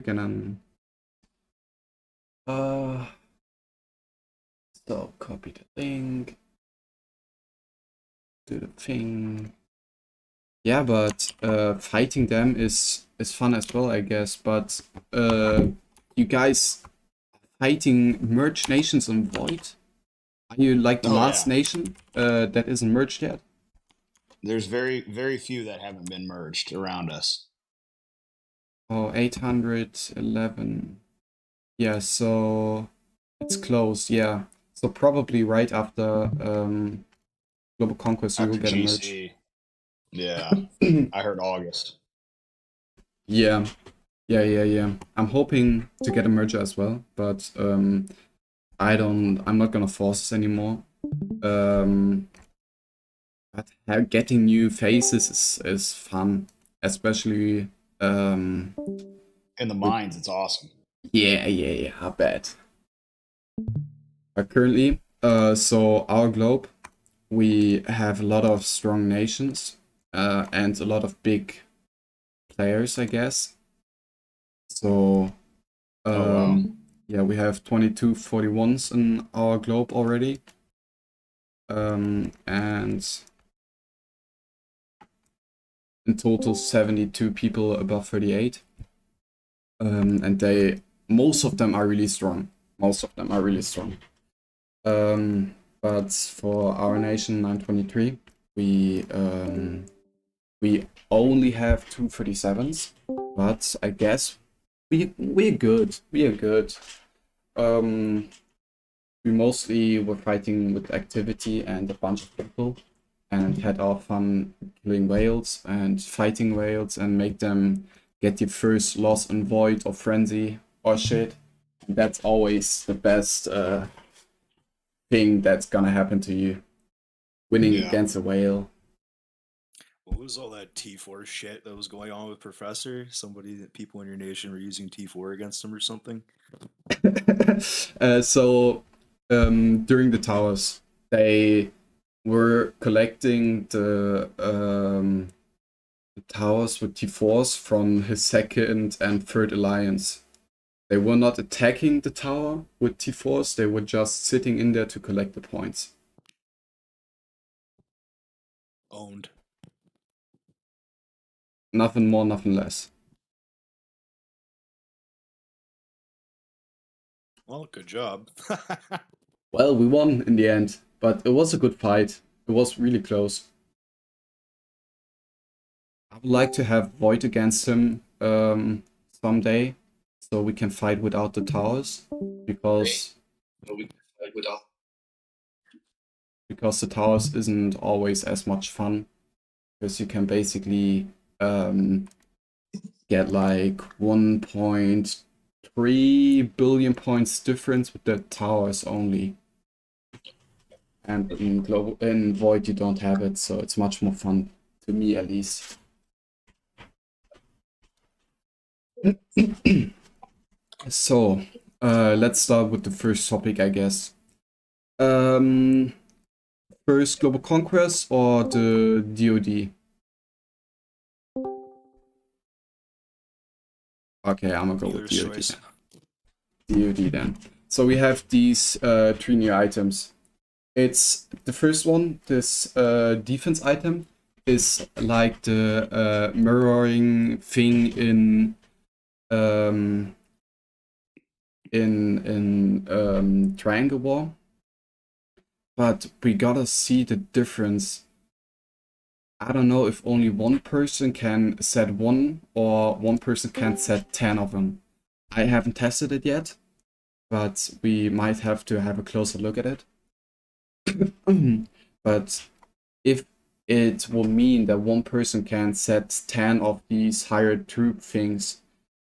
Again, so copy the link, do the thing. Yeah, but fighting them is fun as well, I guess. But you guys fighting merged nations in Void? Are you like the Oh last yeah. nation that isn't merged yet? There's very few that haven't been merged around us. Oh, 811. Yeah, so it's close. Yeah, so probably right after Global Conquest, you will After get a merge. GC, yeah, I heard August. Yeah, yeah. I'm hoping to get a merger as well, but I'm not gonna force this anymore. Um, but getting new faces is fun, especially um, In the with mines, it's awesome. yeah, I bet. But currently, so our globe, we have a lot of strong nations, and a lot of big players, I guess. So Oh wow. yeah, we have 22 41s in our globe already. And in total 72 people above 38. And most of them are really strong. Most of them are really strong. But for our nation 923, we only have 237s. But I guess we're good. We are good. Um, we mostly were fighting with activity and a bunch of people, and had our fun killing whales and fighting whales and make them get your first loss in void or frenzy or shit. That's always the best thing that's gonna happen to you. Winning Yeah. against a whale. What was all that T4 shit that was going on with Professor? Somebody that people in your nation were using T4 against him or something? So during the towers, they were collecting the towers with T4s from his second and third alliance. They were not attacking the tower with T4s, they were just sitting in there to collect the points. Owned. Nothing more, nothing less. Well, good job. Well, we won in the end, but it was a good fight. It was really close. I would like to have Void against him someday, so we can fight without the towers, because the towers isn't always as much fun, because you can basically um, get like 1.3 billion points difference with the towers only. And in Void you don't have it, so it's much more fun, to me at least. So, let's start with the first topic, I guess. Um, First Global Conquest or the DoD? Okay, I'm gonna go with Dealer's DoD choice. then. DoD then. So we have these three new items. It's the first one, this defense item, is like the mirroring thing um, in Triangle War. But we gotta see the difference. I don't know if only one person can set one or one person can set 10 of them. I haven't tested it yet, but we might have to have a closer look at it. But if it will mean that one person can set 10 of these hired troop things,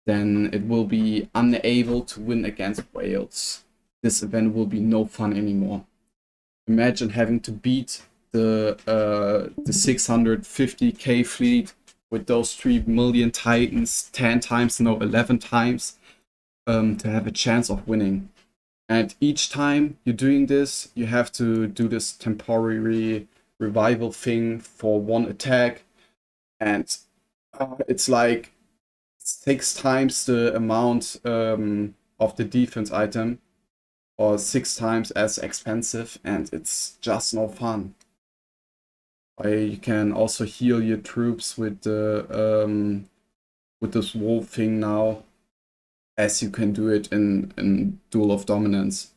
then it will be unable to win against whales. This event will be no fun anymore. Imagine having to beat the 650k fleet with those 3 million titans 10 times, no, 11 times, to have a chance of winning. And each time you're doing this, you have to do this temporary revival thing for one attack. And it's like 6 times the amount of the defense item, or 6 times as expensive, and it's just no fun. You can also heal your troops with this wolf thing now, as you can do it in Duel of Dominance.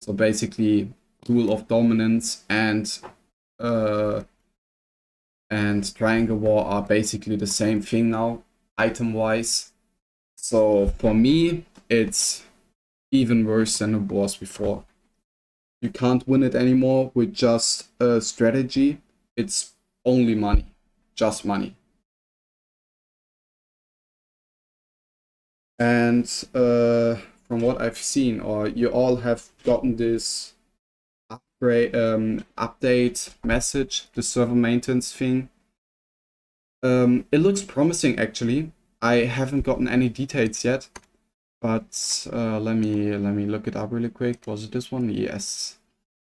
So basically, Duel of Dominance uh, and Triangle War are basically the same thing now, item-wise. So for me, it's even worse than it was before. You can't win it anymore with just a strategy. It's only money, just money. And from what I've seen, or you all have gotten this update message, the server maintenance thing. It looks promising actually. I haven't gotten any details yet, but let me look it up really quick. Was it this one? Yes.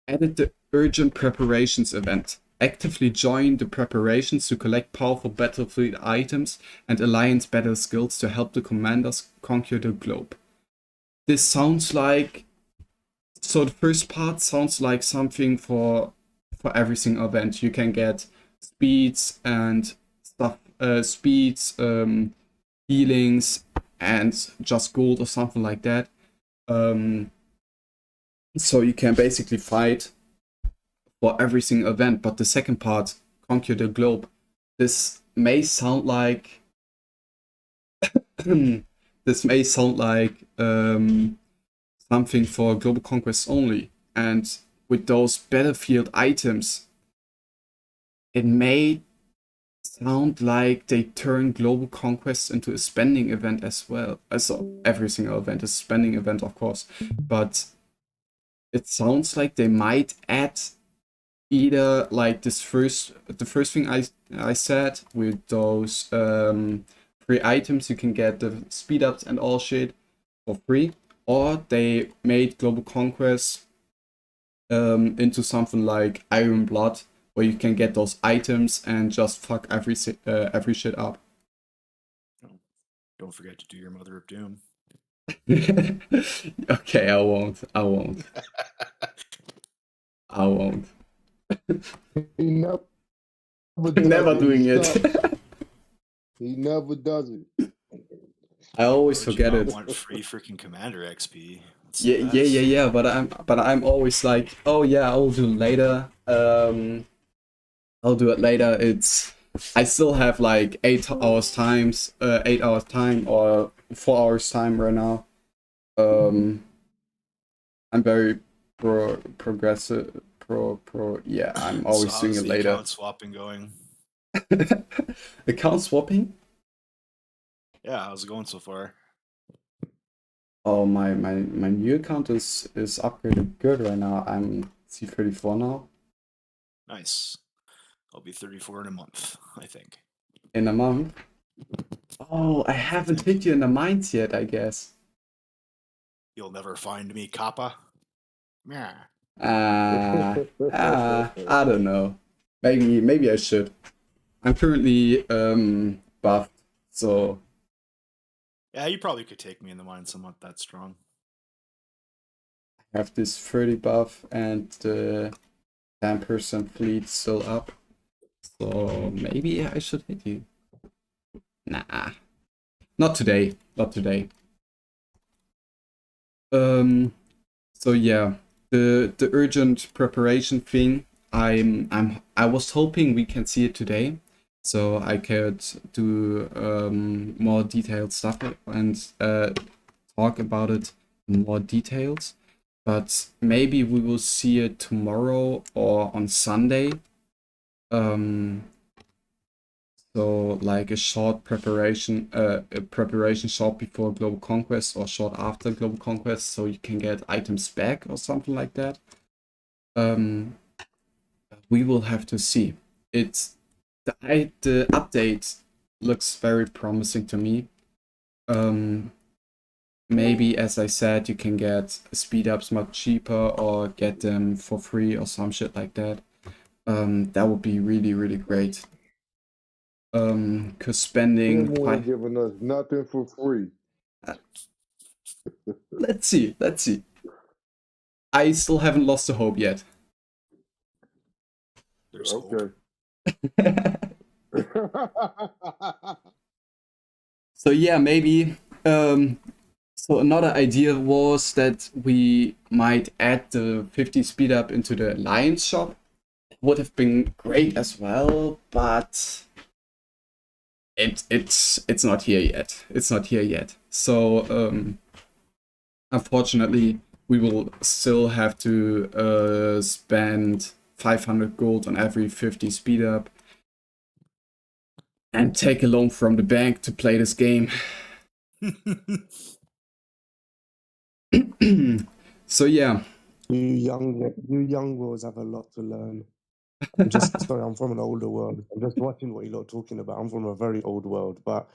Added the urgent preparations event. Actively join the preparations to collect powerful battlefield items and alliance battle skills to help the commanders conquer the globe. This sounds like, so the first part sounds like something for every single event. You can get speeds and stuff, speeds, healings, and just gold or something like that. So you can basically fight for every single event. But the second part, conquer the globe, this may sound like this may sound like something for global conquest only. And with those battlefield items, it may sound like they turn global conquest into a spending event as well. So every single event is a spending event, of course, but it sounds like they might add either like the first thing I said, with those free items, you can get the speed ups and all shit for free, or they made global conquest into something like Iron Blood, where you can get those items and just fuck every shit up. Don't forget to do your Mother of Doom. Okay, I won't. I won't. He never does Never it. doing He it. sucks. He never does it. I always Would forget you not it. want free freaking Commander XP? That's Yeah, the yeah, best. yeah, yeah. But I'm always like, oh yeah, I'll do later. I'll do it later. I still have like 8 hours time, or 4 hours time right now. I'm very progressive. Yeah, I'm So always doing how's it the later. account swapping going? Account swapping? Yeah, how's it going so far? Oh, my new account is upgraded good right now. I'm C34 now. Nice. I'll be 34 in a month, I think. In a month. Oh, I haven't hit you in the mines yet, I guess. You'll never find me, Kappa. Yeah. I don't know. Maybe I should. I'm currently buffed, so Yeah, you probably could take me in the mines. I'm not that strong. I have this 30 buff and the 10% fleet still up. So maybe I should hit you. Nah. Not today. Not today. So yeah, the urgent preparation thing. I was hoping we can see it today, so I could do more detailed stuff and talk about it in more details. But maybe we will see it tomorrow or on Sunday. So like a short preparation, a preparation short before Global Conquest or short after Global Conquest, so you can get items back or something like that. We will have to see. It's the update looks very promising to me. Maybe, as I said, you can get speed ups much cheaper or get them for free or some shit like that. That would be really, really great. Cause Him spending ain't five. giving us nothing for free. Let's see. Let's see. I still haven't lost the hope yet. There's hope. Okay. So yeah, maybe. So another idea was that we might add the 50 speed up into the Alliance shop. Would have been great as well, but it's not here yet. It's not here yet. So unfortunately, we will still have to spend 500 gold on every 50 speed up and take a loan from the bank to play this game. So yeah, You young worlds have a lot to learn. I'm just sorry, I'm from an older world. I'm just watching what you lot are talking about. I'm from a very old world, but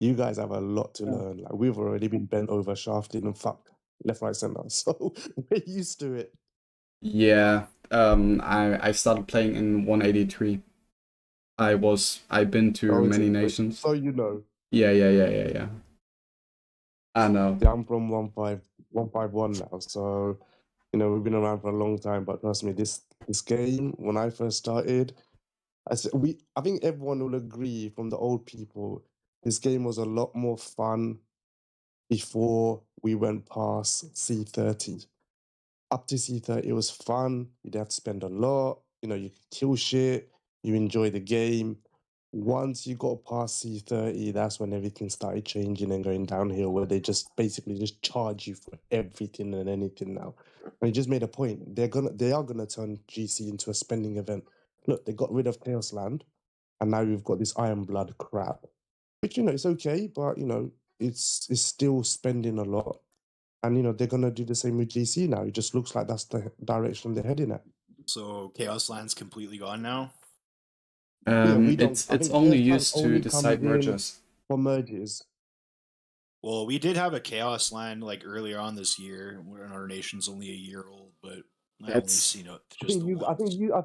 you guys have a lot to learn. Like we've already been bent over, shafted, and fucked left, right, center. So we're used to it. yeah. I started playing in 183. I've been to Oh, is many it? nations. So you know. Yeah. I know. Yeah, I'm from 151 now. So, you know, we've been around for a long time, but trust me, this game, when I first started, I think everyone will agree from the old people, this game was a lot more fun before we went past C30. Up to C30, it was fun. You'd have to spend a lot. You know, you could kill shit. You enjoy the game. Once you got past C30, that's when everything started changing and going downhill, where they just basically just charge you for everything and anything now. And he just made a point. They are gonna turn GC into a spending event. Look, they got rid of Chaos Land, and now we've got this Iron Blood crap. Which, you know, it's okay, but you know, it's still spending a lot. And you know, they're gonna do the same with GC now. It just looks like that's the direction they're heading at. So Chaos Land's completely gone now. Yeah, we don't. It's I think only Chaos Land used to only the comes side in mergers. for merges. Well, we did have a Chaos Land like earlier on this year when our nation's only a year old, but I only That's seen it just the once. I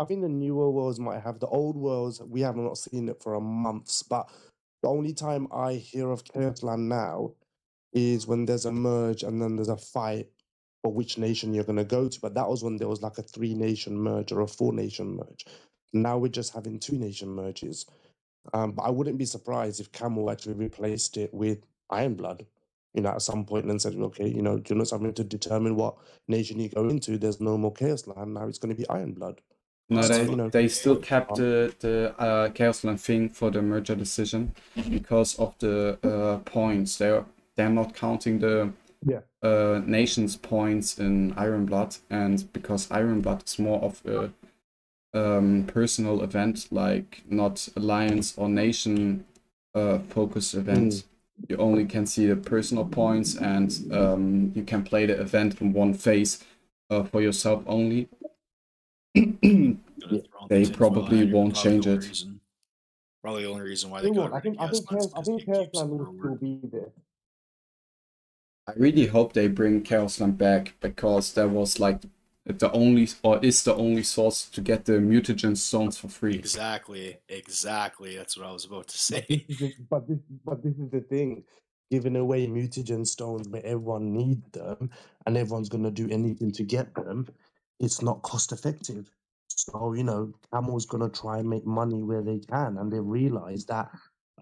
think the newer worlds might have the old worlds. We have not seen it for a month, but the only time I hear of Chaos Land now is when there's a merge and then there's a fight for which nation you're going to go to. But that was when there was like a 3-nation merge or a 4-nation merge. Now we're just having 2-nation merges. But I wouldn't be surprised if Camel actually replaced it with Ironblood, you know, at some point and said, okay, you know, do you know something to determine what nation you go into? There's no more Chaos Land. Now it's going to be Ironblood. no, That's You know, they still kept um, the Chaos Land thing for the merger decision because of the points. They're not counting the yeah. nation's points in Ironblood, and because Ironblood is more of a personal event, like not alliance or nation focused event. You only can see the personal points, and you can play the event in one phase for yourself only. gonna throw out the They tinfoil probably hat here. won't change it. Probably the only reason why They they got won't. rid of Chaos Land is I because think it Chaos keeps Land it will still forward. be there. I really hope they bring Chaos Land back, because that was like the only, or is the only source to get the mutagen stones for free. Exactly. That's what I was about to But say. this is the thing. Giving away mutagen stones where everyone needs them and everyone's gonna do anything to get them, it's not cost effective. So, you know, Camel's gonna try and make money where they can, and they realize that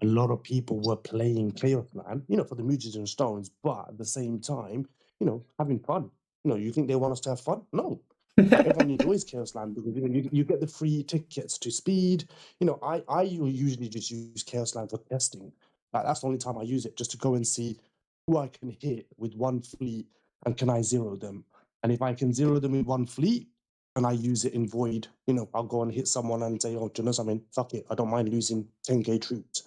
a lot of people were playing Chaos Land, you know, for the mutagen stones, but at the same time, you know, having fun. You know, you think they want us to have fun? No. Like everyone enjoys Chaos Land because you know you get the free tickets to speed. You know, I usually just use Chaos Land for testing. Like that's the only time I use it, just to go and see who I can hit with one fleet and can I zero them. And if I can zero them with one fleet and I use it in void, you know, I'll go and hit someone and say, oh, do you know something? Fuck it, I don't mind losing 10k troops.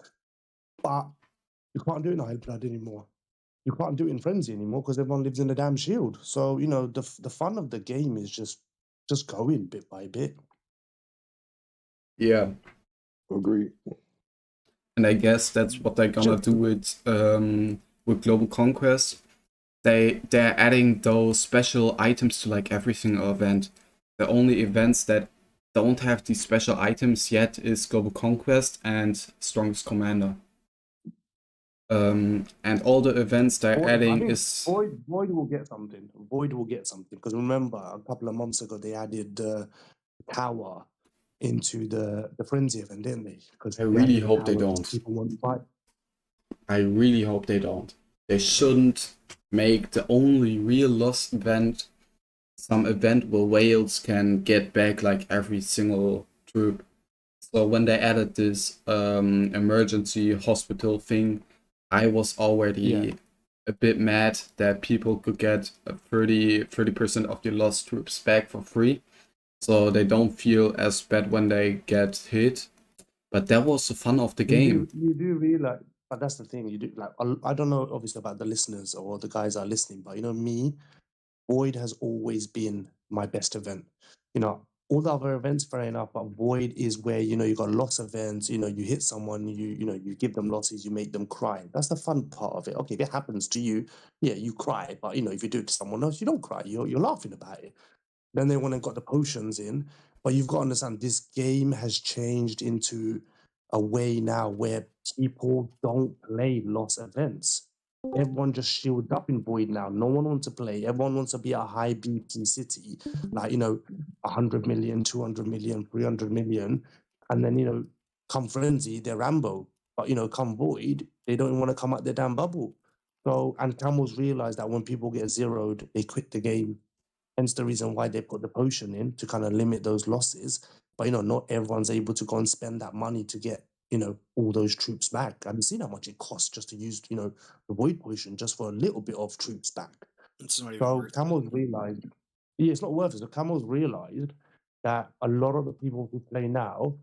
But you can't do it in Iron Blood anymore. You can't do it in Frenzy anymore because everyone lives in a damn shield. So you know the fun of the game is just going bit by bit. Yeah, Agreed. and I guess that's what they're gonna do with Global Conquest. They're adding those special items to like every single event. The only events that don't have these special items yet is Global Conquest and Strongest Commander. And all the events they're I adding think is Void will get something. Void will get something because remember a couple of months ago they added Tower into the frenzy event, didn't they? Because I they really added the hope they Tower because don't. people want to fight. I really hope they don't. They shouldn't make the only real lost event some event where whales can get back like every single troop. So when they added this emergency hospital thing, I was already a bit mad that people could get 30% of the lost troops back for free. So they don't feel as bad when they get hit. But that was the fun of the game. You do realize, but that's the thing. You do like I don't know obviously about the listeners or the guys that are listening, but you know me, Void has always been my best event. You know, all the other events, fair enough, but Void is where, you know, you got loss events, you know, you hit someone, you know, you give them losses, you make them cry. That's the fun part of it. Okay, if it happens to you, yeah, you cry. But you know, if you do it to someone else, you don't cry. You're laughing about it. Then they went and got the potions in. But you've got to understand this game has changed into a way now where people don't play loss events. Everyone just shields up in Void now. No one wants to play. Everyone wants to be a high BP city, like, you know, 100 million, 200 million, 300 million. And then, you know, come Frenzy, they're Rambo. But, you know, come Void, they don't want to come out their damn bubble. So, and Camels realize that when people get zeroed, they quit the game. Hence the reason why they put the potion in to kind of limit those losses. But, you know, not everyone's able to go and spend that money to get, you know, all those troops back. I haven't seen how much it costs just to use, you know, the void potion just for a little bit of troops back. It's not even So worth Camels it. realized, yeah, it's not worth it. So Camels realized that a lot of the people who play now,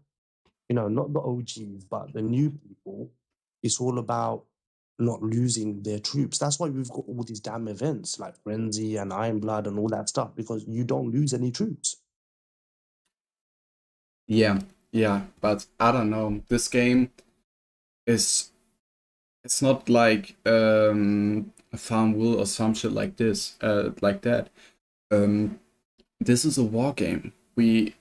you know, not the OGs, but the new people, it's all about not losing their troops. That's why we've got all these damn events like Frenzy and Iron Blood and all that stuff, because you don't lose any troops. Yeah, but I don't know. This game is it's not like a farm will or some shit like this, like that. This is a war game. The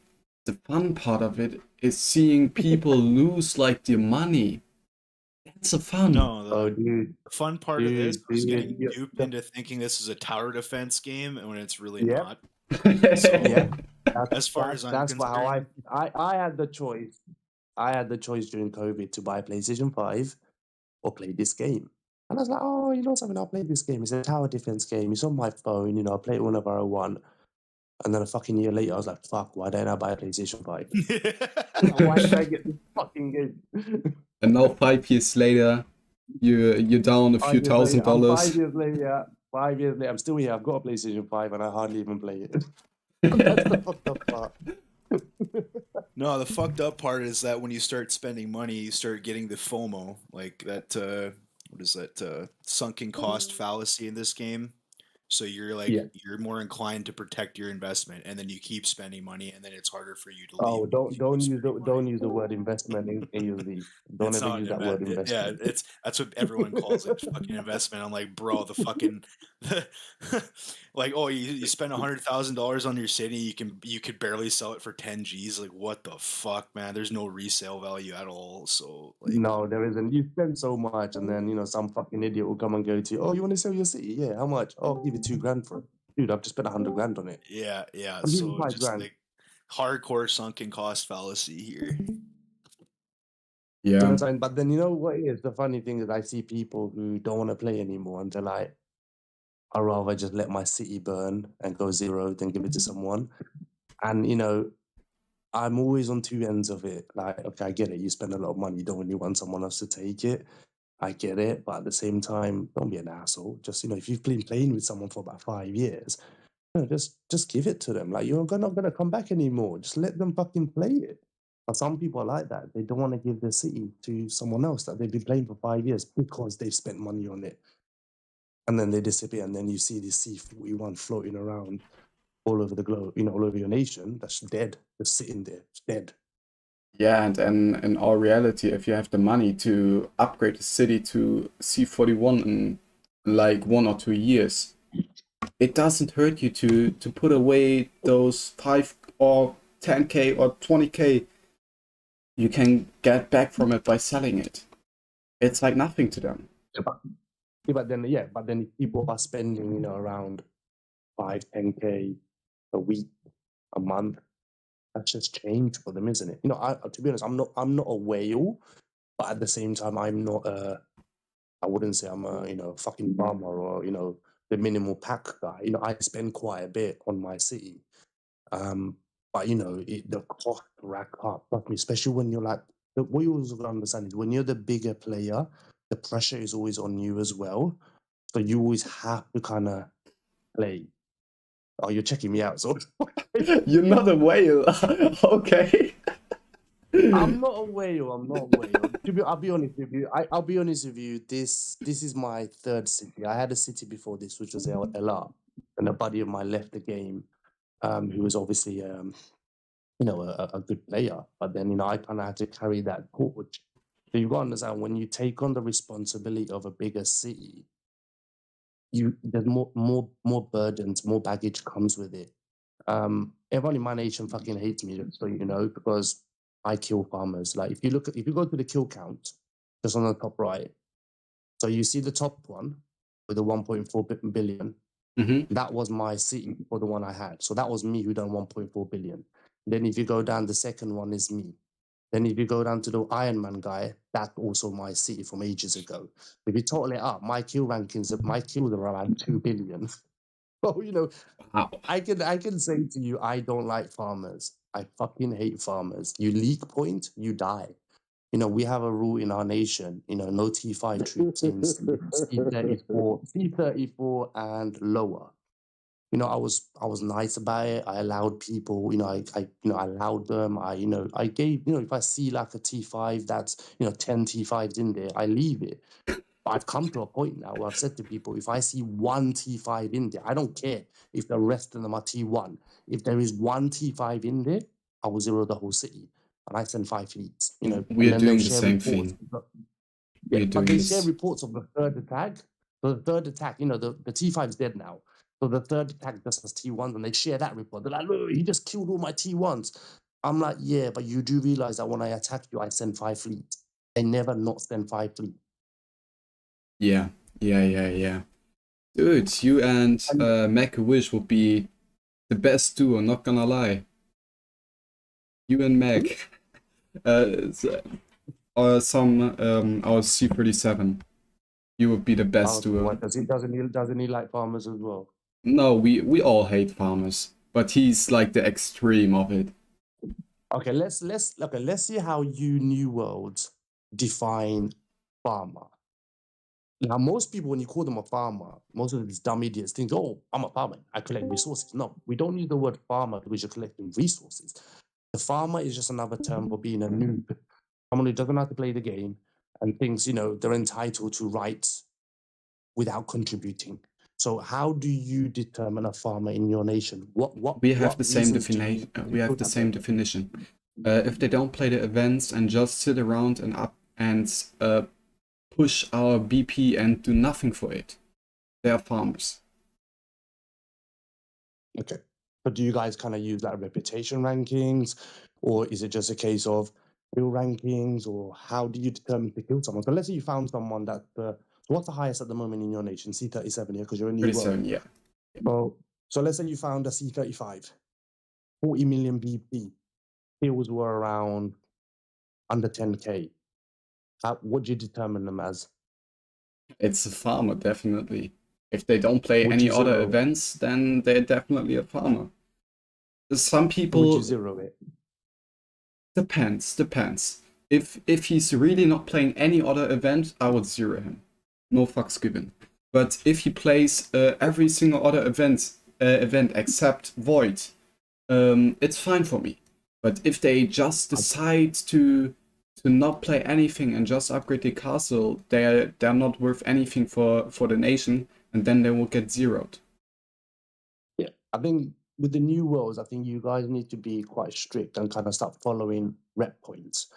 fun part of it is seeing people lose like their money. That's the fun. No, Oh, dude. the fun part of this was getting Yeah, duped into thinking this is a tower defense game, and when it's really yeah, not. So, yeah. as far as I'm That's how concerned, I had the choice. I had the choice during COVID to buy a PlayStation 5 or play this game. And I was like, oh, you know something, I'll play this game. It's a tower defense game. It's on my phone, you know, I'll play it whenever I want. And then a fucking year later, I was like, fuck, why didn't I buy a PlayStation 5? Why did I get this fucking game? And now 5 years later, you're down a few 5 years later, I'm $1,000. 5 years later, yeah. 5 years later, I'm still here. I've got a PlayStation 5 and I hardly even play it. That's the fucked up part. no, the fucked up part is that when you start spending money, you start getting the FOMO, like that. What is that? Sunken cost fallacy in this game. So you're like Yeah. you're more inclined to protect your investment, and then you keep spending money, and then it's harder for you to leave. Oh, If you keep spending money. don't use the word investment in AUZ. Don't It's ever not use an that word yeah, investment. that's what everyone calls it, fucking investment. I'm like, bro, the fucking like, oh, you spend $100,000 on your city, you could barely sell it for 10 G's. Like, what the fuck, man? There's no resale value at all. So like, No, there isn't. You spend so much, and then you know some fucking idiot will come and go to you. Oh, you want to sell your city? Yeah, how much? Oh, I'll give you 2 grand for it, dude. I've just spent 100 grand on it. yeah. I'll give you So 5 grand. like hardcore sunken cost fallacy here. Do you Yeah. understand? But then you know what is the funny thing is I see people who don't want to play anymore, and they're like, I'd rather just let my city burn and go zero than give it to someone. And you know, I'm always on two ends of it. Like, okay, I get it. You spend a lot of money, you don't really want someone else to take it. I get it, but at the same time, don't be an asshole. Just you know, if you've been playing with someone for about 5 years, you know, just give it to them. Like not gonna come back anymore. Just let them fucking play it. But some people are like that. They don't want to give their city to someone else that they've been playing for 5 years because they've spent money on it. And then they disappear, and then you see this C41 floating around all over the globe, you know, all over your nation. That's dead. Just sitting there, it's dead. Yeah, and in all reality, if you have the money to upgrade the city to C41 in like 1 or 2 years, it doesn't hurt you to put away those 5 or 10k or 20k you can get back from it by selling it. It's like nothing to them. But then if people are spending, you know, around 5-10k a week, a month, that's just change for them, isn't it? You know, to be honest, I'm not a whale, but at the same time, I'm not I wouldn't say I'm a, you know, fucking farmer or, you know, the minimal pack guy. You know, I spend quite a bit on my city. But you know, the cost rack up, trust me, especially when you're like, what you always gotta understand is when you're the bigger player, the pressure is always on you as well. So you always have to kind of play. Oh, you're checking me out, so You're not a whale. Okay. I'm not a whale. I'm not a whale. I'll be honest with you. I'll be honest with you. This is my third city. I had a city before this, which was LR, and a buddy of mine left the game, who was obviously you know, a good player. But then, you know, I kind of had to carry that torch. So you've got to understand when you take on the responsibility of a bigger city, there's more burdens, more baggage comes with it. Everyone in my nation fucking hates me, just so you know, because I kill farmers. Like if you go to the kill count, just on the top right, so you see the top one with the 1.4 billion. Mm-hmm. That was my city for the one I had. So that was me who done 1.4 billion. Then if you go down, the second one is me. Then if you go down to the Iron Man guy, that's also my city from ages ago. If you total it up, my kills are around 2 billion. So, you know, Wow. I can say to you, I don't like farmers. I fucking hate farmers. You leak point, you die. You know, we have a rule in our nation, you know, no T5 troops in C34 and lower. You know, I was nice about it. I allowed people, you know, I allowed them. I gave, you know, if I see like a T5 that's, you know, 10 T5s in there, I leave it. But I've come to a point now where I've said to people, if I see one T5 in there, I don't care if the rest of them are T1. If there is one T5 in there, I will zero the whole city. And I send 5 fleets, you know, We and are then they'll doing the share same reports. thing. Yeah, We are but doing they share this. reports of the third attack. So the third attack, you know, the T5 is dead now. So the third attack just has T1s, and they share that report. They're like, look, he just killed all my T1s. I'm like, yeah, but you do realize that when I attack you, I send 5 fleets. I never not send 5 fleets. Yeah. Dude, you and Make-A-Wish would be the best duo, not gonna lie. You and Meg. Or some our C37. You would be the best duo. What, doesn't he like farmers as well? No, we all hate farmers, but he's like the extreme of it. Okay, let's see how you New Worlds define farmer. Now, most people, when you call them a farmer, most of these dumb idiots think, oh, I'm a farmer, I collect resources. No, we don't use the word farmer because you're collecting resources. The farmer is just another term for being a noob, someone who doesn't know how to play the game and thinks, you know, they're entitled to rights without contributing. So how do you determine a farmer in your nation? We have the same reasons do you definition. We have put the that same there? definition. If they don't play the events and just sit around and push our BP and do nothing for it, they are farmers. Okay. But do you guys kind of use like reputation rankings, or is it just a case of kill rankings, or how do you determine to kill someone? So let's say you found someone that, so what's the highest at the moment in your nation? C37 here, because you're a new world. 37, yeah. Well, so let's say you found a C35, 40 million BP, kills were around under 10k. What do you determine them as? It's a farmer, definitely. If they don't play Would any you other zero it? events, then they're definitely a farmer. Some Would people you zero it? depends. If he's really not playing any other event, I would zero him. No fucks given. But if he plays every single other event except Void, it's fine for me. But if they just decide to not play anything and just upgrade the castle, they're not worth anything for the nation, and then they will get zeroed. Yeah, I think with the new worlds, I think you guys need to be quite strict and kind of start following rep points.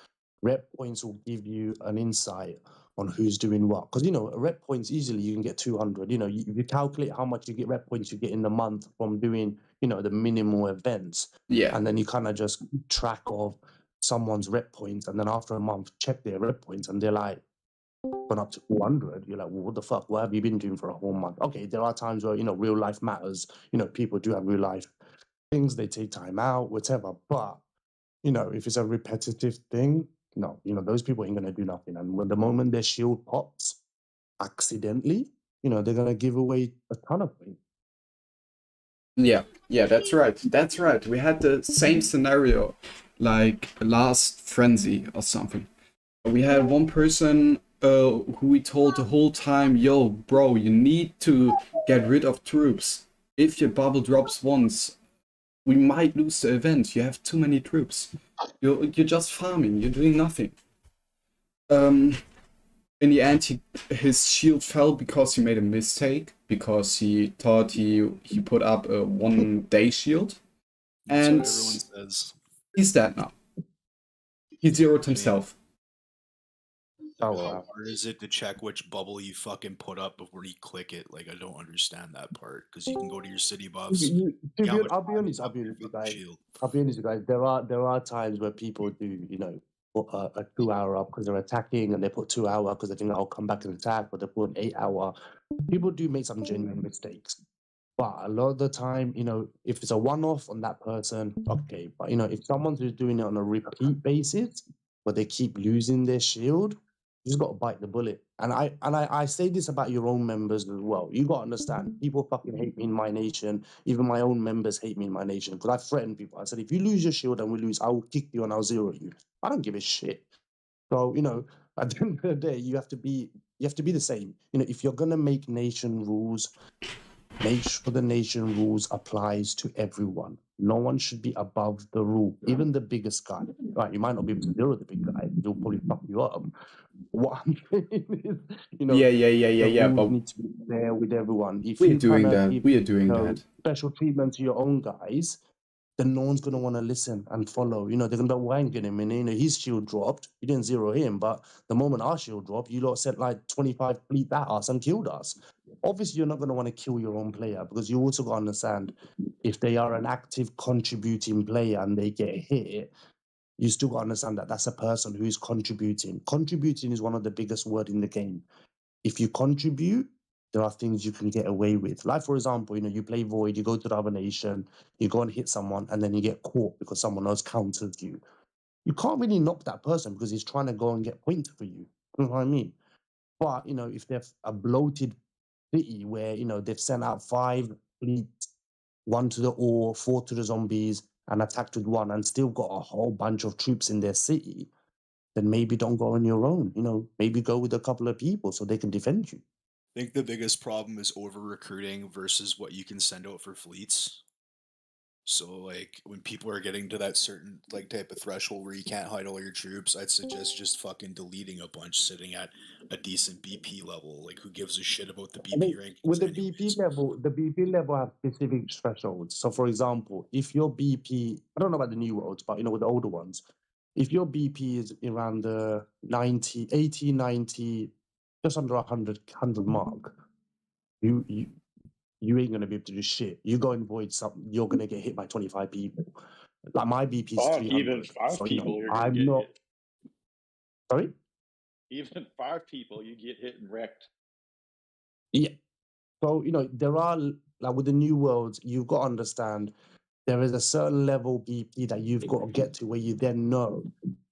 Rep points will give you an insight on who's doing what. Because, rep points easily you can get 200. If you calculate how much you get rep points you get in the month from doing, the minimal events. Yeah. And then you kind of just keep track of someone's rep points. And then after a month, check their rep points and they're like, gone up to 400. You're like, well, what the fuck? What have you been doing for a whole month? Okay, there are times where, real life matters. People do have real life things. They take time out, whatever. But, if it's a repetitive thing, no, those people ain't going to do nothing. And when the moment their shield pops accidentally, they're going to give away a ton of points. Yeah, that's right. That's right. We had the same scenario like last frenzy or something. We had one person who we told the whole time, yo, bro, you need to get rid of troops. If your bubble drops once, we might lose the event. You have too many troops. You're just farming. You're doing nothing. In the end, his shield fell because he made a mistake, because he thought he put up a 1-day shield. And That's what everyone says. He's dead now. He zeroed himself. Oh, How wow. hard is it to check which bubble you fucking put up before you click it? Like, I don't understand that part, because you can go to your city buffs. I'll be honest with you guys. I'll be honest with you guys. There are times where people do, put a 2-hour up because they're attacking, and they put 2 hour because they think I'll come back and attack, but they put an 8 hour. People do make some genuine mistakes. But a lot of the time, if it's a one-off on that person, okay. But if someone's just doing it on a repeat basis, but they keep losing their shield, you just got to bite the bullet. And I say this about your own members as well. You got to understand, people fucking hate me in my nation. Even my own members hate me in my nation because I threaten people. I said, if you lose your shield and we lose, I will kick you and I'll zero you. I don't give a shit. So at the end of the day, you have to be the same. If you're gonna make nation rules, make sure the nation rules applies to everyone. No one should be above the rule, even the biggest guy. Right, you might not be able to zero the big guy; he'll probably fuck you up. What I'm saying is, Yeah. the rules But need to be fair with everyone. If we're you doing kind of that. give We are doing that. special treatment to your own guys, then no one's gonna want to listen and follow. They're gonna be wanking him, and his shield dropped. You didn't zero him, but the moment our shield dropped, you lot sent like 25 fleet at us and killed us. Obviously, you're not gonna want to kill your own player because you also got to understand if they are an active contributing player and they get hit, you still got to understand that that's a person who is contributing. Contributing is one of the biggest word in the game. If you contribute, there are things you can get away with. Like, for example, you play Void, you go to the other nation, you go and hit someone, and then you get caught because someone else counters you. You can't really knock that person because he's trying to go and get points for you. You know what I mean? But, if they're a bloated city where, they've sent out 5 fleets, 1 to the ore, 4 to the zombies, and attacked with 1, and still got a whole bunch of troops in their city, then maybe don't go on your own. Maybe go with a couple of people so they can defend you. I think the biggest problem is over recruiting versus what you can send out for fleets. So, like, when people are getting to that certain type of threshold where you can't hide all your troops, I'd suggest just fucking deleting a bunch sitting at a decent BP level. Like, who gives a shit about the I BP think with rankings the anyways? the BP level have specific thresholds. So, for example, if your BP, I don't know about the new worlds, but with the older ones, if your BP is around the 90, 80, 90, just under 100 mark, you ain't gonna be able to do shit. You go and void something, you're gonna get hit by 25 people. Like my BP is Fuck, 300. even 5 So people, you're gonna I'm get not. hit. Sorry. Even 5 people, you get hit and wrecked. Yeah. So there are, like, with the new worlds, you've got to understand there is a certain level BP that you've got to get to where you then know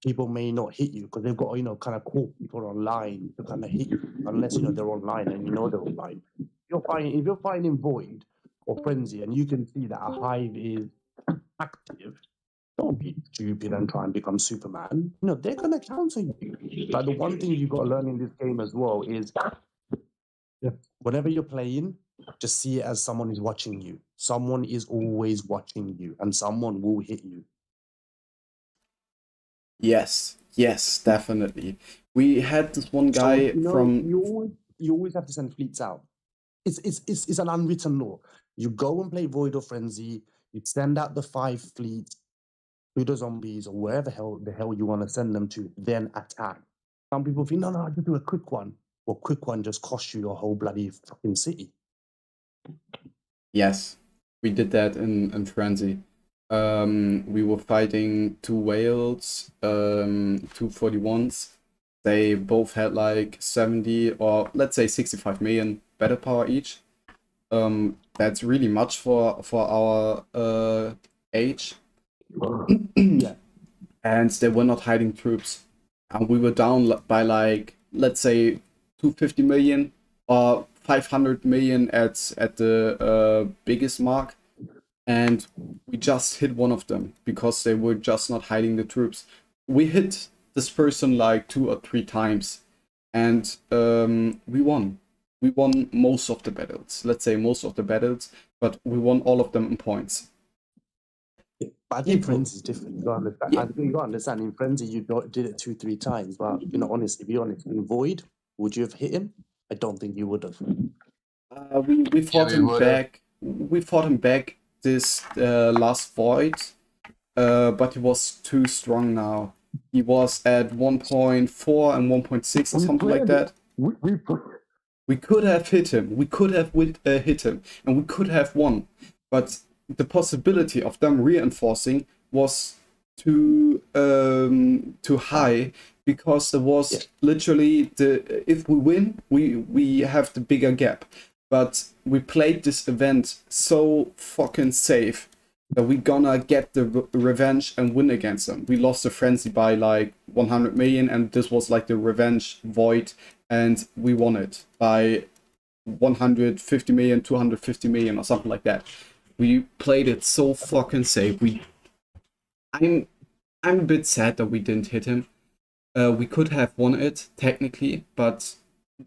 people may not hit you because they've got to, kind of call people online to kind of hit you unless they're online and they're online. If you're finding Void or Frenzy and you can see that a hive is active, don't be stupid and try and become Superman. They're gonna counter you. Like, the one thing you've got to learn in this game as well is whenever you're playing, just see it as someone is watching you. Someone is always watching you, and someone will hit you. Yes, definitely. We had this one So guy from. you always have to send fleets out. It's an unwritten law. You go and play Void or Frenzy. You send out the 5 fleets to the zombies or wherever the hell you want to send them to, then attack. Some people think, no, I just do a quick one. Well, quick one just costs you your whole bloody fucking city. Yes, we did that in Frenzy. We were fighting two whales, two 41s. They both had like 70 or let's say 65 million battle power each. That's really much for our age. Yeah. And they were not hiding troops. And we were down by like, let's say 250 million or 500 million at the biggest mark. And we just hit one of them because they were just not hiding the troops. We hit this person like 2 or 3 times, and we won. We won most of the battles. Let's say most of the battles, but we won all of them in points. Yeah, but I think People- Frenzy is different. You got to understand. Yeah. I think you got to understand. In Frenzy, you did it 2-3 times, but honestly, be honest. In Void, would you have hit him? I don't think you would have. We fought we him would've. back. We fought him back this last void, but he was too strong now. He was at 1.4 and 1.6 or something like that. We could have hit him. We could have hit him, and we could have won. But the possibility of them reinforcing was too high, because there was literally if we win, we have the bigger gap. But we played this event so fucking safe that we gonna get the revenge and win against them. We lost the frenzy by like 100 million, and this was like the revenge void, and we won it by 150 million, 250 million, or something like that. We played it so fucking safe. I'm a bit sad that we didn't hit him. We could have won it technically, but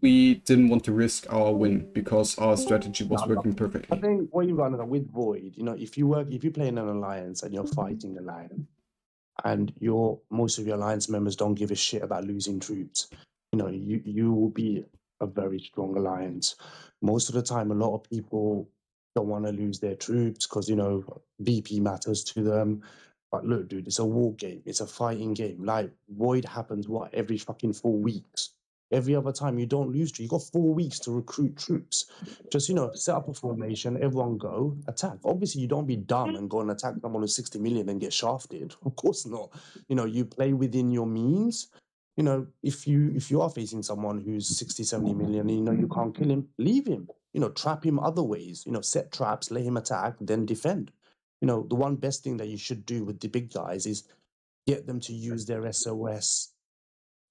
we didn't want to risk our win because our strategy was working I perfectly. think what you got to know with Void, if you play in an alliance and you're fighting a lion, and most of your alliance members don't give a shit about losing troops, you will be a very strong alliance. Most of the time, a lot of people don't want to lose their troops because VP matters to them. But look, dude, it's a war game. It's a fighting game. Like Void happens every fucking 4 weeks. Every other time you don't lose, you got 4 weeks to recruit troops. Just set up a formation, everyone go attack. Obviously, you don't be dumb and go and attack someone with 60 million and get shafted. Of course not. You play within your means. If you are facing someone who's 60, 70 million, you can't kill him, leave him. Trap him other ways. Set traps, let him attack, then defend. The one best thing that you should do with the big guys is get them to use their SOS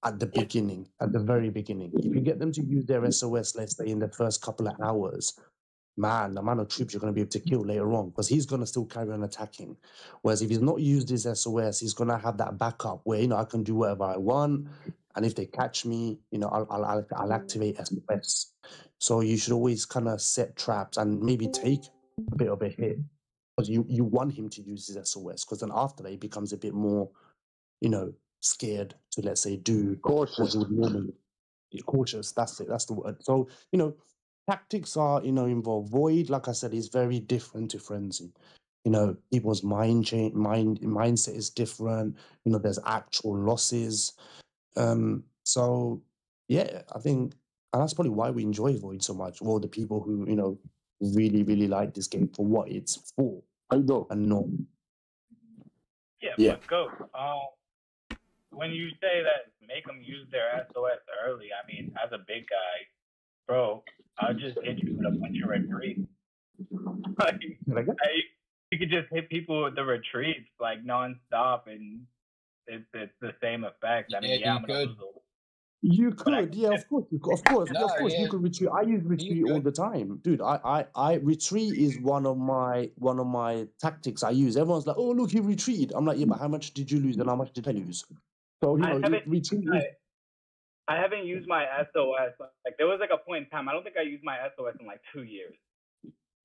at the beginning, at the very beginning. If you get them to use their SOS, let's say in the first couple of hours, man, the amount of troops you're going to be able to kill later on, because he's going to still carry on attacking. Whereas if he's not used his SOS, he's going to have that backup where, I can do whatever I want. And if they catch me, I'll activate SOS. So you should always kind of set traps and maybe take a bit of a hit, because you want him to use his SOS, because then after that, he becomes a bit more, scared to, let's say, do what Cautious. he would normally. Cautious, that's it, that's the word. So, tactics are, involved. Void, like I said, is very different to Frenzy. People's mindset is different. There's actual losses. So yeah, I think, and that's probably why we enjoy Void so much. All the people who, really, really like this game for what it's for I know. and not. Yeah, Yeah. but go. When you say that make them use their SOS early, I mean, as a big guy, bro, I'll just hit you with a bunch of retreats. You could just hit people with the retreats like nonstop, and it's the same effect. I mean, Yeah, I'm you gonna could. lose a You but I could, yeah, of course, No, you yeah, could retreat. I use you retreat all could. the time, dude. I retreat is one of my tactics I use. Everyone's like, "Oh, look, he retreated." I'm like, "Yeah, but how much did you lose and how much did I lose?" So retreat is. I haven't used my SOS. Like there was like a point in time. I don't think I used my SOS in like 2 years.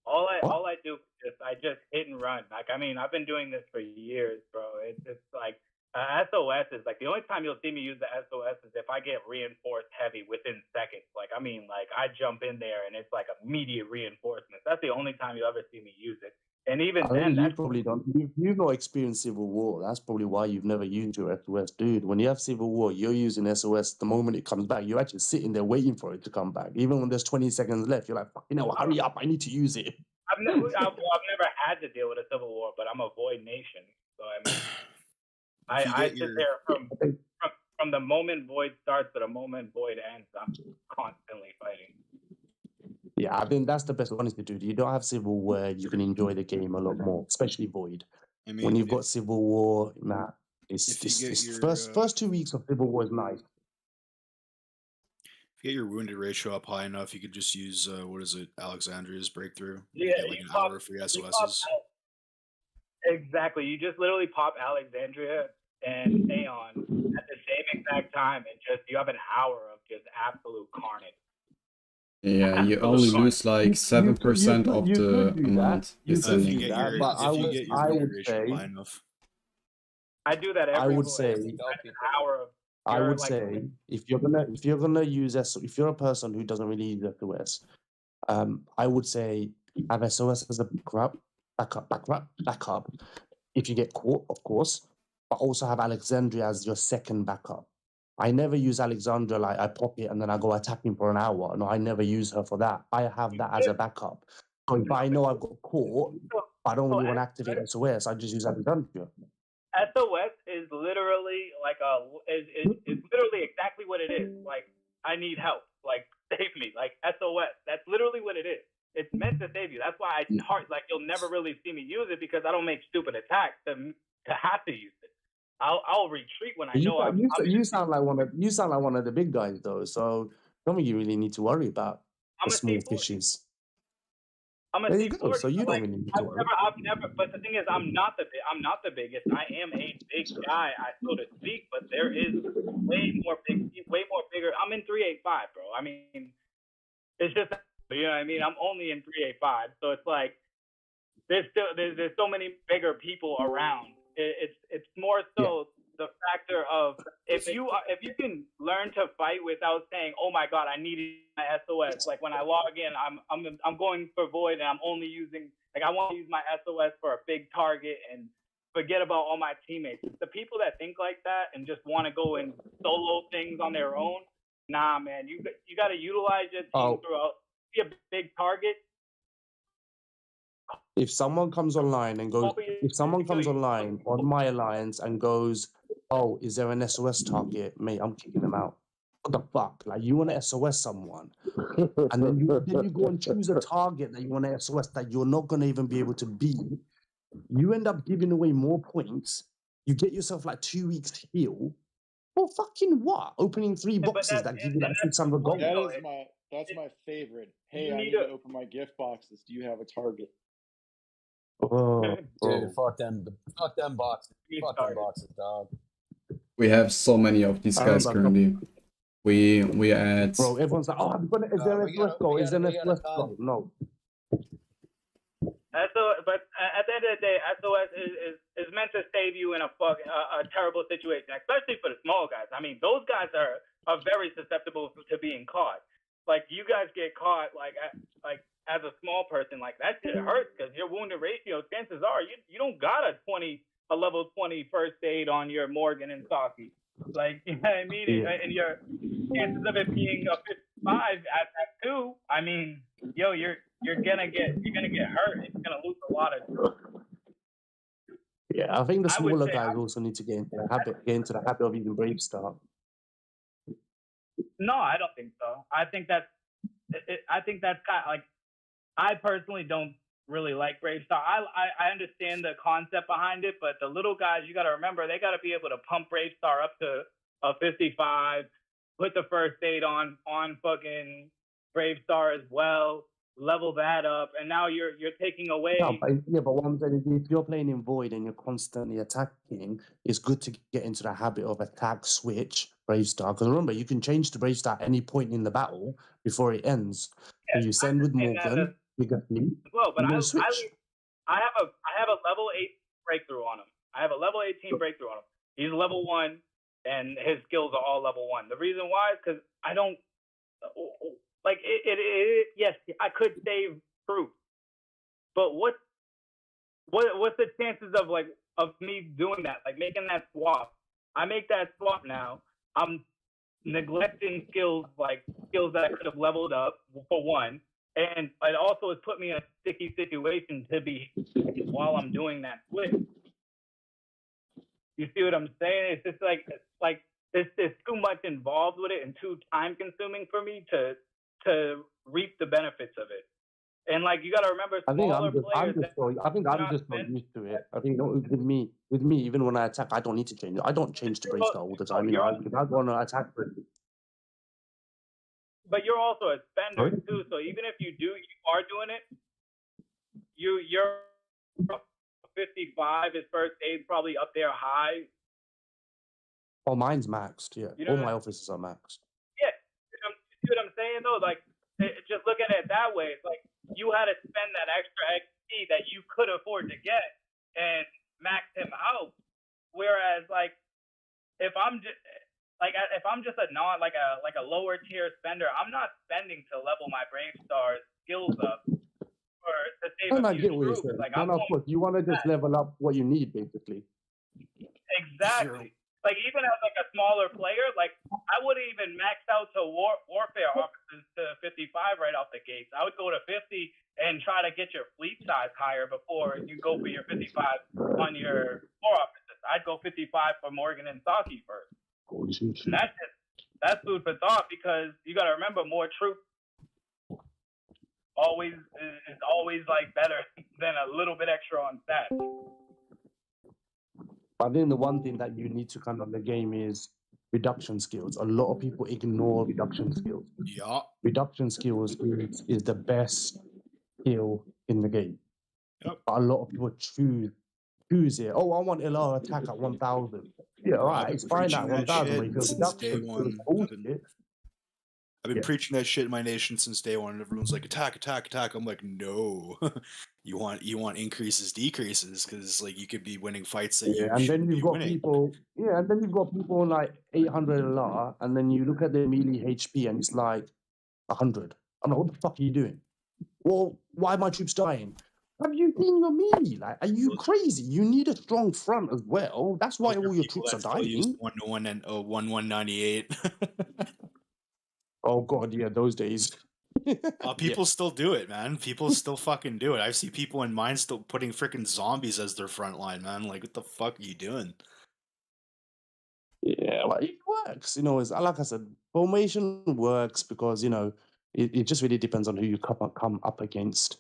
All I do is I just hit and run. Like I mean, I've been doing this for years, bro. It's like SOS is like the only time you'll see me use the SOS is if I get reinforced heavy within seconds. Like I mean, like I jump in there and it's like immediate reinforcements. That's the only time you'll ever see me use it. And even I then, think you that's probably don't. You've not experienced Civil War. That's probably why you've never used your SOS, dude. When you have Civil War, you're using SOS. The moment it comes back, you're actually sitting there waiting for it to come back. Even when there's 20 seconds left, you're like, "Fucking hell, hurry up! I need to use it." I've never had to deal with a civil war, but I'm a void nation, so I mean, If you I get sit your there from the moment void starts to the moment void ends. I'm constantly fighting. Yeah, I think that's the best. Honestly, dude, you don't have Civil War, you can enjoy the game a lot more, especially Void. I When mean, you've got Civil War, nah, if you get it's your first 2 weeks of Civil War is nice. if you get your wounded ratio up high enough, you could just use what is it, Alexandria's breakthrough. You Yeah, get like you an pop, hour free you pop SOSs. exactly. You just literally pop Alexandria and Aeon at the same exact time, and just you have an hour of just absolute carnage. Yeah, you Absolute only carnage. lose like 7% of You the could do that. amount You you're If could you sending. do get that, your but if you get your I wounded would ratio say high enough. I do that I every would void. say Tell An people. hour of I pure, would like, say if you're gonna use if you're a person who doesn't really use SOS, I would say have SOS as a backup. If you get caught, of course, but also have Alexandria as your second backup. I never use Alexandria like I pop it and then I go attacking for an hour. No, I never use her for that. I have that as a backup. So if I know I've got caught, I don't really want to activate SOS. I just use Alexandria. SOS is literally like is literally exactly what it is. Like, I need help. Like, save me. Like, SOS. That's literally what it is. It's meant to save you. That's why you'll never really see me use it, because I don't make stupid attacks to have to use it. I'll retreat when I know You sound like one of the big guys though. So don't think you really need to worry about I'm the a small C40. fishes. I'm a There C40. you go. So you don't Like, really need to worry. I've never. But the thing is, I'm not the biggest. I am a big guy, so to speak. But there is way more bigger. I'm in 385, bro. I mean, it's just, you know what I mean. I'm only in 385, so it's like there's so many bigger people around. It's more so the factor of if you can learn to fight without saying, oh my god, I needed my SOS. Like, when I log in, I'm going for void, and I'm only using, like, I want to use my SOS for a big target and forget about all my teammates. The people that think like that and just want to go and solo things on their own, nah, man, you got to utilize your team throughout. Be a big target. If someone comes online and goes, if someone comes online on my alliance and goes, oh, is there an SOS target? Mate, I'm kicking them out. What the fuck? Like, you want to SOS someone, and then you go and choose a target that you want to SOS that you're not going to even be able to beat. You end up giving away more points. You get yourself like 2 weeks heal. Well, fucking what? Opening 3 boxes that give you like 600 gold. That's my favorite. Hey, You I need need to- to open my gift boxes. Do you have a target? Oh, Dude, fuck them boxes. You Fuck them started. boxes, dog. We have so many of these I guys remember. currently. We add Bro, everyone's like, oh, is there an SOS goal? Is there an SOS ton. goal? No. But at the end of the day, SOS is meant to save you in a terrible situation, especially for the small guys. I mean, those guys are very susceptible to being caught. Like, you guys get caught, like as a small person, like, that shit hurts, because your wounded ratio, chances are you don't got a level 20 first aid on your Morgan and Saki. Like, you know what I mean? Yeah. And your chances of it being a 55 at 2, I mean, yo, you're gonna get hurt. You're gonna lose a lot of. Yeah, I think the I would smaller say guys also need to get into the habit of using Brave Star. no. I don't think so. I think that's kind of like, I personally don't really like Brave Star. I understand the concept behind it, but the little guys, you got to remember, they got to be able to pump Brave Star up to a 55, put the first aid on fucking Brave Star as well, level that up, and now you're taking away. But what I'm saying is, if you're playing in Void and you're constantly attacking, it's good to get into the habit of attack switch Brave Star. Because remember, you can change to Brave Star at any point in the battle before it ends. So you send with Morgan, you get me. Well, but and then switch. I have a level 8 breakthrough on him. I have a level 18 breakthrough on him. He's level 1, and his skills are all level 1. The reason why is because I don't like it. Yes, I could save troops, but what what's the chances of me doing that, like making that swap? I make that swap now. I'm neglecting skills that I could have leveled up for one, and it also has put me in a sticky situation to be while I'm doing that switch. You see what I'm saying? It's just like there's too much involved with it and too time consuming for me to reap the benefits of it. And like you got to remember, smaller players. I think I'm just not used to it. I think with me, even when I attack, I don't need to change it. I don't change to Greystar all the time. You know, if I want to attack, but you're also a spender too. So even if you are doing it, you're 55 is first aid probably up there high. Oh, mine's maxed. Yeah, you know all my officers are maxed. Yeah, you see what I'm saying though? Like, just looking at it that way, it's like you had to spend that extra XP that you could afford to get and max him out. Whereas, like, if I'm just a lower tier spender, I'm not spending to level my Brave Star's skills up or to save a few troops. Like, of course, you want to just level up what you need, basically. Exactly. Like, even as like a smaller player, like I wouldn't even max out to warfare officers to 55 right off the gates. I would go to 50 and try to get your fleet size higher before you go for your 55 on your war officers. I'd go 55 for Morgan and Saki first. And that's food for thought, because you got to remember, more troops is always like better than a little bit extra on stats. I think the one thing that you need to kind of the game is reduction skills. A lot of people ignore reduction skills. Yeah. Reduction skills is the best skill in the game. Yep. But a lot of people choose it. Oh, I want LR attack at 1,000. Yeah, all right, it's fine at 1,000. But since day one. I've been preaching that shit in my nation since day one, and everyone's like, attack, attack, attack. I'm like, no. you want increases, decreases, because like you could be winning fights that you shouldn't be winning. And then you've got people on like 800 LR, and then you look at their melee HP and it's like 100. I'm like, what the fuck are you doing? Well, why are my troops dying? Have you seen your melee? Like, are you crazy? You need a strong front as well. That's why all your troops are dying. 1-1 and 1-198. Oh god, yeah, those days. People still do it, man. People still fucking do it. I see people in mine still putting freaking zombies as their front line, man. Like, what the fuck are you doing? Yeah, well, it works. You know, it's like I said, formation works because, you know, it just really depends on who you come up against.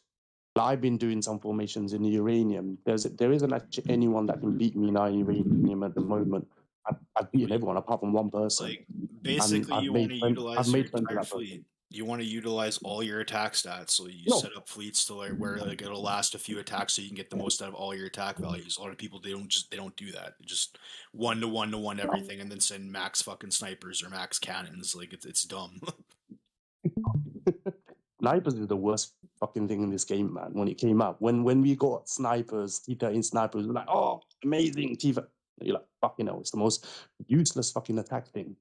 Like, I've been doing some formations in the uranium. There isn't actually anyone that can beat me in uranium at the moment. I've beaten everyone apart from one person. Like, basically, you want to utilize your entire fleet. You want to utilize all your attack stats, so you set up fleets to where like it'll last a few attacks, so you can get the most out of all your attack values. A lot of people they don't do that. Just 1-to-1 everything, and then send max fucking snipers or max cannons. Like it's dumb. Snipers is the worst fucking thing in this game, man. When it came out, when we got snipers, T13 snipers, we're like, oh, amazing, T13. You're like, fucking hell, it's the most useless fucking attack thing.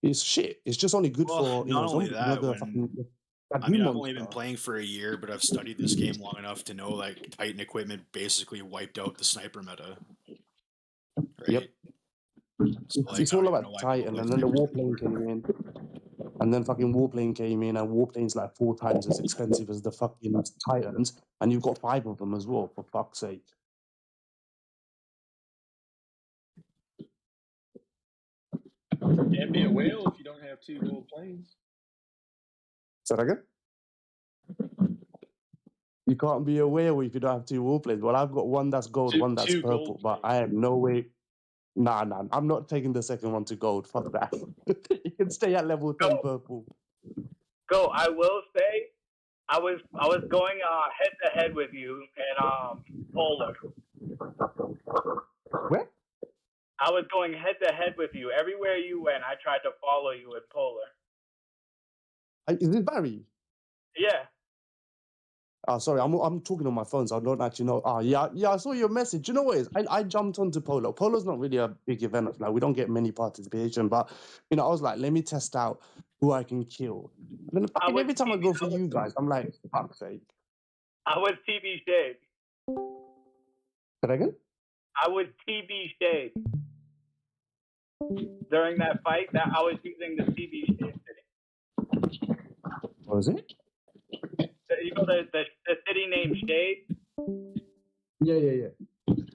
It's shit. It's just only good for, you know, not only that. I've only been playing for a year, but I've studied this game long enough to know like Titan equipment basically wiped out the sniper meta. Right? Yep. So, like, it's all about Titan, and then the warplane came in. And then fucking warplane came in, and warplane's like 4 times as expensive as the fucking Titans, and you've got 5 of them as well, for fuck's sake. Can't be a whale if you don't have 2 gold planes. Say that again? You can't be a whale if you don't have 2 warplanes. Well, I've got one that's gold, one that's purple, but I have no way. Nah, I'm not taking the second one to gold. Fuck that. You can stay at level 10 purple. Go. I will say, I was going head to head with you in Polar. Where? I was going head to head with you. Everywhere you went, I tried to follow you at Polar. Is it Barry? Yeah. Oh, sorry, I'm talking on my phone, so I don't actually know. Oh, yeah, I saw your message. You know what it is? I jumped onto Polo. Polo's not really a big event. Like, we don't get many participation, but, you know, I was like, let me test out who I can kill. And then every time I go for you guys, I'm like, fuck's sake. I was TV Shade. that again? I was TB Shade during that fight. That I was using the TB Shade city. What was it? You know the city named Shade. Yeah.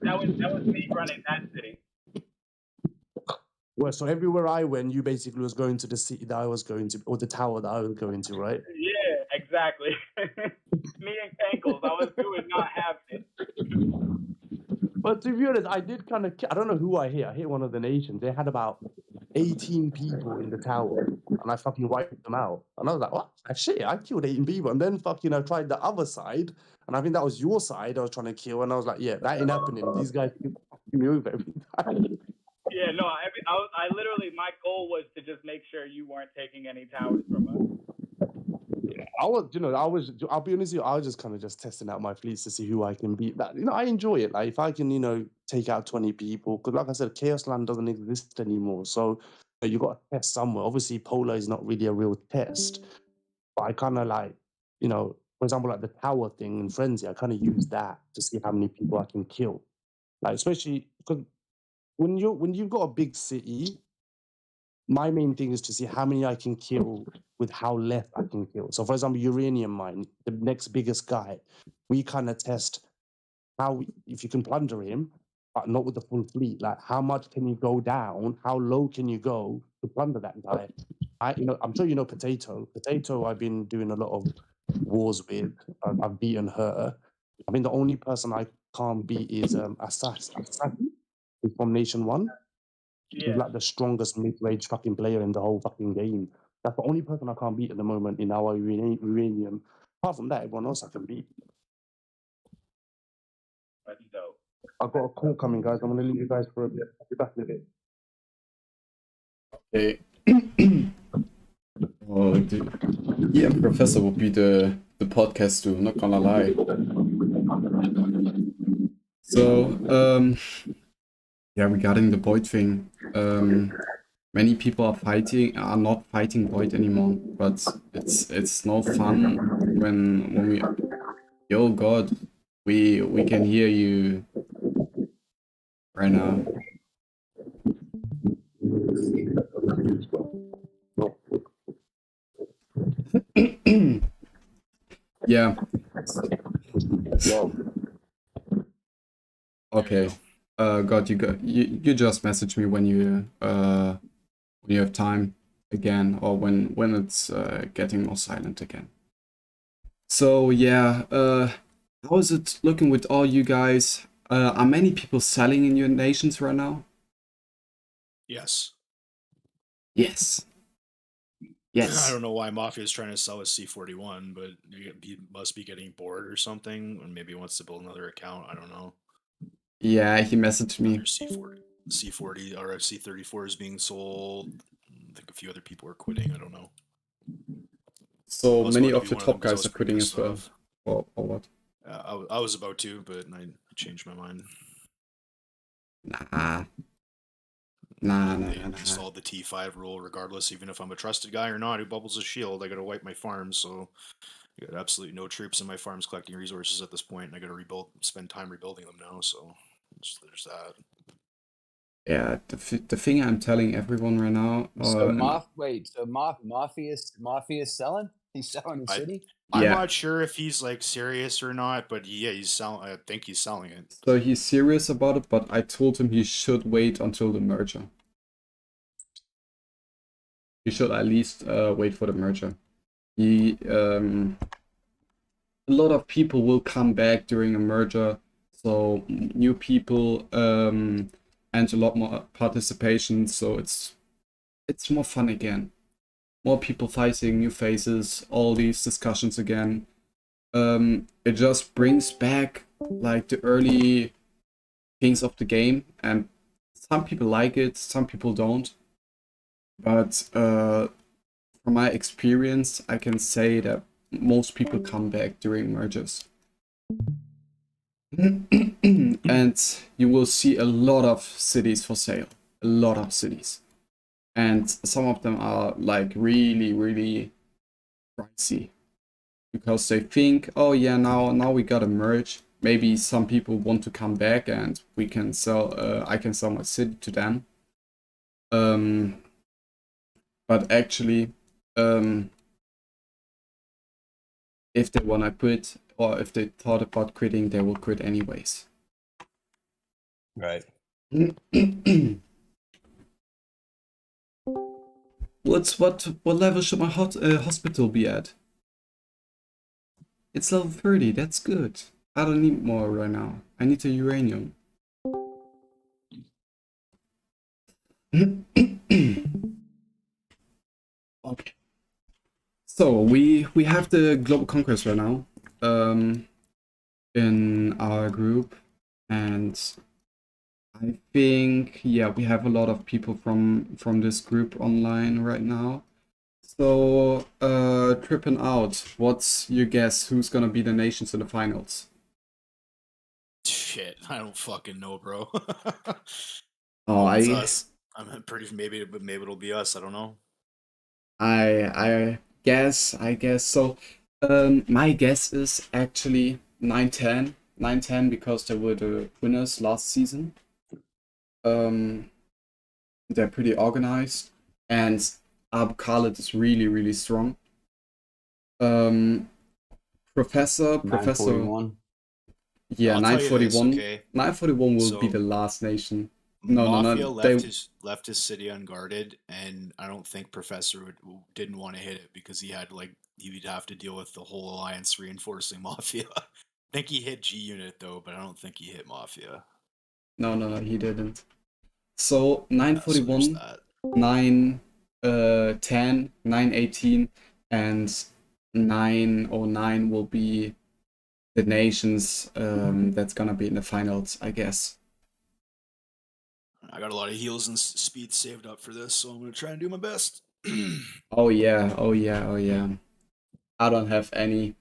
That was me running that city. Well, so everywhere I went, you basically was going to the city that I was going to, or the tower that I was going to, right? Yeah, exactly. Me and Cankles, I was doing not having it. But to be honest, I did kind of, I don't know who I hit. I hit one of the nations. They had about 18 people in the tower, and I fucking wiped them out. And I was like, what? Shit, I killed 18 people. And then fucking I tried the other side, and I think that was your side I was trying to kill. And I was like, yeah, that ain't happening. These guys keep fucking me over every time. Yeah, no, I literally, my goal was to just make sure you weren't taking any towers from us. I'll be honest with you, I was just kind of just testing out my fleets to see who I can beat. That, I enjoy it. Like, if I can, take out 20 people, because like I said, Chaos Land doesn't exist anymore. So you got to test somewhere. Obviously, Polar is not really a real test, but I kind of like, for example, like the tower thing in Frenzy, I kind of use that to see how many people I can kill. Like, especially because when you've got a big city, my main thing is to see how many I can kill with how less I can kill. So, for example, Uranium Mine, the next biggest guy, we kind of test if you can plunder him, but not with the full fleet. Like, how much can you go down? How low can you go to plunder that guy? I'm sure you know Potato. Potato, I've been doing a lot of wars with. I've beaten her. I mean, the only person I can't beat is Assassin, who's from Nation 1. He's Yeah. like the strongest mid-range fucking player in the whole fucking game. That's the only person I can't beat at the moment in our uranium. Apart from that, everyone else I can beat. That's dope. I've got a call coming, guys. I'm going to leave you guys for a bit. I'll be back in a bit. Okay. Oh, yeah, Professor would be the podcast too, not gonna lie. So, yeah, regarding the Void thing, many people are not fighting Void anymore, but it's no fun when we, yo God, we can hear you right now. Yeah. Okay. God, you just message me when you have time again, or when it's getting more silent again. So yeah, how is it looking with all you guys? Are many people selling in your nations right now? Yes. Yes. Yes. I don't know why Mafia is trying to sell his C41, but he must be getting bored or something, and maybe wants to build another account. I don't know. Yeah, he messaged me. C40 or C34 is being sold. I think a few other people are quitting. I don't know. So many of the top guys are quitting as well. Or what? I was about to, but I changed my mind. Nah. They installed the T5 rule regardless, even if I'm a trusted guy or not who bubbles a shield. I gotta wipe my farms, so I got absolutely no troops in my farms collecting resources at this point, and I gotta spend time rebuilding them now, so there's that. Yeah, the thing I'm telling everyone right now. So Mafia is selling? He's selling the city? I'm not sure if he's like serious or not, but yeah, he's selling. I think he's selling it. So he's serious about it, but I told him he should wait until the merger. He should at least wait for the merger. A lot of people will come back during a merger, so new people and a lot more participation. So it's more fun again. More people fighting, new faces, all these discussions again. It just brings back like the early things of the game, and some people like it, some people don't. But from my experience, I can say that most people come back during mergers. And you will see a lot of cities for sale. A lot of cities. And some of them are like really, really pricey. Because they think, oh yeah, now we gotta merge. maybe some people want to come back and we can sell. I can sell my city to them. But actually, if they wanna quit or if they thought about quitting, they will quit anyways. Right. What level should my hospital be at? It's level 30. That's good. I don't need more right now. I need the uranium. Okay. So we have the global conquest right now, in our group, and I think yeah we have a lot of people from this group online right now. So tripping out. What's your guess? Who's gonna be the nations in the finals? Shit, I don't fucking know, bro. Oh, Hope it's I us. I'm pretty maybe it'll be us. I don't know. I guess so. My guess is actually 9-10. 9-10 because they were the winners last season. They're pretty organized, and Khaled is really strong. Professor, 941. yeah, I'll tell you this, 941. okay? 941 will be So- the last nation. No, Mafia they left his city unguarded, and I don't think Professor didn't want to hit it because he had he would have to deal with the whole alliance reinforcing Mafia. I think he hit G Unit though, but I don't think he hit Mafia. no, he didn't. So Yeah, so there's 941, that. 910, 918, and 909 will be the nations that's gonna be in the finals, I guess. I got a lot of heals and speed saved up for this, so I'm gonna try and do my best. Oh yeah. I don't have any.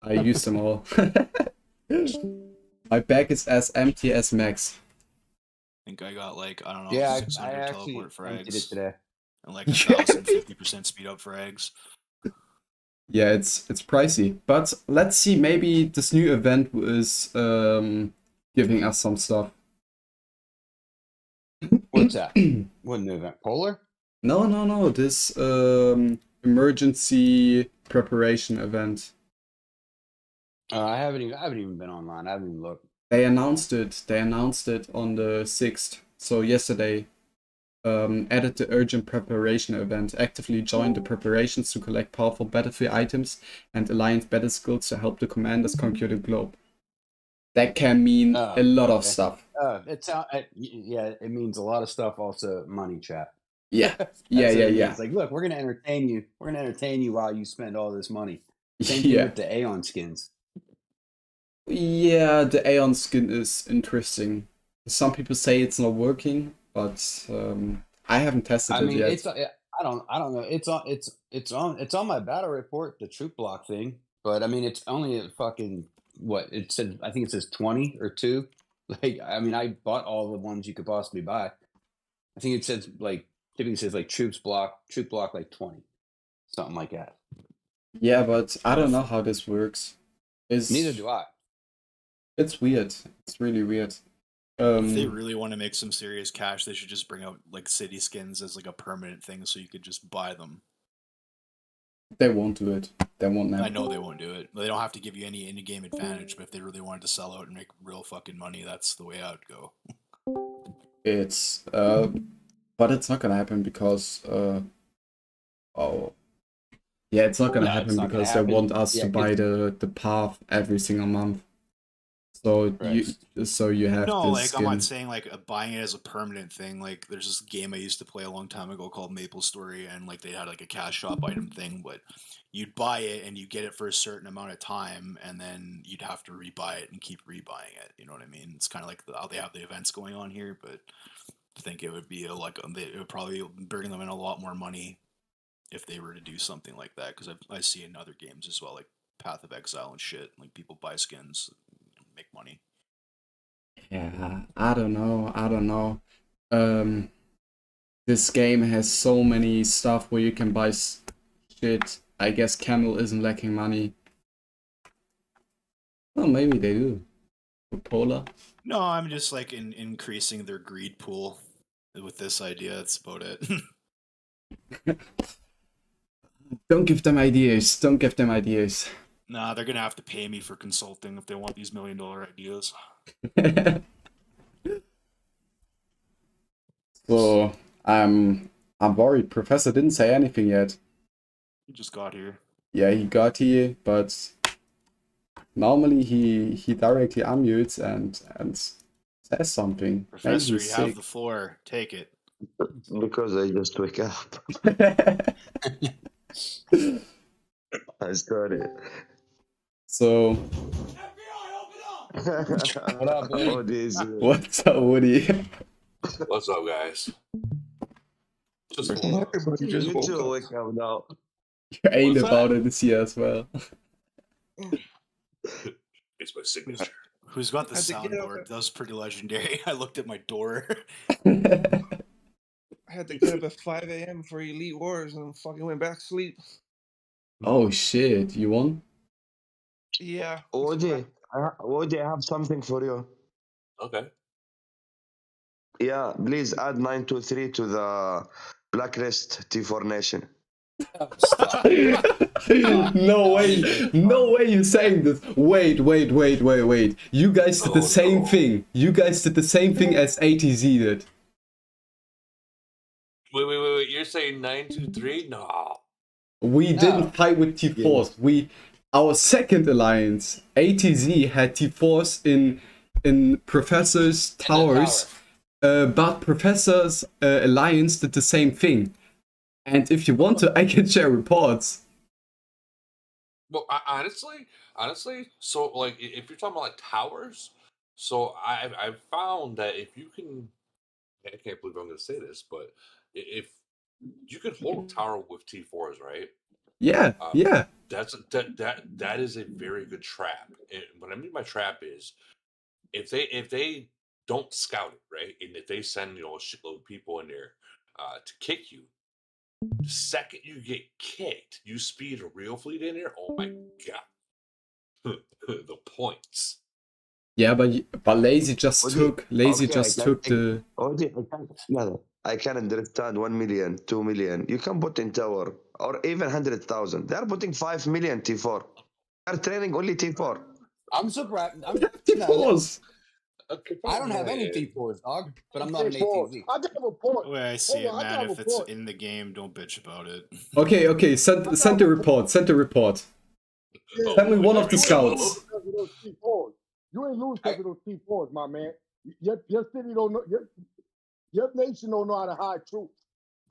I used them all. My bag is as empty as Max. I think I got I don't know, Yeah, I 600 actually teleport for emptied it eggs today. and 1,050% speed up for eggs. Yeah, it's pricey, but let's see. Maybe this new event is giving us some stuff. What's that? What new event? Polar? No. This emergency preparation event. I haven't even been online. I haven't even looked. They announced it. They announced it on the 6th, so yesterday. Added the urgent preparation event. Actively join the preparations to collect powerful battlefield items and alliance battle skills to help the commanders conquer the globe. That can mean a lot of stuff. Yeah, it means a lot of stuff. Also, money chat. Yeah, That's yeah. what it means. Like, look, we're gonna entertain you. We're gonna entertain you while you spend all this money. Same thing Yeah. with the Aeon skins. Yeah, the Aeon skin is interesting. Some people say it's not working, but I haven't tested I it mean, yet. I don't know. It's on my battle report, the troop block thing. But I mean, it's only a fucking what it said. I think it says 20 or 2. Like, I mean, I bought all the ones you could possibly buy. I think it says typically says troop block like 20, something like that. Yeah, but I don't know how this works. Neither do I. It's weird. It's really weird. If they really want to make some serious cash, they should just bring out city skins as a permanent thing, so you could just buy them. They won't do it. They won't never. I know they won't do it. They don't have to give you any in-game advantage, but if they really wanted to sell out and make real fucking money, that's the way I would go. It's but it's not gonna happen because it's not gonna happen because they want us to buy the path every single month. So you have no, this I'm not skin. saying buying it as a permanent thing. There's this game I used to play a long time ago called Maple Story, and they had a cash shop item thing, but you'd buy it and you get it for a certain amount of time, and then you'd have to rebuy it and keep rebuying it. You know what I mean? It's kind of how they have the events going on here, but I think it would be it would probably bring them in a lot more money if they were to do something like that, because I see in other games as well, like Path of Exile and shit. People buy skins, make money. Yeah, I don't know. This game has so many stuff where you can buy shit. I guess Camel isn't lacking money. Oh, maybe they do. For Polar. No, I'm just like increasing their greed pool with this idea. That's about it. Don't give them ideas. Don't give them ideas. Nah, they're gonna have to pay me for consulting if they want these $1 million ideas. So I'm worried. Professor didn't say anything yet. He just got here. Yeah, he got here, but normally he directly unmutes and says something. Professor, Maybe you he's have sick. the floor. Take it. Because I just wake up. I started. So What up, buddy? Oh, this. what's up, Woody? What's up, guys? Just Everybody just You woke too up. wake up now. You ain't What's about that? it this year as well. It's my signature. Who's got the Had to get up soundboard? at- That was pretty legendary. I looked at my door. I had to get up at 5 a.m. for Elite Wars and fucking went back to sleep. Oh shit, you won? Yeah. Woody, Woody, I have something for you. Okay. Yeah, please add 923 to the blacklist T4 Nation. Stop. No way, no way you're saying this. Wait. You guys did the Oh, same no. thing. You guys did the same thing as ATZ did. Wait. You're saying 923? No. We No. didn't fight with T4s. Our second alliance, ATZ, had T4s in Professor's towers, but Professor's alliance did the same thing. And if you want to, I can share reports. Well, honestly, so like if you're talking about like towers, so I've found that if you can, I can't believe I'm going to say this, but if you can hold a tower with T4s, right? Yeah, yeah. That is a very good trap. And what I mean by trap is if they don't scout it, right, and if they send a shitload of people in there to kick you, the second you get kicked, you speed a real fleet in there. Oh my god, the points. Yeah, but Lazy just Woody, took okay, the. Woody, I can understand 1 million, 2 million. You can put in tower or even 100,000. They are putting 5 million T4. They are training only T4. I'm surprised. T4s. Okay, I don't have any man. T4s, dog, but I'm not an T4. ATZ. I got a report. The way I see Hold it, on, I man, got a if it's report. in the game, don't bitch about it. Okay, send the report. Send the report. Yeah, Send me one you of the ain't scouts. lose because of those T4s. You ain't lose because of those T4s, my man. Your city don't know. Your nation don't know how to hide troops.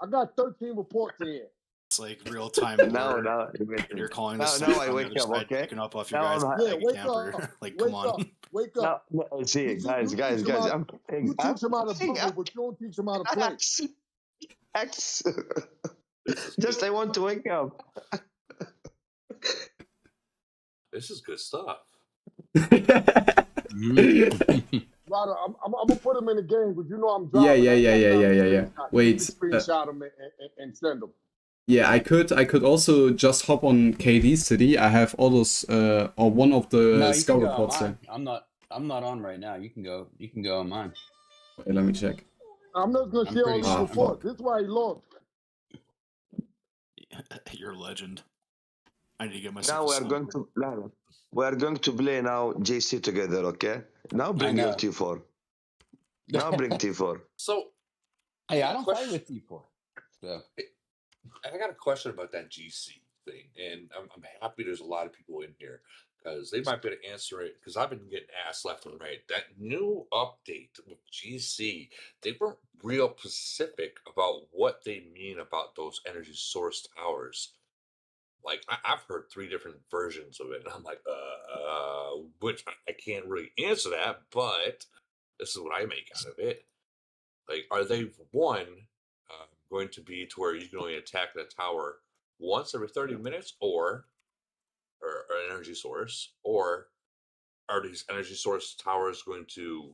I got 13 reports here. It's like real time Now, war. now, And you're calling the now sniper I on the wake other up, side, okay? picking up off your Now guys I'm Yeah, like wake camper. up. Like, Wake come on. up. Wake up. no, see, You guys, teach them how- I'm You teach them how to bubble, but you don't teach them how to play. X. This is Just good. I want to wake up. This is good stuff. Ryder, I'm gonna put them in the game, but you know I'm driving. Yeah. I ain't got time to screenshot. Wait, You screenshot them and send them. Yeah, I could also just hop on KD City. I have all those or one of the No, you scout can go on reports there. mine. I'm not on right now. You can go on mine. Wait, let me check. I'm not gonna I'm share all pretty these sure- reports. This is why he lost. You're a legend. I need to get Now myself we a are going soundboard. to we are going to play now JC together, okay? Now bring your know. T4. Now bring T4. So Hey, I don't fight Question- with T4. So I got a question about that GC thing, and I'm happy there's a lot of people in here because they might be able to answer it. Because I've been getting asked left and right. That new update with GC, they weren't real specific about what they mean about those energy source towers. Like I've heard 3 different versions of it, and I'm like, which I can't really answer that, but this is what I make out of it. Like, are they going to be to where you can only attack that tower once every 30 minutes, or an energy source, or are these energy source towers going to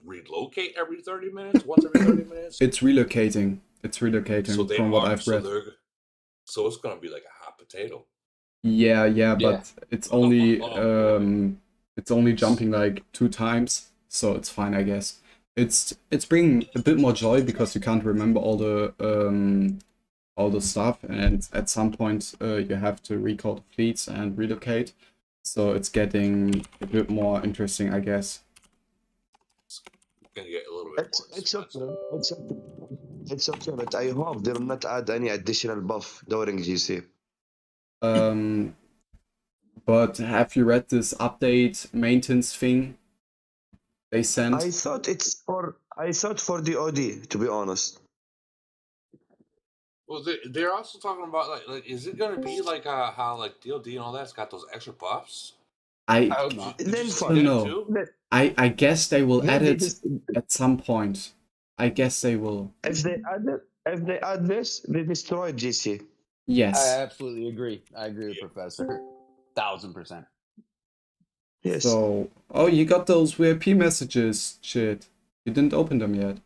relocate every 30 minutes, once every 30 minutes? It's relocating. It's relocating So they from what are- I've so read. they're- So it's going to be like a hot potato. Yeah, Yeah. but it's only Oh, boy. It's only jumping like 2 times, so it's fine, I guess. It's bringing a bit more joy because you can't remember all the stuff, and at some point you have to recall the fleets and relocate. So it's getting a bit more interesting, I guess. Gonna get a little bit It's more okay. It's okay, but I hope they will not add any additional buff during GC. But have you read this update maintenance thing they sent? I thought for the OD, to be honest. Well, they're also talking about like is it gonna be like how like DLD and all that's got those extra buffs? I hope not. Did you Then see don't that know. too? I guess they will add Maybe it this, at some point. I guess they will. if they add this, they destroy GC. I Yes. absolutely agree. I agree with Professor. 1000%. Yes. So, oh, you got those WP messages, shit. You didn't open them yet.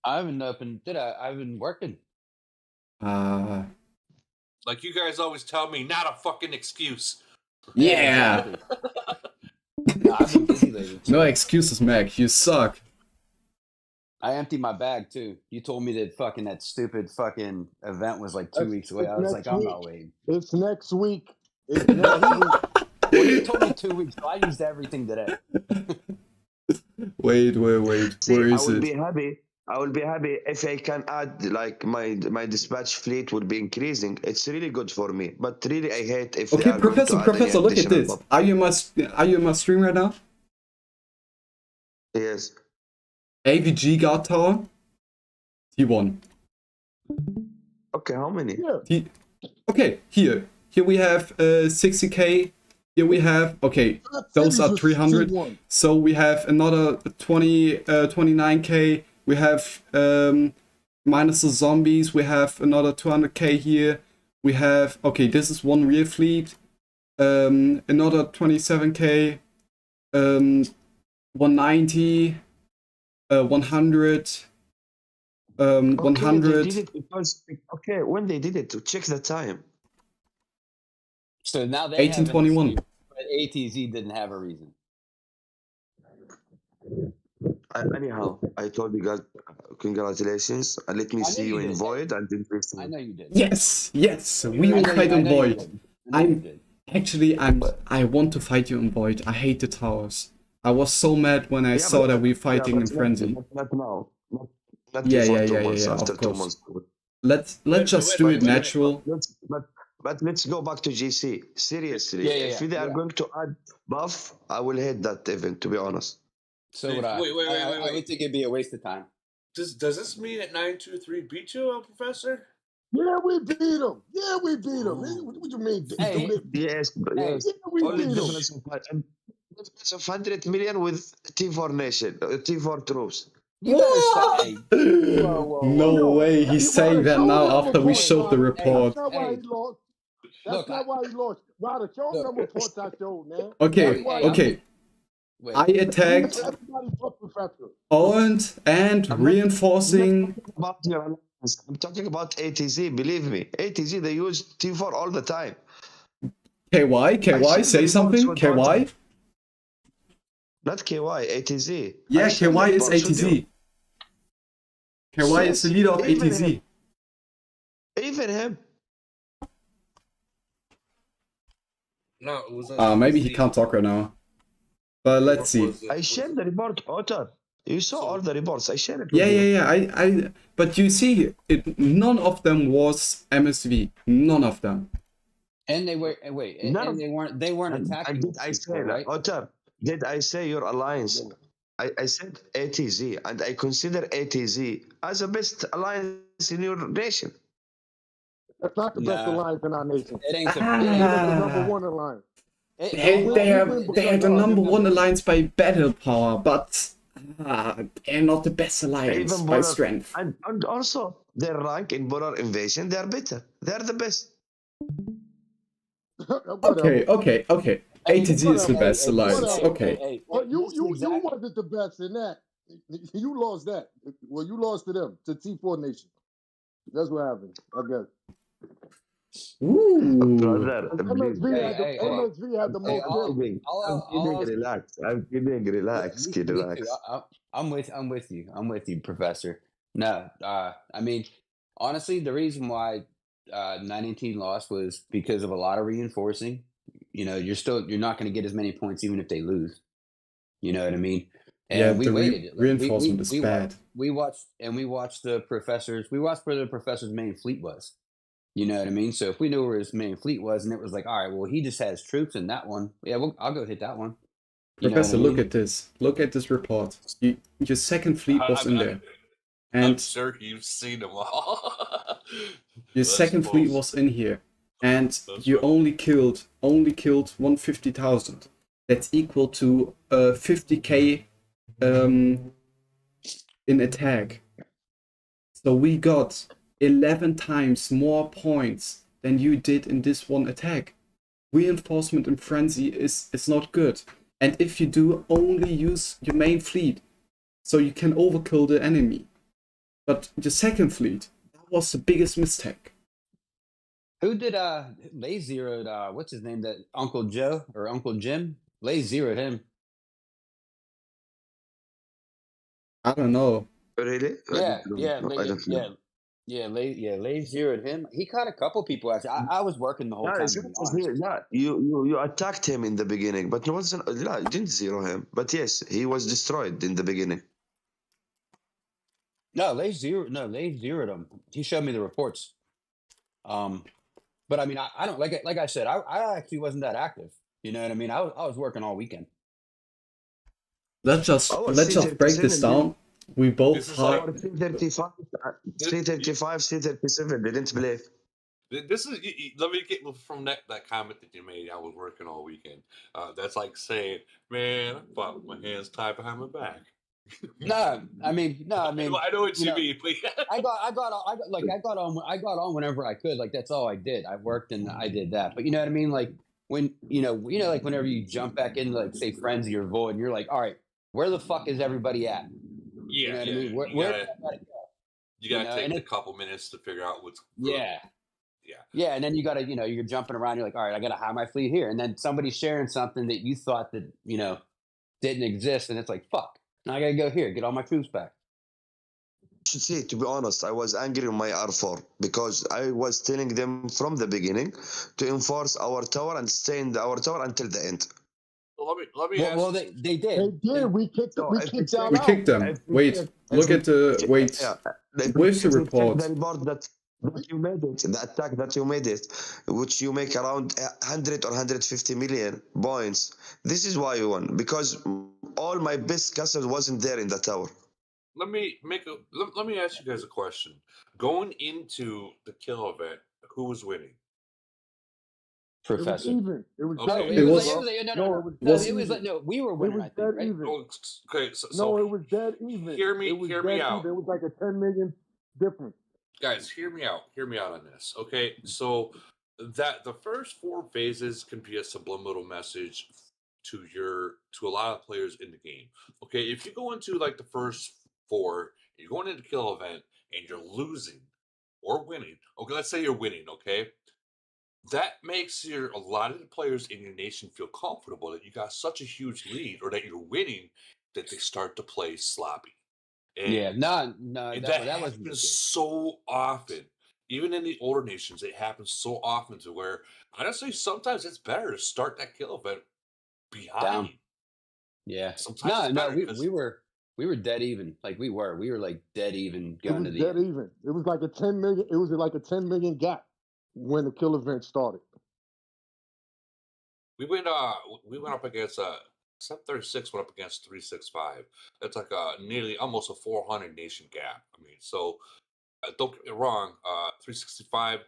I haven't opened. Did I? I've been working. Like you guys always tell me, not a fucking excuse. Yeah. Exactly. No, I've been busy lately. No excuses, Mac. You suck. I emptied my bag too. You told me that fucking that stupid fucking event was like 2 weeks away. I was like, I'm not waiting. It's next week. It's next week. Well, you told me 2 weeks, so I used everything today. Wait. See, Where is I will it? be happy. I will be happy if I can add like my dispatch fleet would be increasing. It's really good for me. But really, I hate if they Okay, are going to add Professor, any look at additional this. buff. Are you in my stream right now? Yes. AVG guard tower. T1. Okay, how many? Yeah. Okay, here we have 60k. Here we have, okay, those are 300. So we have another 29k. We have minus the zombies. We have another 200k here. We have, okay, this is one real fleet. Another 27k. 190. 100. 100. They did it because when they did it to check the time. So now they 1821. But ATZ didn't have a reason. Anyhow, I told you guys congratulations. And let me see you in Void and then I know you did. Yes. We will fight in Void. I want to fight you in Void. I hate the towers. I was so mad when I saw that we're fighting in Frenzy. Not now. Not Yeah, before yeah, 2 yeah, months, yeah, after of 2 course. months. Let's just do it natural. But let's go back to GC. Seriously, if they are going to add buff, I will hate that event, to be honest. So would I. Wait. I would think it'd be a waste of time. Does this mean that 923 beat you, Professor? Yeah, we beat them. Yeah, we beat them. What you mean? Hey. Yes. Yeah, we Only beat them. difference of 100 million with T4 nation, T4 troops. You better stop. Hey. No way, he's saying that now after we showed the report. That's not why he lost. That's not why he lost. Ryder, show him them reports I showed, man. Okay. I attacked Orange and reinforcing. I'm talking about ATZ, believe me. ATZ, they use T4 all the time. KY, say something. KY? Not KY, ATZ. Yeah, KY is ATZ. KY is the leader of ATZ. Even him. No, it was maybe he can't talk right now. But let's see. I shared the report, Otter. You saw all the reports. I shared it with you. Yeah. But you see, none of them was MSV. None of them. And they were they weren't attacking. Did I say right? Otter? Did I say your alliance? I said ATZ, and I consider ATZ as the best alliance in your nation. That's not the best alliance in our nation. It ain't the number one alliance. They are the number one alliance by battle power, but they're not the best alliance by strength. And also, their rank in Border Invasion, they are better. They are the best. Okay. ATZ is the best alliance. Okay. You wasn't the best in that. You lost that. Well, you lost to them, to T4 Nation. That's what happened, I guess. Ooh. Brother, please. MSV had the Hey, MSV had the I'm most kills. kidding. I'm kidding. Relax. I'm kidding. Relax, kid. me too. Relax. I'm with you. I'm with you, Professor. No, I mean, honestly, the reason why 918 lost was because of a lot of reinforcing. You know, you're not going to get as many points even if they lose. You know what I mean? Yeah, And we the waited. reinforcement is bad. We watched the professors. We watched where the professor's main fleet was. You know what I mean? So if we knew where his main fleet was, and it was like, all right, well, he just has troops in that one. Yeah, I'll go hit that one. You know what I Professor, look mean? at this. Look at this report. Your second fleet was in there. I'm And sure you've seen them all. your Let's second fleet post. was in here. And That's you right. only killed 150,000. That's equal to 50k in attack. So we got 11 times more points than you did in this one attack. Reinforcement in frenzy is not good. And if you do, only use your main fleet, so you can overkill the enemy. But your second fleet, that was the biggest mistake. Who did Lay zeroed what's his name? That Uncle Joe or Uncle Jim? Lay zeroed him. I don't know. Really? Yeah, I don't know. Lay zeroed him. He caught a couple people actually. I was working the whole Yeah, time, it's to be not honest. yeah, you attacked him in the beginning, but it wasn't. Yeah, you didn't zero him. But yes, he was destroyed in the beginning. No, Lay zeroed him. He showed me the reports. But I mean, I don't like I said, I actually wasn't that active. You know what I mean? I was working all weekend. Let's just break this down. We both This is hard. like C35, C35, C37 didn't play. this is. Let me get from that comment that you made. I was working all weekend. That's like saying, "Man, I fought with my hands tied behind my back." No, I mean, I know what you mean. But I got on whenever I could. Like that's all I did. I worked and I did that. But you know what I mean? Like when like whenever you jump back into like say Frenzy or Void, and you're like, all right, where the fuck is everybody at? yeah, You know what yeah. I mean? You gotta take a couple minutes to figure out what's yeah. Yeah, and then you gotta, you're jumping around. You're like, all right, I gotta hide my fleet here, and then somebody's sharing something that you thought that didn't exist, and it's like, fuck. Now I gotta go here, get all my troops back. Should say, to be honest, I was angry on my R4 because I was telling them from the beginning to enforce our tower and stay in our tower until the end. So let me ask. Well, they did. They did. We kicked So we if kicked we y'all We out. kicked them. Wait, look at the wait. Yeah, Where's the if we report? check the report that you made it, the attack that you made it, which you make around 100 or 150 million points. This is why you won, because all my best castles wasn't there in the tower. Let me ask you guys a question. Going into the kill event, who was winning? It was Professor. even. It was Okay. dead It even, was- bro. No, it was no, dead it was even. like no, we were winning. was I think, dead right? even. Okay, No, it was dead even. Hear me dead out. Even. It was like a 10 million difference. Guys, hear me out on this. Okay, so that the first 4 phases can be a subliminal message to a lot of players in the game. Okay, if you go into like the first 4, you're going into kill event and you're losing or winning. Okay, let's say you're winning. Okay, that makes a lot of the players in your nation feel comfortable that you got such a huge lead or that you're winning that they start to play sloppy. And Yeah, no, that wasn't the happens case. so often. Even in the older nations, it happens so often to where honestly, sometimes it's better to start that kill event behind. Down. Yeah. Sometimes it's better because we were dead even. Like we were like dead even It going was to the dead end. even. It was like a 10 million. It was like a 10 million gap when the kill event started. we went up against 736 went up against 365. That's like nearly almost a 400 nation gap. I mean, so don't get me wrong, 365,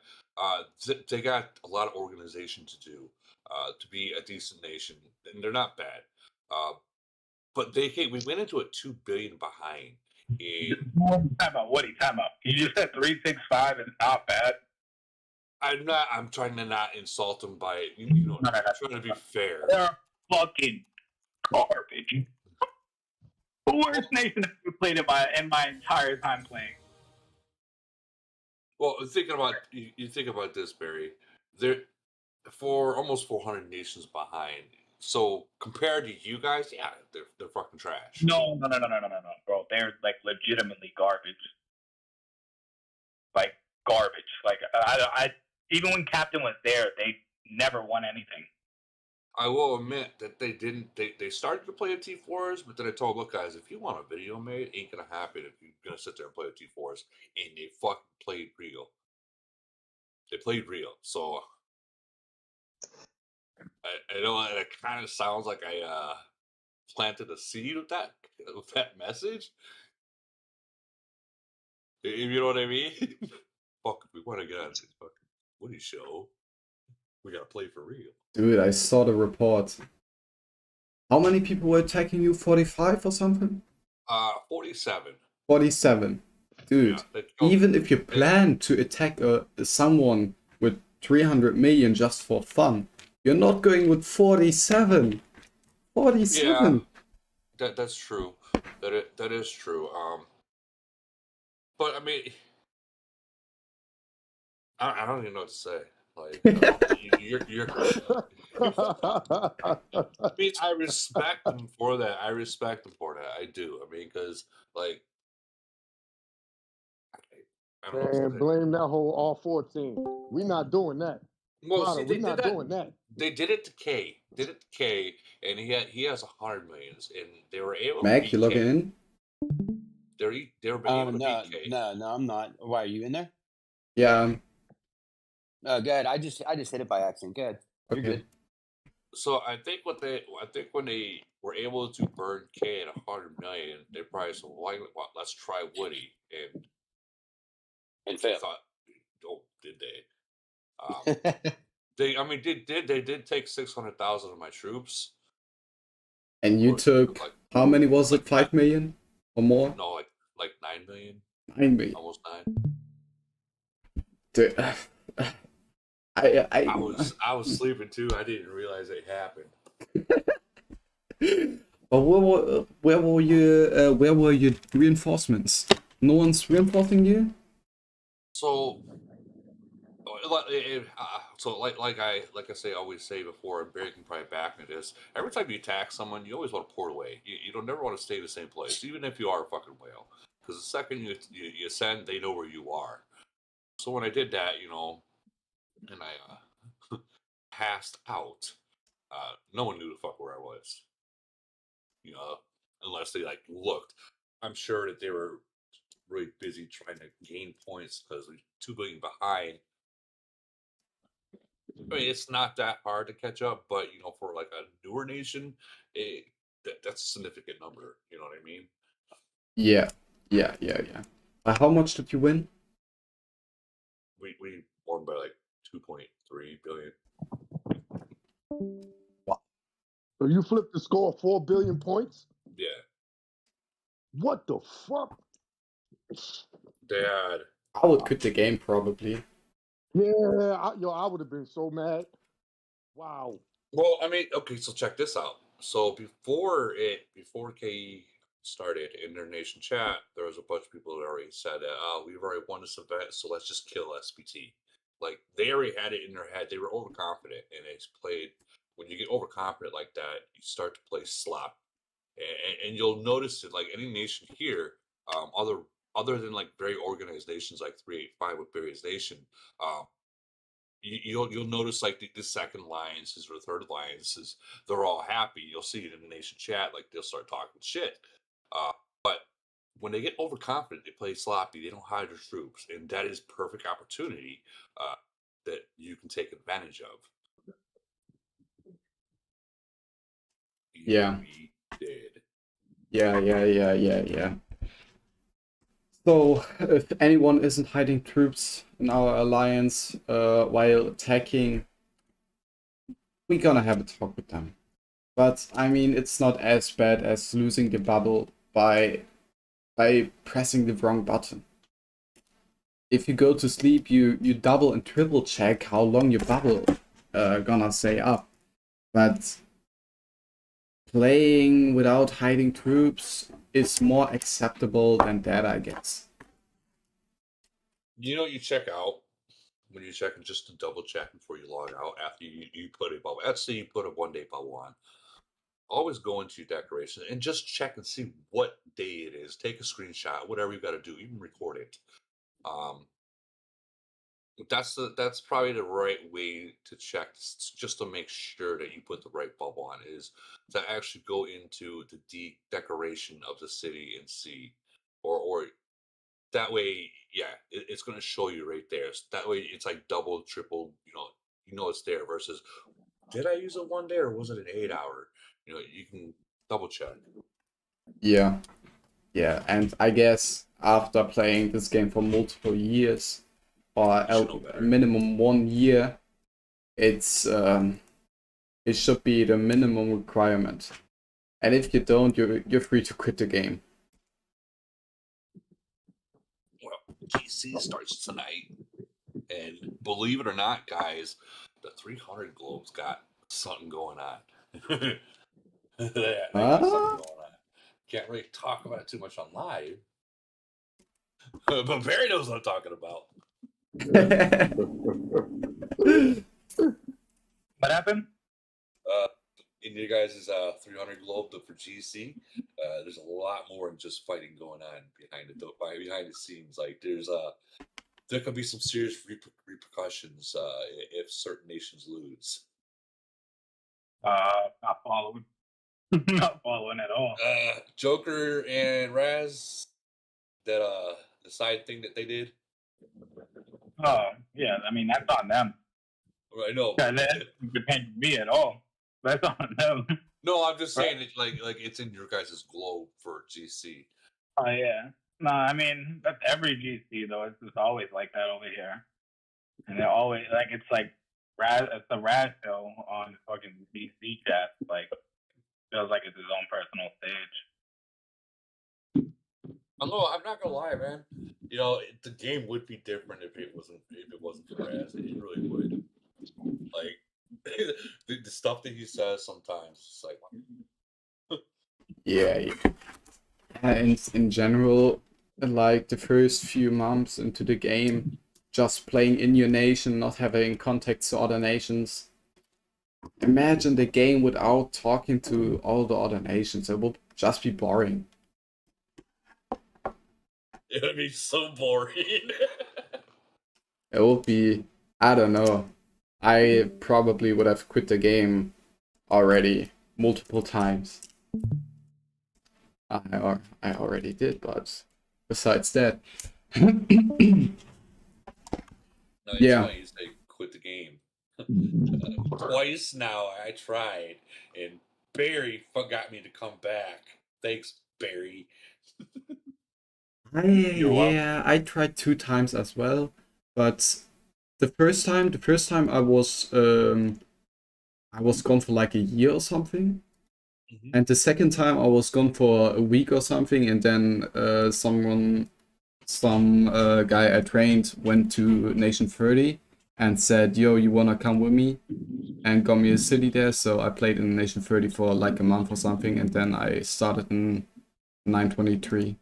they got a lot of organization to do to be a decent nation, and they're not bad. But we went into it 2 billion behind. Time out. What are you talking about? You just said 365 is not bad. I'm trying to not insult them by I'm trying to be fair. They're fucking garbage. The worst nation I've ever played in my entire time playing. Well, thinking about you think about this, Barry. They're for almost 400 nations behind. So compared to you guys, yeah, they're fucking trash. No, bro. They're like legitimately garbage. Like garbage. Like I even when Captain was there, they never won anything. I will admit that they didn't. They started to play at T4s, but then I told, look, guys, if you want a video made, it ain't gonna happen if you're gonna sit there and play at T4s. And they fucking played real. They played real. So I know it kind of sounds like I planted a seed with that message. If you know what I mean? Fuck, if we want to get out of this fucking Woody show, we gotta play for real. Dude, I saw the report. How many people were attacking you? 45 or something? 47. 47. Dude, Yeah, even if you plan to attack someone with 300 million just for fun, you're not going with 47. 47. Yeah, that's true. That is true. But I mean, I don't even know what to say. Like, you're. I mean, I respect them for that. I do. I mean, because like, I don't know what to Man, say. blame that whole all 14. We not doing that. Well, Prada, see, we they did not that. doing that. They did it to K. And he has 100 millions, and they were able to Mac, beat you logging K. in? They were able to No, beat K. no, I'm not. Why are you in there? Yeah. Good. I just hit it by accident. Good. You're Okay. good. So I think when they were able to burn K at 100 million, they probably said, well, let's try Woody, and And they fail. thought, oh, did they? They did take 600,000 of my troops. And you took, how many was it? 5 million or more? No, like 9 million. 9 million. Almost 9. Dude, I was sleeping too. I didn't realize it happened. But where were your reinforcements? No one's reinforcing you? So, like I always say before, and Barry can probably back me this. Every time you attack someone, you always want to port away. You don't never want to stay in the same place, even if you are a fucking whale. Because the second you send, they know where you are. So when I did that, and I passed out, no one knew the fuck where I was. Unless they like looked. I'm sure that they were really busy trying to gain points because we're 2 billion behind. I mean, it's not that hard to catch up, but for like a newer nation, that's a significant number. You know what I mean? Yeah. How much did you win? We won by like 2.3 billion. Wow. So you flipped the score 4 billion points? Yeah. What the fuck? Dad. I would quit the game probably. Yeah, I would have been so mad. Wow. Well, I mean, okay, so check this out. So before KE started in their nation chat, there was a bunch of people that already said that, oh, we've already won this event, so let's just kill SPT. Like they already had it in their head. They were overconfident, and they played. When you get overconfident like that, you start to play slop, and you'll notice it. Like any nation here, other than like very organized nations like 385 with Barry's Nation, um, you'll notice like the second alliances or third alliances, they're all happy. You'll see it in the nation chat, like they'll start talking shit. But when they get overconfident, they play sloppy. They don't hide their troops, and that is perfect opportunity that you can take advantage of. Yeah. We did. Yeah. So, if anyone isn't hiding troops in our alliance while attacking, we're gonna have a talk with them. But I mean, it's not as bad as losing the bubble by pressing the wrong button. If you go to sleep, you double and triple check how long your bubble gonna stay up. But playing without hiding troops is more acceptable than that, I guess. You know, you check out when you're checking just to double check before you log out after you put a bubble. Let's say you put a 1 day bubble on. Always go into your decoration and just check and see what day it is. Take a screenshot, whatever you got to do, even record it. Um, that's probably the right way to check just to make sure that you put the right bubble on is to actually go into the decoration of the city and see or that way it's going to show you right there. So that way it's like double triple, you know it's there versus did I use it 1 day or was it an 8 hour? You can double check. Yeah, yeah, and I guess after playing this game for multiple years, or You should know a better. minimum 1 year, it should be the minimum requirement. And if you don't, you're free to quit the game. Well, GC starts tonight, and believe it or not, guys, the 300 globes got something going on. they got something going on. Can't really talk about it too much on live, but Barry knows what I'm talking about. What happened? In your guys' 300 globe for GC, there's a lot more than just fighting going on behind the scenes. Like there could be some serious repercussions if certain nations lose. Not following. Not following at all. Joker and Raz, that the side thing that they did. Oh yeah, I mean that's on them. I know. That doesn't depend on me at all. That's on them. No, I'm just saying it like it's in your guys' globe for GC. Oh yeah. No, I mean that's every GC though. It's just always like that over here, and they're always like it's like it's the Raz show on fucking DC chat. Like feels like it's his own personal stage. I'm not gonna lie, man. The game would be different if it wasn't for Raz. It really would. Like the stuff that he says sometimes, it's like. Yeah. And in general, like the first few months into the game, just playing in your nation, not having contacts to other nations. Imagine the game without talking to all the other nations. It would just be boring. It would be so boring. It would be, I don't know. I probably would have quit the game already multiple times. I already did, but besides that. No, it's Yeah. funny you say quit the game. Twice now I tried, and Barry got me to come back. Thanks, Barry. I tried 2 times as well, but the first time I was gone for like a year or something, and the second time I was gone for a week or something, and then some guy I trained went to Nation 30 and said, "Yo, you wanna come with me?" and got me a city there. So I played in Nation 30 for like a month or something, and then I started in 923.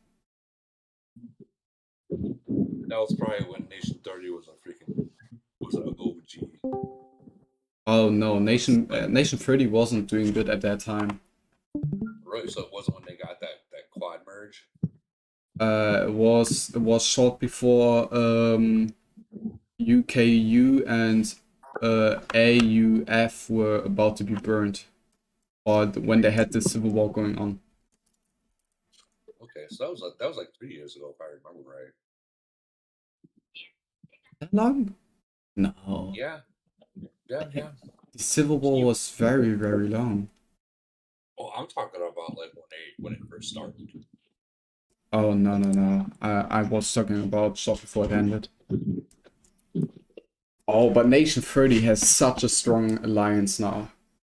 That was probably when Nation 30 was an OG. Oh no, Nation 30 wasn't doing good at that time. Right, so it wasn't when they got that quad merge. It was short before UKU and AUF were about to be burned, or when they had the civil war going on. Okay, so that was like 3 years ago, if I remember right. That long? No. Yeah. The civil war was very, very long. Oh, I'm talking about like when it first started. Oh no. I was talking about short before it ended. Oh, but Nation 30 has such a strong alliance now.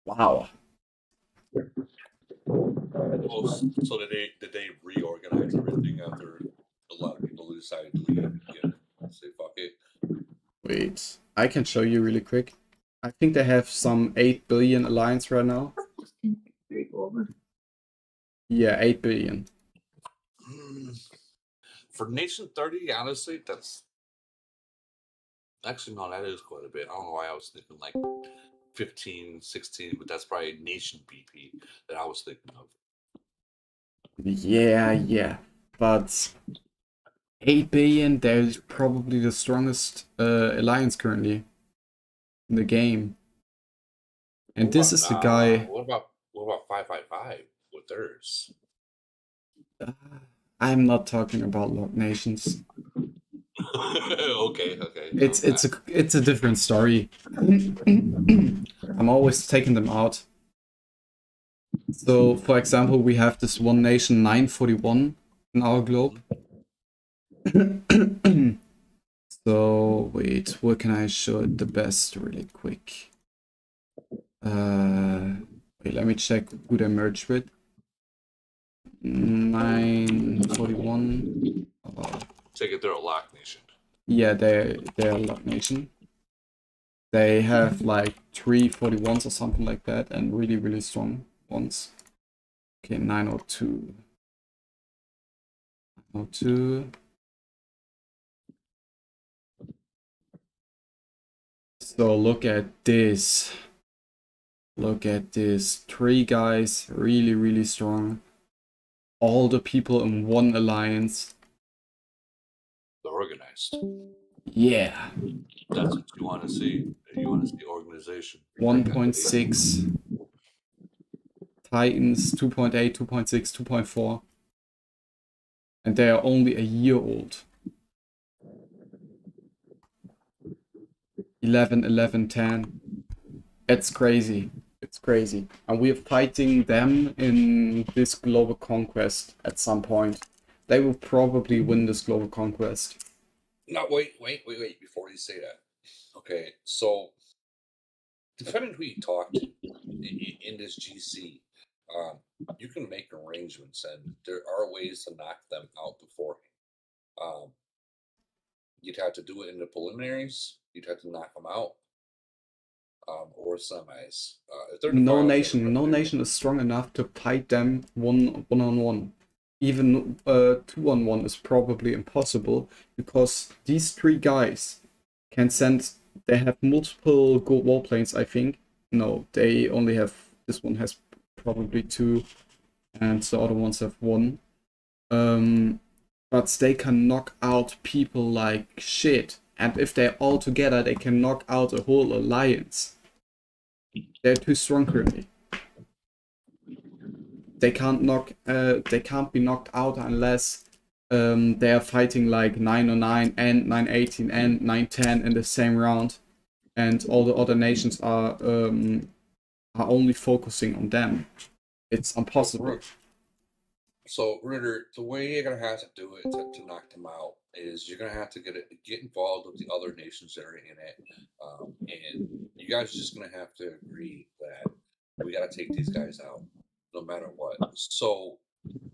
Wow. Oh, so did they reorganize everything after a lot of people decided to leave and say fuck it? Wait, I can show you really quick. I think they have some 8 billion alliance right now. Yeah, 8 billion. For Nation 30, honestly, that's Actually, no, that is quite a bit. I don't know why I was thinking like 15, 16, but that's probably nation BP that I was thinking of. Yeah. But 8 billion, there's probably the strongest alliance currently in the game. And What this about is the guy. what about 555 with theirs? I'm not talking about locked nations. Okay. It's a different story. I'm always taking them out. So, for example, we have this one nation 941 in our globe. So, wait, where can I show it the best really quick? Wait, let me check who they merged with. 941. Take it, they're a lock nation. Yeah, they're a lock nation. They have like 341s or something like that, and really, really strong ones. Okay, 902. 902. So look at this. Look at this. 3 guys, really, really strong. All the people in one alliance. They're organized. Yeah. That's what you want to see. You want to see organization. 1.6. Titans 2.8, 2.6, 2.4. And they are only a year old. 11, 11, 10. It's crazy. It's crazy. And we're fighting them in this global conquest at some point. They will probably win this global conquest. No, wait. Before you say that, okay. So, depending who you talk to in this GC, you can make arrangements, and there are ways to knock them out beforehand. You'd have to do it in the preliminaries. You'd have to knock them out, or semis. If they're in the finals, No nation is strong enough to fight them one on one. Even 2-on-1 is probably impossible because these 3 guys can send. They have multiple gold warplanes, I think. No, they only have. This one has probably 2, and the other ones have 1. But they can knock out people like shit. And if they're all together, they can knock out a whole alliance. They're too strong currently. They can't be knocked out unless they are fighting like 909 and 918 and 910 in the same round, and all the other nations are only focusing on them. It's impossible. So, Ritter, the way you're gonna have to do it to knock them out is you're gonna have to get involved with the other nations that are in it, and you guys are just gonna have to agree that we gotta take these guys out, no matter what. So,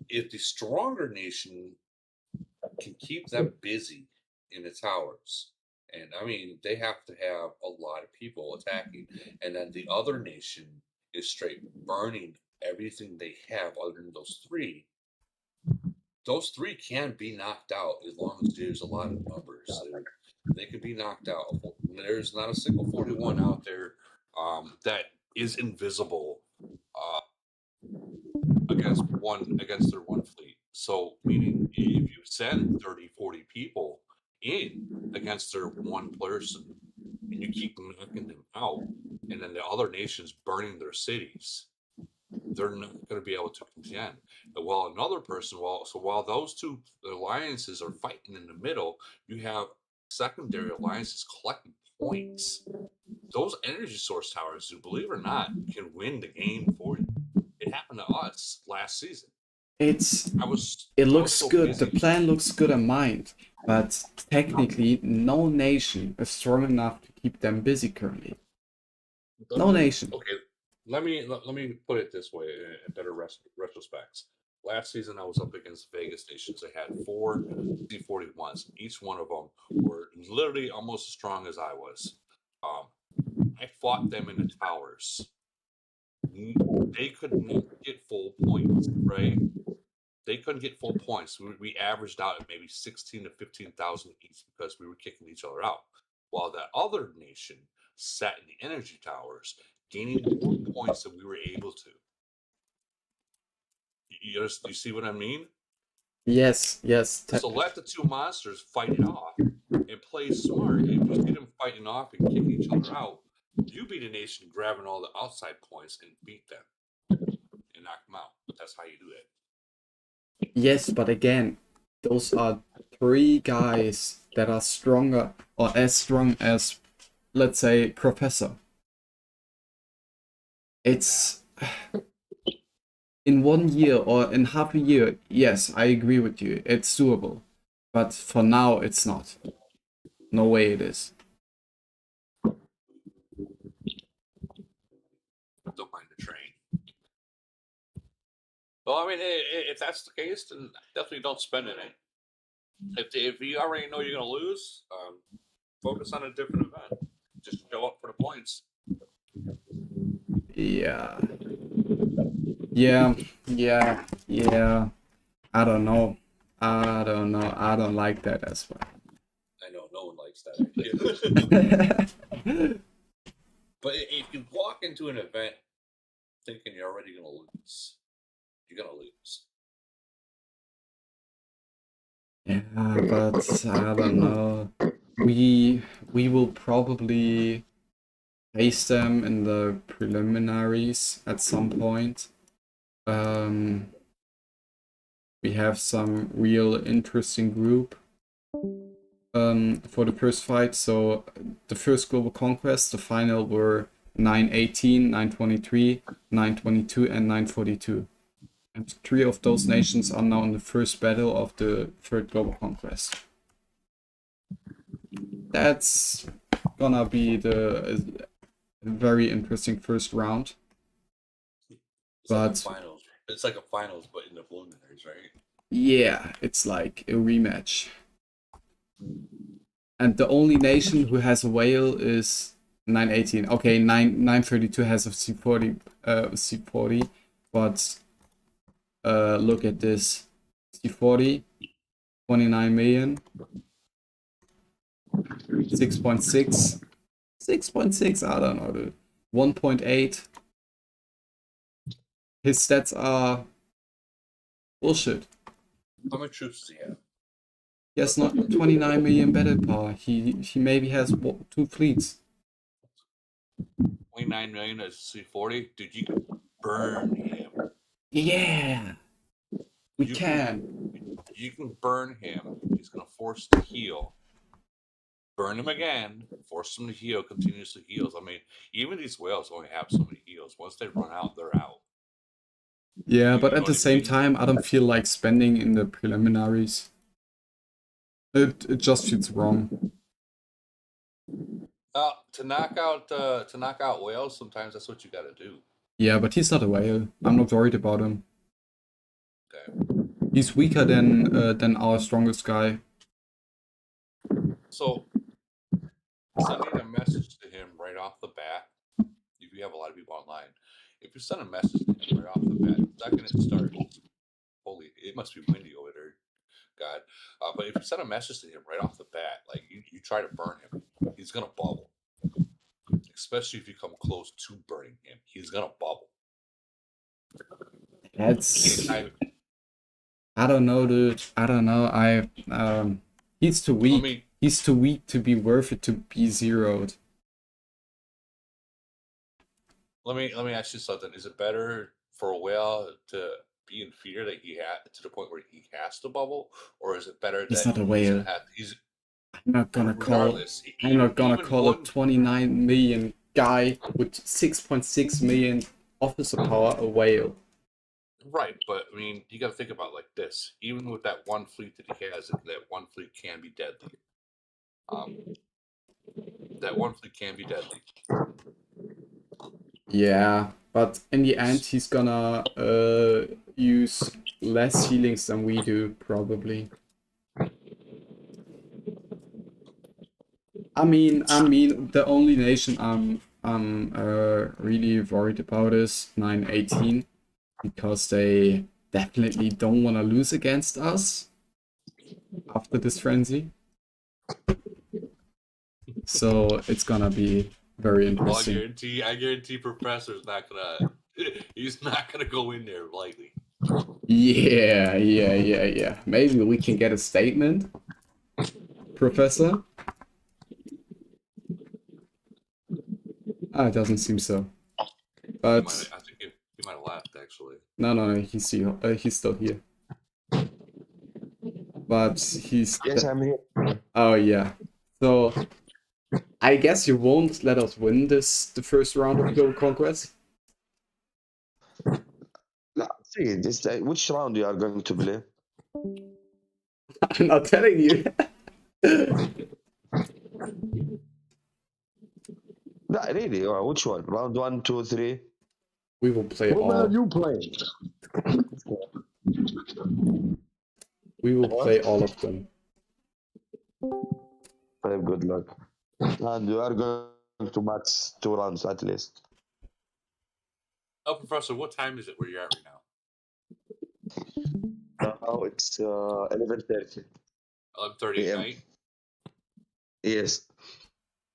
if the stronger nation can keep them busy in the towers, and I mean they have to have a lot of people attacking, and then the other nation is straight burning everything they have other than those 3. Those 3 can be knocked out as long as there's a lot of numbers. They can be knocked out. There's not a single 41 out there that is invisible against their one fleet. So, meaning if you send 30, 40 people in against their one person, and you keep knocking them out, and then the other nations burning their cities, they're not going to be able to contend. While another person, while those 2 alliances are fighting in the middle, you have secondary alliances collecting points. Those energy source towers, believe it or not, can win the game for you. It happened to us last season. It looks so good. busy. The plan looks good in mind, but technically, no nation is strong enough to keep them busy currently. No nation. Okay, let me put it this way in better retrospects. Last season, I was up against Vegas nations. They had 4 C41s. Each one of them were literally almost as strong as I was. I fought them in the towers. They could not get full points, right? They couldn't get full points. We averaged out at maybe 16 to 15,000 each because we were kicking each other out. while that other nation sat in the energy towers, gaining more points than we were able to. You see what I mean? Yes, yes. So let the two monsters fight it off and play smart. If you see them fighting off and kicking each other out, you be the nation grabbing all the outside points and beat them and knock them out. That's how you do it. Yes, but again, those are 3 guys that are stronger or as strong as, let's say, Professor. It's in 1 year or in half a year. Yes, I agree with you. It's doable, but for now, it's not. No way it is. Don't mind the train. Well, I mean, if that's the case, then definitely don't spend any. If you already know you're going to lose, focus on a different event. Just show up for the points. Yeah. I don't know. I don't like that as well. I know no one likes that idea. But if you walk into an event thinking you're already going to lose, you're going to lose. Yeah, but I don't know. We will probably face them in the preliminaries at some point. We have some real interesting group for the first fight. So the first Global Conquest, the final were 918, 923, 922, and 942. And 3 of those nations are now in the first battle of the third Global Conquest. That's gonna be a very interesting first round. It's like a finals. It's like a finals, but in the preliminaries, right? Yeah, it's like a rematch. And the only nation who has a whale is 918. Okay, 932 has a C40, but look at this. C40, 29 million. 6.6. 6.6, I don't know, dude. 1.8. His stats are bullshit. How many troops does he have? He has not 29 million battle power. He maybe has 2 fleets. 29 million as C40? Dude, you can burn him. Yeah! We can. You can burn him. He's going to force to heal. Burn him again. Force him to heal. Continuously heals. I mean, even these whales only have so many heals. Once they run out, they're out. Yeah, but at the same time, I don't feel like spending in the preliminaries. It just feels wrong. To knock out whales, sometimes that's what you got to do. Yeah, but he's not a whale. I'm not worried about him. Okay. He's weaker than our strongest guy. So, sending a message to him right off the bat. If you have a lot of people online, if you send a message to him right off the bat, the second it starts, holy, it must be windy over there. God. But if you send a message to him right off the bat, like you try to burn him, he's gonna bubble. Especially if you come close to burning him, he's gonna bubble. That's... I don't know, dude. I don't know. He's too weak. He's too weak to be worth it to be zeroed. Let me ask you something. Is it better for a whale to be in fear that he had to the point where he has to bubble, or is it better he's that not a whale? I'm not gonna call a 29 million guy with 6.6 million officer power a whale. Right, but I mean, you got to think about it like this. Even with that one fleet that he has, that one fleet can be deadly. That one fleet can be deadly. Yeah, but in the end, he's gonna use less healings than we do, probably. I mean, the only nation I'm really worried about is 918, because they definitely don't want to lose against us after this frenzy. So it's gonna be very Well, interesting. I guarantee Professor's not gonna. He's not gonna go in there lightly. Yeah. Maybe we can get a statement, Professor? It doesn't seem so. But I think he might have left actually. no, he's still here. But he's Yes, I'm here. oh yeah. So I guess you won't let us win the first round of Global Conquest. No, see, this which round you are going to play? I'm not telling you. No, really. Which one? Round 1, 2, 3. We will play What all. round you playing? We will play all of them. Very good luck. And you are going to match 2 rounds at least. Oh, Professor, what time is it where you're at right now? Now it's 11:30. 11:30 at night. Yes.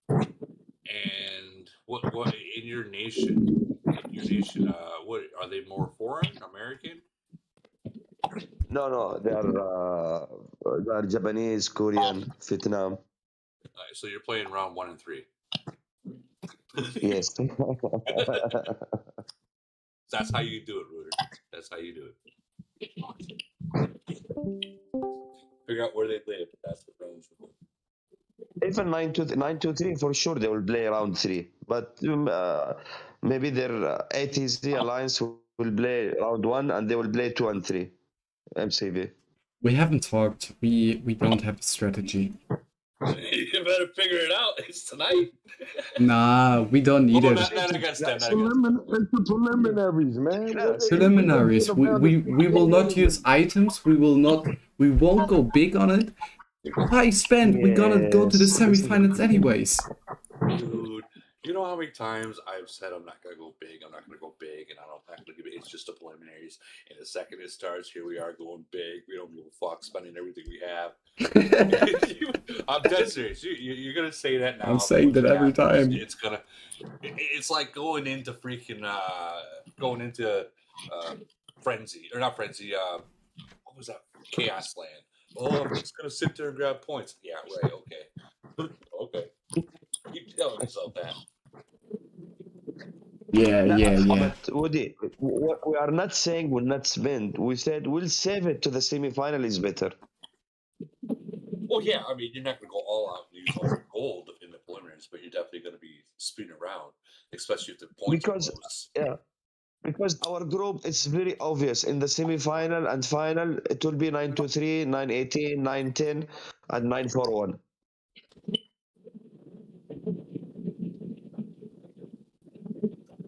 And what in your nation? What are they more foreign, American? No, they are Japanese, Korean, Vietnam. So you're playing round 1 and 3. Yes. That's how you do it, Rooter. That's how you do it. Figure out where they live. That's the range. Even 9-2-3 for sure they will play round 3. But maybe their ATC alliance will play round 1 and they will play 2 and 3. MCV. We haven't talked. We don't have a strategy. You better figure it out. It's tonight. Nah, we don't need it. Not against them. It's the preliminaries, man. Preliminaries. We will not use items. We won't go big on it. High spend. We're gonna go to the semifinals anyways. Dude, you know how many times I've said I'm not gonna go big, and I'm not gonna give it. It's just the preliminaries. And the second it starts, here we are going big. We don't give a fuck, spending everything we have. I'm dead serious. You're gonna say that now. I'm saying that every time. It's like going into frenzy or not frenzy. What was that? Chaos Land. Oh, I'm just gonna sit there and grab points. Yeah, right. Okay. Okay. Keep telling yourself that. Yeah. But Woody, we are not saying we'll not spend. We said we'll save it to the semi-final is better. Well, yeah. I mean, you're not gonna go all out and use all the gold in the preliminaries, but you're definitely gonna be spinning around, especially if the points are close. Yeah. Because our group, it's very obvious. In the semi-final and final, it will be 9-2-3, 9-18, 9-10, and 9-4-1.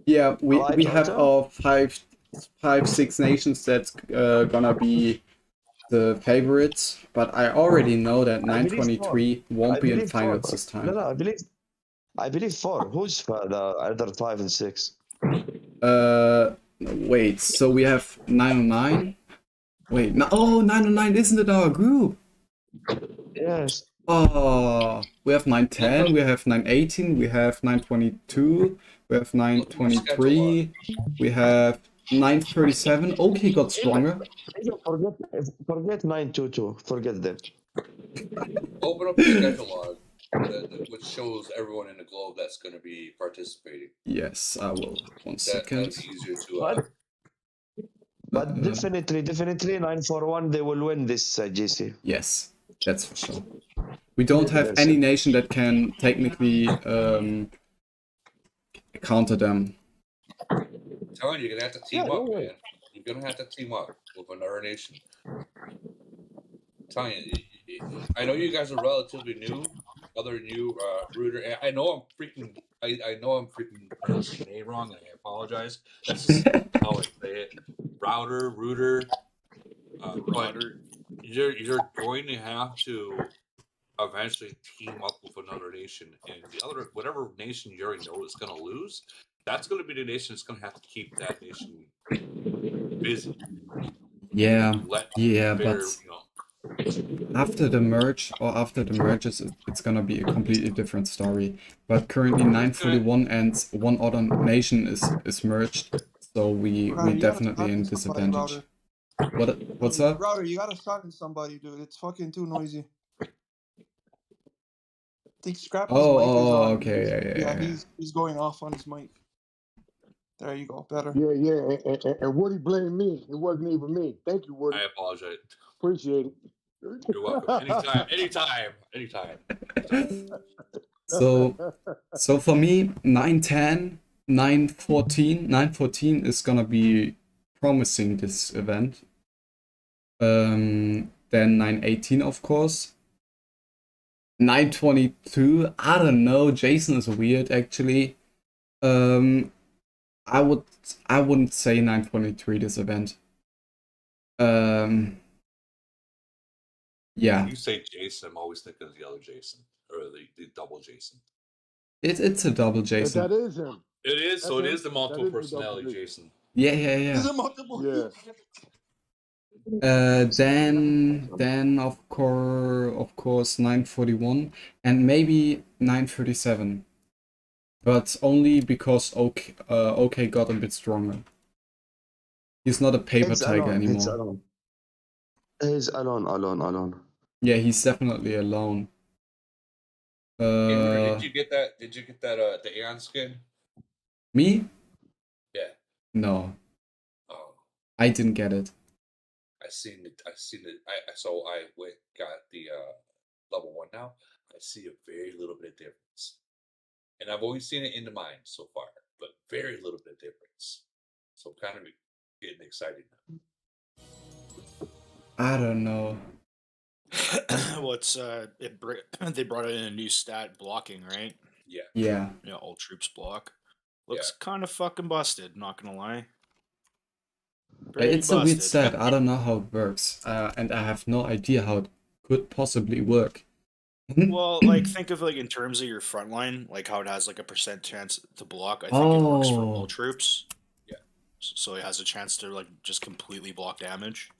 Yeah, we have our five, 6 nations that's gonna be the favorites, but I already know that 923 won't be in finals this time. No, I believe 4. Who's for the other 5 and 6? Wait, so we have 909? Wait, no, 909 isn't it our group? Yes. Oh, we have 910, we have 918, we have 922, we have 923, we have 937. Okay, got stronger. Forget 922. Forget them. Open up the schedule log, which shows everyone in the globe that's going to be participating. Yes, I will. One second. That's easier to. But definitely 9-4-1, they will win this GC. Yes, that's for sure. We don't have any nation that can technically counter them. I'm telling you, you're gonna have to team up, man. You're gonna have to team up with another nation. I'm telling you, I know you guys are relatively new, other new Rooter. I know I'm freaking pronouncing your name wrong, and I apologize. That's just how I say it. Rooter. Router. You're going to have to eventually team up with another nation, and whatever nation you already know is going to lose, that's going to be the nation that's going to have to keep that nation busy. Yeah, but after the merge or after the merges, it's gonna be a completely different story. But currently 941 and one other nation is merged, so we Router, you gotta definitely in silence somebody, disadvantage. Router. What's up? Router, you gotta silence somebody, dude. It's fucking too noisy. I think Scrappy's Oh, mic is on. okay, yeah. He's going off on his mic. There you go, better. Yeah. And Woody blamed me. It wasn't even me. Thank you, Woody. I apologize. Appreciate it. You're welcome. Anytime. So for me, 910, 914, 914 is gonna be promising this event. Then 918, of course. 922, I don't know. Jason is weird, actually. I wouldn't say 923 this event. Yeah. When you say Jason, I'm always thinking of the other Jason or the double Jason. It's a double Jason. That is him. It is. That's So it him. is the multiple That is the personality double Jason. Yeah. He's a multiple. Yeah. Then of course 941 and maybe 937, but only because OK got a bit stronger. He's not a paper He's tiger alone. anymore. He's alone. Yeah, he's definitely alone. Andrew, did you get that? The Aeon skin? Me? Yeah. No, Oh, I didn't get it. I seen it. So I got the level 1 now. I see a very little bit of difference, and I've always seen it in the mine so far, but very little bit of difference. So I'm kind of getting excited now. I don't know. They brought in a new stat, blocking, right? Yeah. Yeah. All troops block. Looks kind of fucking busted, not gonna lie. It's a weird stat. I don't know how it works, and I have no idea how it could possibly work. Well, like think of in terms of your front line, like how it has like a % chance to block. I think it works for all troops. Yeah. So it has a chance to just completely block damage.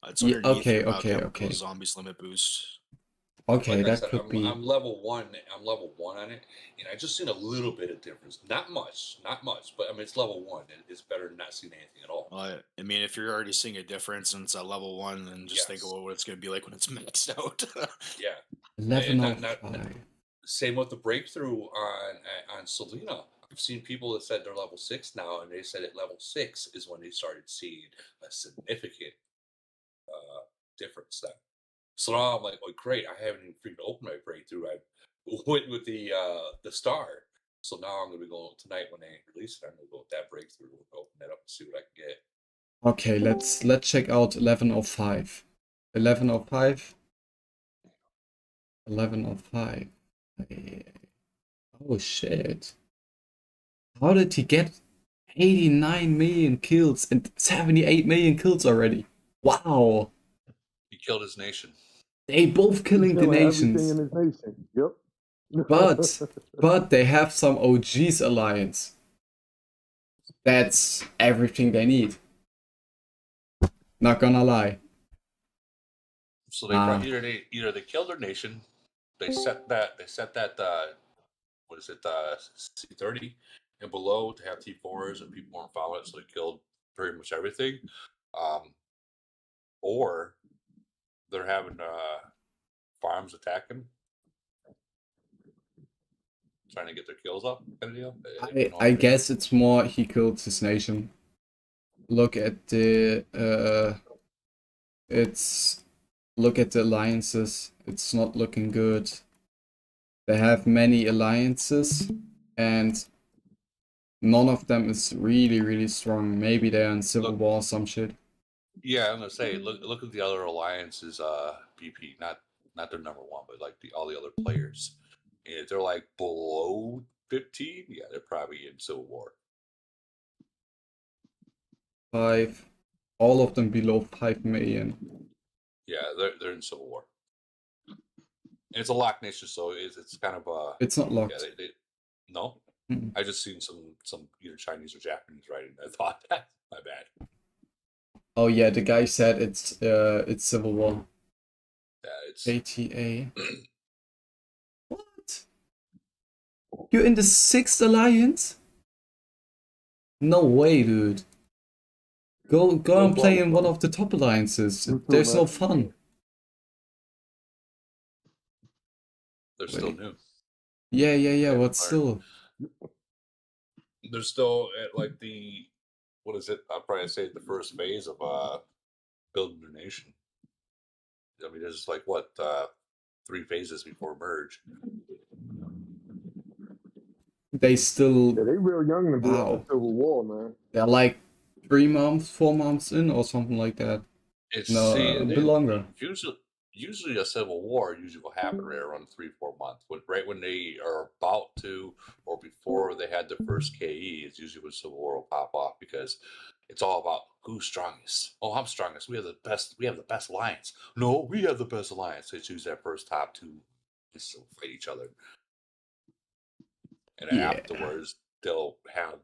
It's Yeah, underneath your okay. zombies limit boost. Okay, Like I that said, could be. I'm level 1. I'm level 1 on it, and I just seen a little bit of difference. Not much, but I mean it's level 1. It's better than not seeing anything at all. I mean, if you're already seeing a difference and it's at level 1, then just think about what it's going to be like when it's maxed out. Yeah. 1105. Same with the breakthrough on Selena. I've seen people that said they're level 6 now, and they said at level 6 is when they started seeing a significant difference. Then, so now I'm like, oh great! I haven't even freaking opened my breakthrough. I went with the star. So now I'm gonna be going tonight when they release it. I'm gonna go with that breakthrough, open it up, and see what I can get. Okay, let's check out 1105. 1105. 1105. Oh shit. How did he get 89 million kills and 78 million kills already? Wow. He killed his nation. They both killing the nations. Everything in his nation. Yep. But they have some OG's alliance. That's everything they need. Not gonna lie. So they either they killed their nation, they set that what is it, C30 and below to have T4s and people weren't following it, so they killed pretty much everything. Or they're having farms attacking, trying to get their kills up, kind of deal. I guess it's more he killed his nation. Look at the look at the alliances. It's not looking good. They have many alliances and none of them is really strong. Maybe they're in civil war or some shit. Yeah, I'm gonna say look at the other alliances, BP, not their number 1, but like all the other players. And if they're like below 15, yeah, they're probably in civil war. 5, all of them below 5 million. Yeah, they're in civil war. And it's a locked nation, so it's kind of It's not locked. Yeah, no. Mm-mm. I just seen some either Chinese or Japanese writing. I thought that. My bad. Oh yeah, the guy said it's Civil War. Yeah, it's ATA. What? You're in the 6th alliance? No way, dude. Go and play in one of the top alliances. You too, There's no man. fun. they're still Wait. new. Yeah, They but haven't learned. still. They're still at like what is it? I'll probably say the first phase of building their nation. I mean, there's like what 3 phases before merge. They still. Yeah, they real young to be on the Wow. Civil War, man. They're like 3 months, 4 months in, or something like that. It's No, a bit longer. Usually a civil war usually will happen right around 3-4 months. Right when they are about to, or before they had their first KE, is usually when civil war will pop off because it's all about who's strongest. Oh, I'm strongest. We have the best. We have the best alliance. No, we have the best alliance. They choose that first top 2 and still fight each other, and Yeah. afterwards they'll have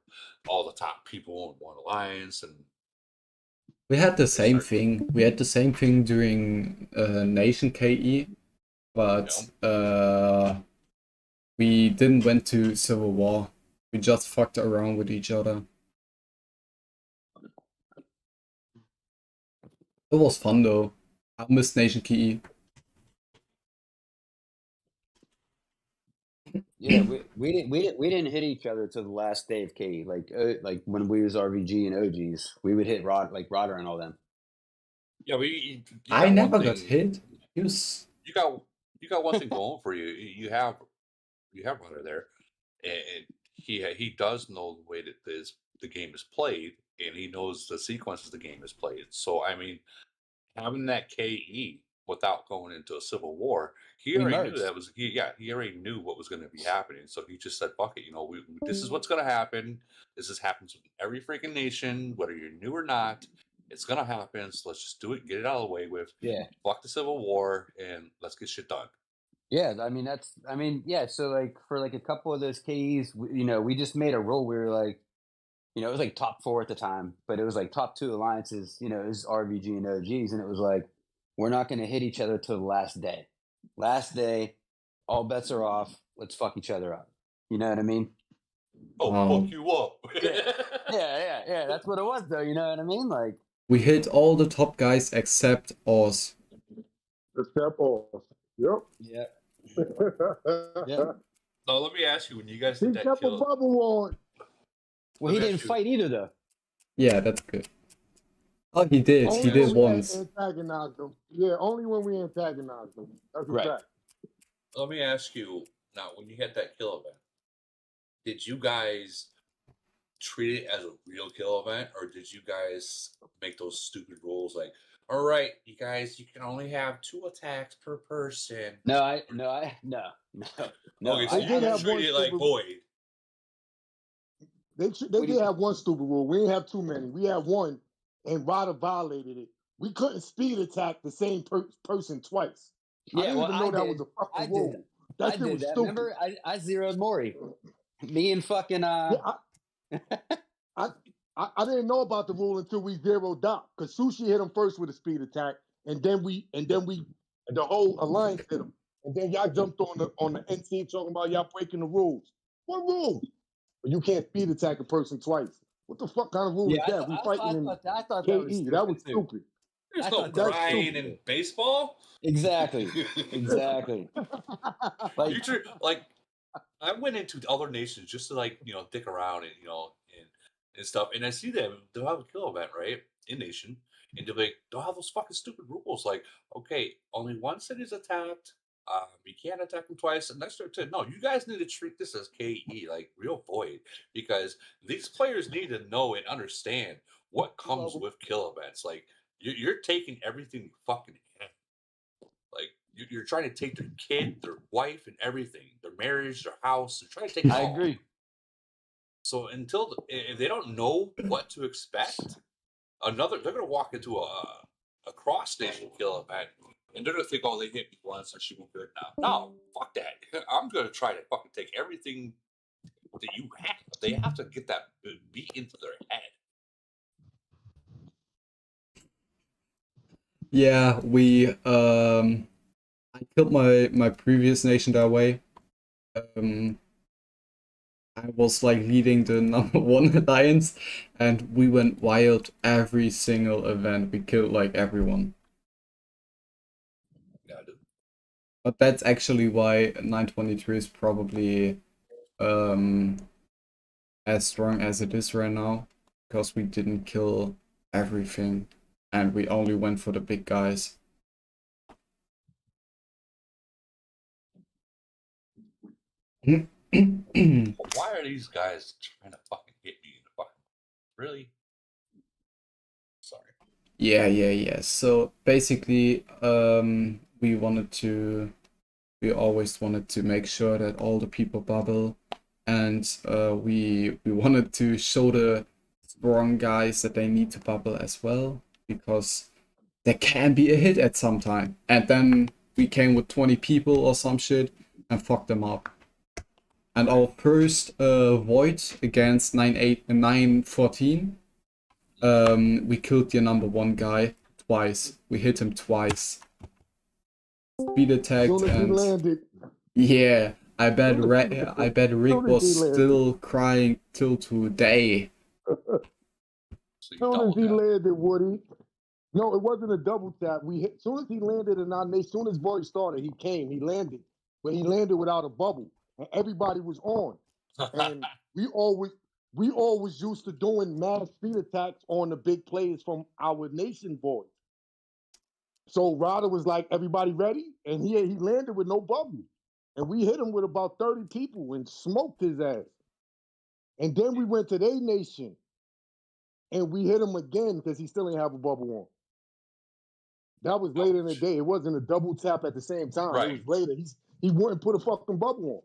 all the top people in one alliance and. We had the same thing. We had the same thing during Nation KE, but we didn't went to Civil War. We just fucked around with each other. It was fun though. I miss Nation KE. Yeah, we didn't hit each other till the last day of KE. Like when we was RVG and OGs, we would hit Rodder and all them. Yeah, I never got hit. You got one thing going for you. You have Runner there, and he does know the way that the game is played, and he knows the sequences the game is played. So I mean, having that KE without going into a civil war, he already knew that was he already knew what was going to be happening. So he just said, "Fuck it, this is what's going to happen. This happens with every freaking nation, whether you're new or not. It's going to happen. So let's just do it, get it out of the way with. Yeah. Fuck the civil war, and let's get shit done." Yeah, yeah. So like for like a couple of those KEs, we just made a rule. We were like, it was like top 4 at the time, but it was like top 2 alliances. It was RVG and OGs, and it was like we're not going to hit each other till the last day. Last day, all bets are off. Let's fuck each other up. You know what I mean? Oh, fuck you up. yeah. That's what it was, though. You know what I mean? Like we hit all the top guys except Oz. Except Oz. Yep. Yeah. Yeah. Now let me ask you: when you guys did He that kept kill, a bubble on. Well, he didn't fight either, though. Yeah, that's good. Oh, he did. Only He did when we once. antagonized them. Yeah, only when we antagonized them. That's a fact. let me ask you now: when you had that kill event, did you guys treat it as a real kill event, or did you guys make those stupid rules like, all right, you guys, you can only have 2 attacks per person? No. Okay, so you did treat it like void. They did have one stupid rule. We didn't have too many. We had one, and Ryder violated it. We couldn't speed attack the same person twice. I didn't even know that was a fucking rule. That shit was stupid. Remember, I zeroed Maury. Me and fucking Yeah, I didn't know about the rule until we zeroed Doc, because Sushi hit him first with a speed attack, and then we the whole alliance hit him, and then y'all jumped on the NC talking about y'all breaking the rules. What rule? You can't speed attack a person twice. What the fuck kind of rule is that? We fighting in KE. That was stupid. There's no crying in baseball. Exactly. Like I went into other nations just to dick around and and stuff, and I see them. They'll have a kill event right in nation, and they'll have those fucking stupid rules like, okay, only one city's attacked. You can't attack them twice. And next turn, no, you guys need to treat this as KE, like real void, because these players need to know and understand what comes with kill events. Like you're taking everything you fucking have. Like you're trying to take their kid, their wife, and everything, their marriage, their house. They're trying to take it all. I agree. So if they don't know what to expect, they're going to walk into a cross station kill event, and they're going to think, oh, they hit me once, I should be good now. No, fuck that. I'm going to try to fucking take everything that you have. They have to get that beat into their head. Yeah, I killed my previous nation that way. I was like leading the number one alliance, and we went wild every single event. We killed like everyone. Yeah, dude. But that's actually why 923 is probably as strong as it is right now, because we didn't kill everything, and we only went for the big guys. Why are these guys trying to fucking hit me in the fucking really? Sorry. Yeah. So basically, we always wanted to make sure that all the people bubble, and we wanted to show the strong guys that they need to bubble as well, because there can be a hit at some time. And then we came with 20 people or some shit and fucked them up. And our first void against 9-8 and 9-14, we killed the number one guy twice. We hit him twice. Speed attacked, Soon as he and landed, yeah, I bet Rick soon as he was landed. still crying till today. So you Soon as double he tap. landed, Woody. No, it wasn't a double tap. We hit soon as he landed in our nation, soon as Void started, he came, he landed. But he landed without a bubble. And everybody was on. And we always used to doing mass speed attacks on the big players from our nation boys. So Ryder was like, everybody ready? And he landed with no bubble. And we hit him with about 30 people and smoked his ass. And then we went to their nation and we hit him again because he still didn't have a bubble on. That was later in the day. It wasn't a double tap at the same time. Right. It was later. He wouldn't put a fucking bubble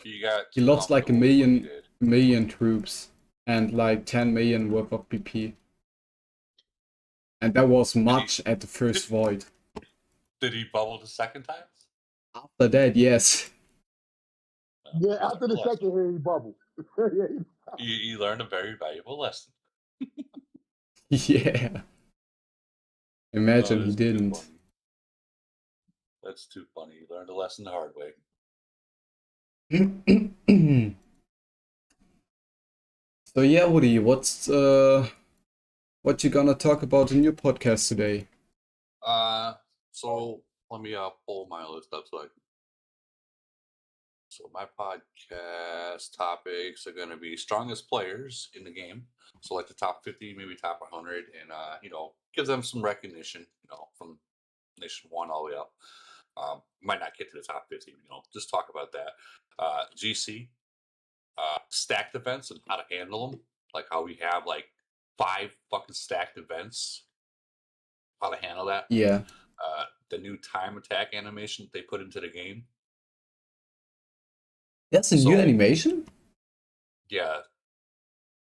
You got He too lost like a comfortable with what you million did. troops and like 10 million worth of PP. And that was much at the first void. Did he bubble the second time? After that, yes. on. Yeah, after the second hit, he bubbled. You learned a very valuable lesson. Yeah. Imagine he that's too didn't. funny. That's too funny. You learned a lesson the hard way. So yeah, Woody, what you gonna talk about in your podcast today? So let me pull my list up so my podcast topics are gonna be strongest players in the game. So like the top 50, maybe top 100, and give them some recognition, from Nation 1 all the way up. Might not get to the top 50, just talk about that. GC, stacked events and how to handle them, like how we have like 5 fucking stacked events, how to handle that. Yeah. The new time attack animation that they put into the game. That's a new animation? Yeah.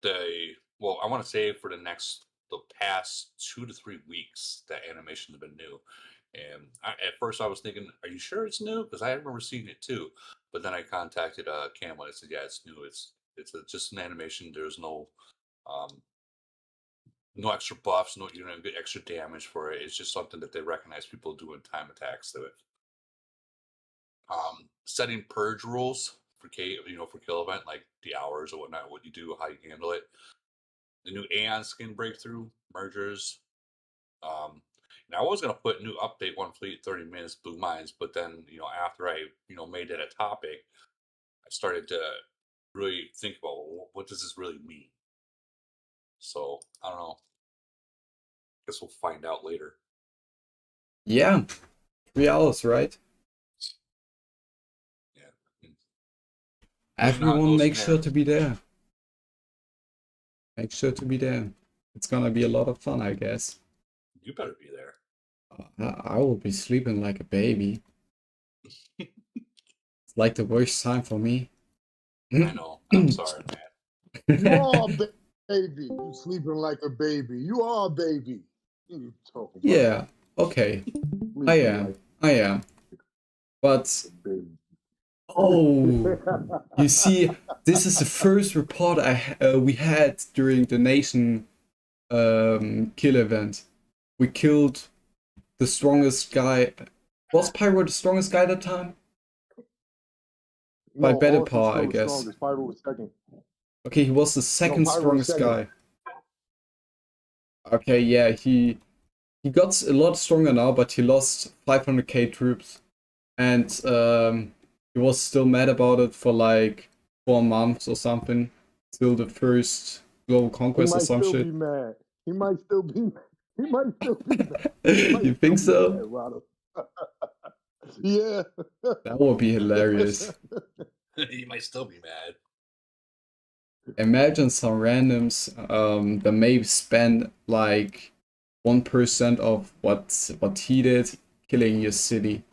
I want to say for the past 2 to 3 weeks, that animation has been new. And at first I was thinking, are you sure it's new? Because I remember seeing it too. But then I contacted Cam and I said, yeah, it's new. It's just an animation. There's no extra buffs, you don't get extra damage for it. It's just something that they recognize people doing time attacks to it. Setting purge rules for kill event, like the hours or whatnot, what you do, how you handle it. The new Aeon skin breakthrough mergers. Now I was gonna put new update one fleet 30 minutes blue mines, but then after I made it a topic, I started to really think about what does this really mean. So I don't know. Guess we'll find out later. Yeah, 3 hours, right? Yeah. Everyone make sure to be there. Make sure to be there. It's gonna be a lot of fun, I guess. You better be there. I will be sleeping like a baby. It's like the worst time for me. I know. I'm sorry, man. You are a baby. You sleeping like a baby. You are a baby. What are you talking about? Yeah, okay. I am. But oh, you see, this is the first report we had during the nation kill event. We killed the strongest guy. Was Pyro the strongest guy at the time? By No, battle Austin's power, I still the guess. strongest. Pyro was second. Okay, he was the second Pyro was strongest second. guy. Okay, yeah, he got a lot stronger now, but he lost 500k troops, and he was still mad about it for like 4 months or something, till the first global He conquest or might some still shit. be mad. He might still be. He might still be mad. You think so? Mad, Rado. Yeah. That would be hilarious. You might still be mad. Imagine some randoms that may spend like 1% of what he did killing your city.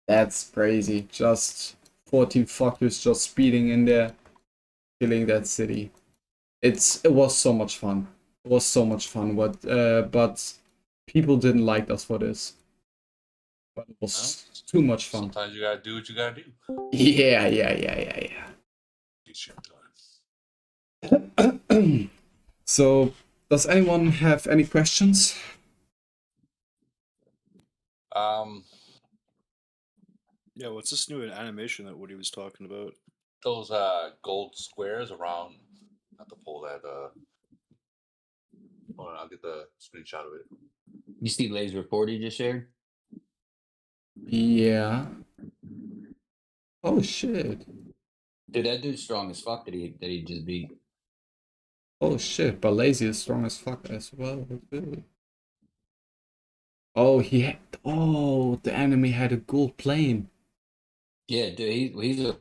That's crazy. Just 14 fuckers just speeding in there, killing that city. It was so much fun. It was so much fun. But people didn't like us for this. But it was too much fun. Sometimes you gotta do what you gotta do. Yeah. Get shit done. So, does anyone have any questions? Yeah, what's this new animation that Woody was talking about? Those gold squares around. Not to pull that. Hold on, I'll get the screenshot of it. You see Lay's report he just shared? Yeah. Oh shit. Dude, that dude's strong as fuck that he just beat. Oh shit, but Lazy is strong as fuck as well. Really. Oh, the enemy had a gold plane. Yeah, dude, he's a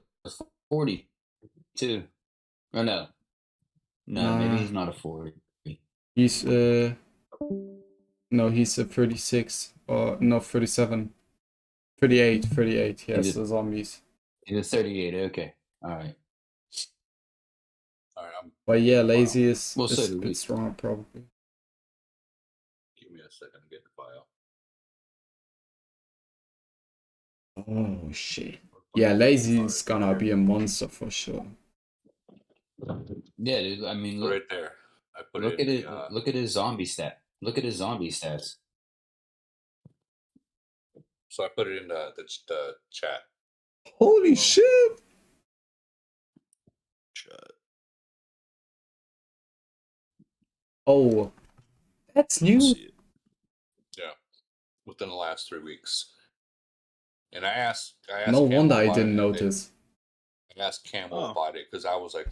42. Or no. No, maybe he's not a 40. He's no, he's a 36 or no 37. 38, yes, the zombies. He's a 38, okay. Alright. But yeah, Lazy is Well, so a do we. bit stronger probably. Give me a second to get the file. Oh shit. Yeah, Lazy is gonna be a monster for sure. Yeah, dude. I mean, look right there. I put look it at in it. Look at his zombie stat. Look at his zombie stats. So I put it in the chat. Holy shit! Chat. Oh, that's new. Yeah, within the last 3 weeks. And I asked No wonder Camel I about didn't it, and notice. I asked Camel about it because I was like,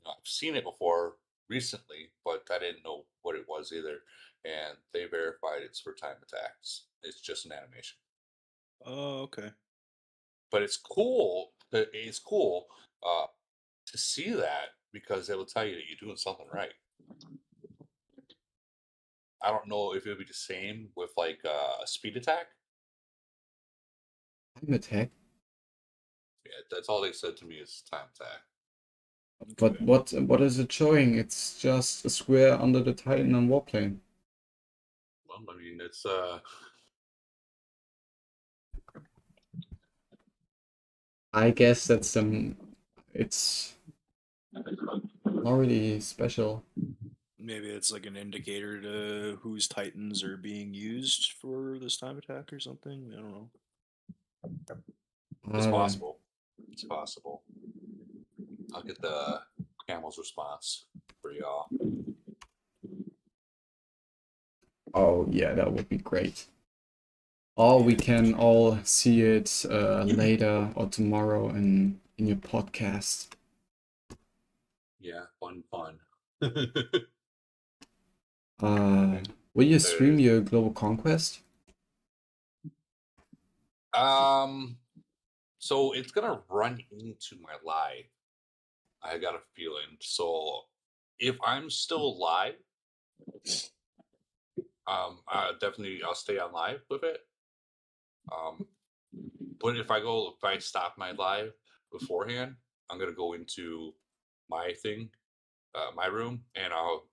I've seen it before recently, but I didn't know what it was either. And they verified it's for time attacks. It's just an animation. Oh, okay. But it's cool. It's cool to see that because it will tell you that you're doing something right. I don't know if it would be the same with like a speed attack. Time attack? Yeah, that's all they said to me is time attack. But what is it showing? It's just a square under the Titan and warplane. Well, I mean, it's I guess that's it's not really special. Maybe it's like an indicator to whose titans are being used for this time attack or something. I don't know. It's possible. It's possible. I'll get the Camel's response for y'all. Oh yeah, that would be great. Or we can all see it later or tomorrow in your podcast. Yeah, fun. Will you stream your Global Conquest? So it's gonna run into my live. I got a feeling. So if I'm still live, I'll stay on live with it. But if I stop my live beforehand, I'm gonna go into my thing, my room, and I'll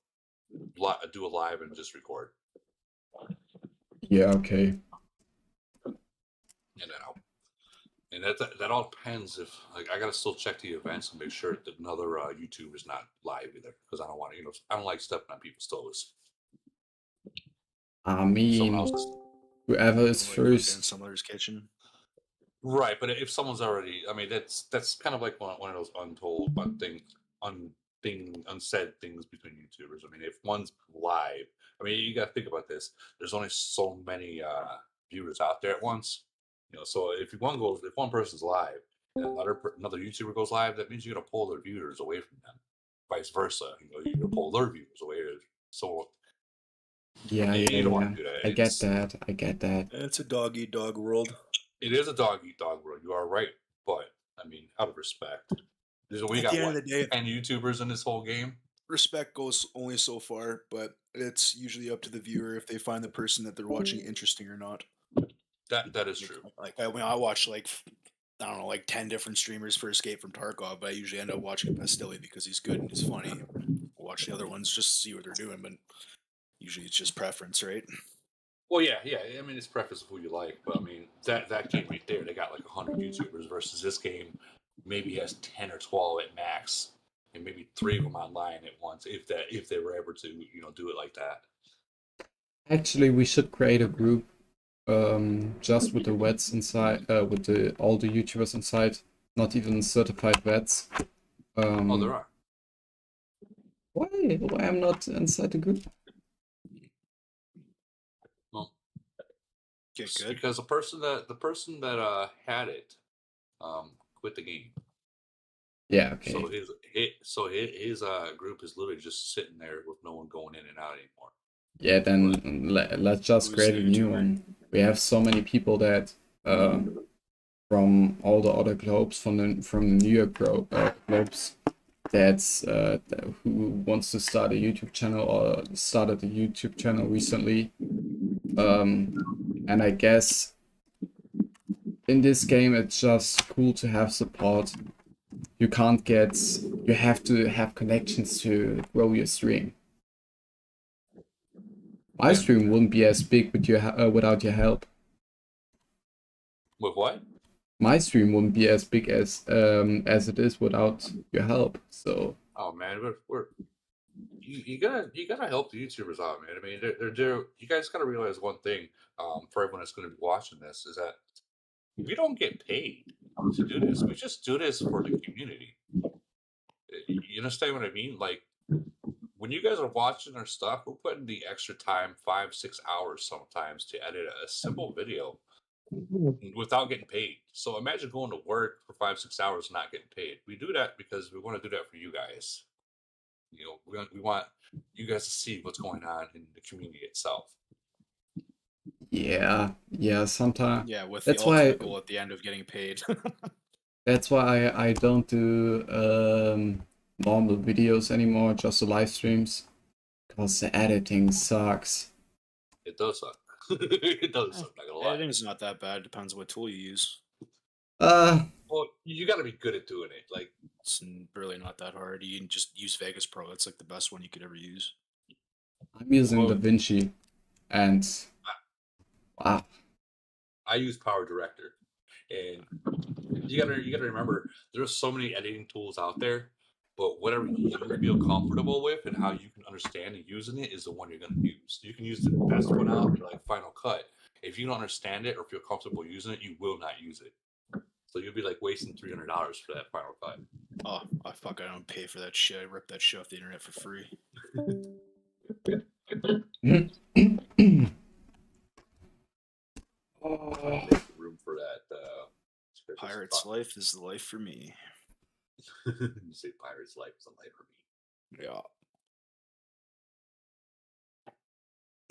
do a live and just record. Yeah, okay. And that all depends if like I gotta still check the events and make sure that another YouTube is not live either because I don't want I don't like stepping on people's toes. I Someone mean, else's. whoever is Like cook in first. someone's kitchen. Right, but if someone's already, I mean, that's kind of like one of those unsaid things between YouTubers. I mean, if one's live, I mean, you got to think about this. There's only so many viewers out there at once, So if one person's live and another YouTuber goes live, that means you're gonna pull their viewers away from them. Vice versa, you're gonna pull their viewers away. So Yeah, you yeah, don't yeah. want to do that. I get that. I get that. It's a dog eat dog world. It is a dog eat dog world. You are right, but I mean, out of respect, we At got the end what, of the day, 10 YouTubers in this whole game. respect goes only so far, but it's usually up to the viewer if they find the person that they're watching interesting or not. That is true. Like I watch like I don't know, like 10 different streamers for Escape from Tarkov, but I usually end up watching Pastilli because he's good and he's funny. I'll watch the other ones just to see what they're doing, but usually it's just preference, right? Well, yeah. I mean, it's preference of who you like, but I mean that game right there, they got like 100 YouTubers versus this game maybe has 10 or 12 at max, and maybe 3 of them online at once, if they were ever to do it like that. Actually, we should create a group, just with the vets inside, with all the YouTubers inside, not even certified vets. Oh, there are. Why I'm not inside the group? Well, Get good. because the person that had it quit the game. Yeah, okay. So his group is literally just sitting there with no one going in and out anymore. Yeah, then let's just Who's create the a new YouTuber? one. We have so many people that from all the other globes, from the New York globes, who wants to start a YouTube channel or started a YouTube channel recently. And I guess in this game it's just cool to have support. You have to have connections to grow your stream. My Yeah. stream wouldn't be as big without your help. With what? My stream wouldn't be as big as it is without your help. So. Oh man, you gotta help the YouTubers out, man. I mean, they're you guys gotta realize one thing. For everyone that's going to be watching this, is that we don't get paid to do this. We just do this for the community. You understand what I mean? Like, when you guys are watching our stuff, we're putting the extra time, 5-6 hours sometimes, to edit a simple video without getting paid. So imagine going to work for 5-6 hours and not getting paid. We do that because we want to do that for you guys. We want you guys to see what's going on in the community itself. Yeah, sometimes. Yeah, with That's the why ultimate goal at the end of getting paid. that's why I don't do normal videos anymore, just the live streams, because the editing sucks. It does suck. It does suck, not gonna lie. Editing's not that bad. Depends what tool you use. Well, you got to be good at doing it. Like, It's really not that hard. You can just use Vegas Pro. It's like the best one you could ever use. I'm using DaVinci, and wow. I use Power Director, and you gotta remember, there's so many editing tools out there, but whatever you feel comfortable with and how you can understand and using it is the one you're gonna use. You can use the best one out, like Final Cut. If you don't understand it or feel comfortable using it, you will not use it. So you'll be like wasting $300 for that Final Cut. Oh, fuck! I don't pay for that shit. I rip that shit off the internet for free. Make room for that. Pirate's life is the life for me. You say Pirate's life is the life for me.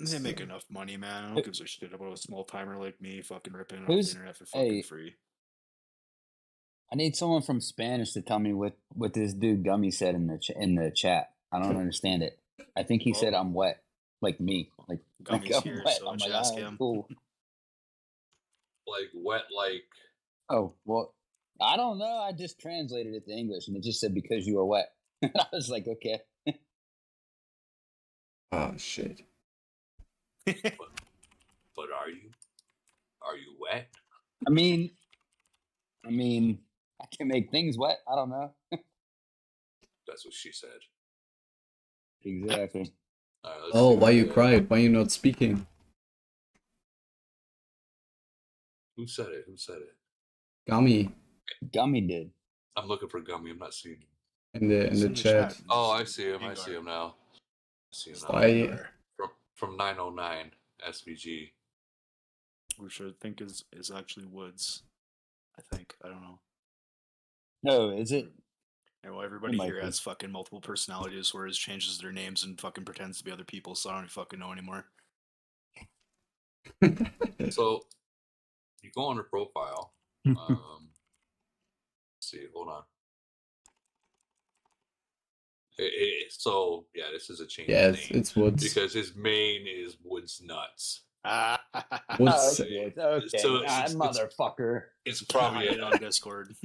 Yeah. They make enough money, man. I don't give a shit about a small timer like me fucking ripping it off the internet for fucking free. I need someone from Spanish to tell me what this dude Gummy said in the chat. I don't understand it. I think he said I'm wet, like me. Like Gummy's I'm here, wet. so I'm just like, ask "Oh, him." cool." Like wet, like. Oh well, I don't know. I just translated it to English, and it just said because you are wet. I was like, okay. Oh shit. But are you wet? I mean, I can make things wet. I don't know. That's what she said. Exactly. Right, Oh, why you cried? Why you not speaking? Who said it? Who said it? Gummy Gummy did. I'm looking for Gummy. I'm not seeing him. in the chat. Oh, I see him. I see him now. I see him now. I From 909 SVG. Which I think is actually Woods. I think. I don't know. No, is it? Yeah, well, everybody might here be. has fucking multiple personalities, whereas changes their names and fucking pretends to be other people, so I don't even fucking know anymore. So you go on her profile. Let's see, hold on. So yeah, this is a change. Yeah, name it's Woods. because his main is Woods Nuts. Woods. Okay, motherfucker. It's probably it on Discord.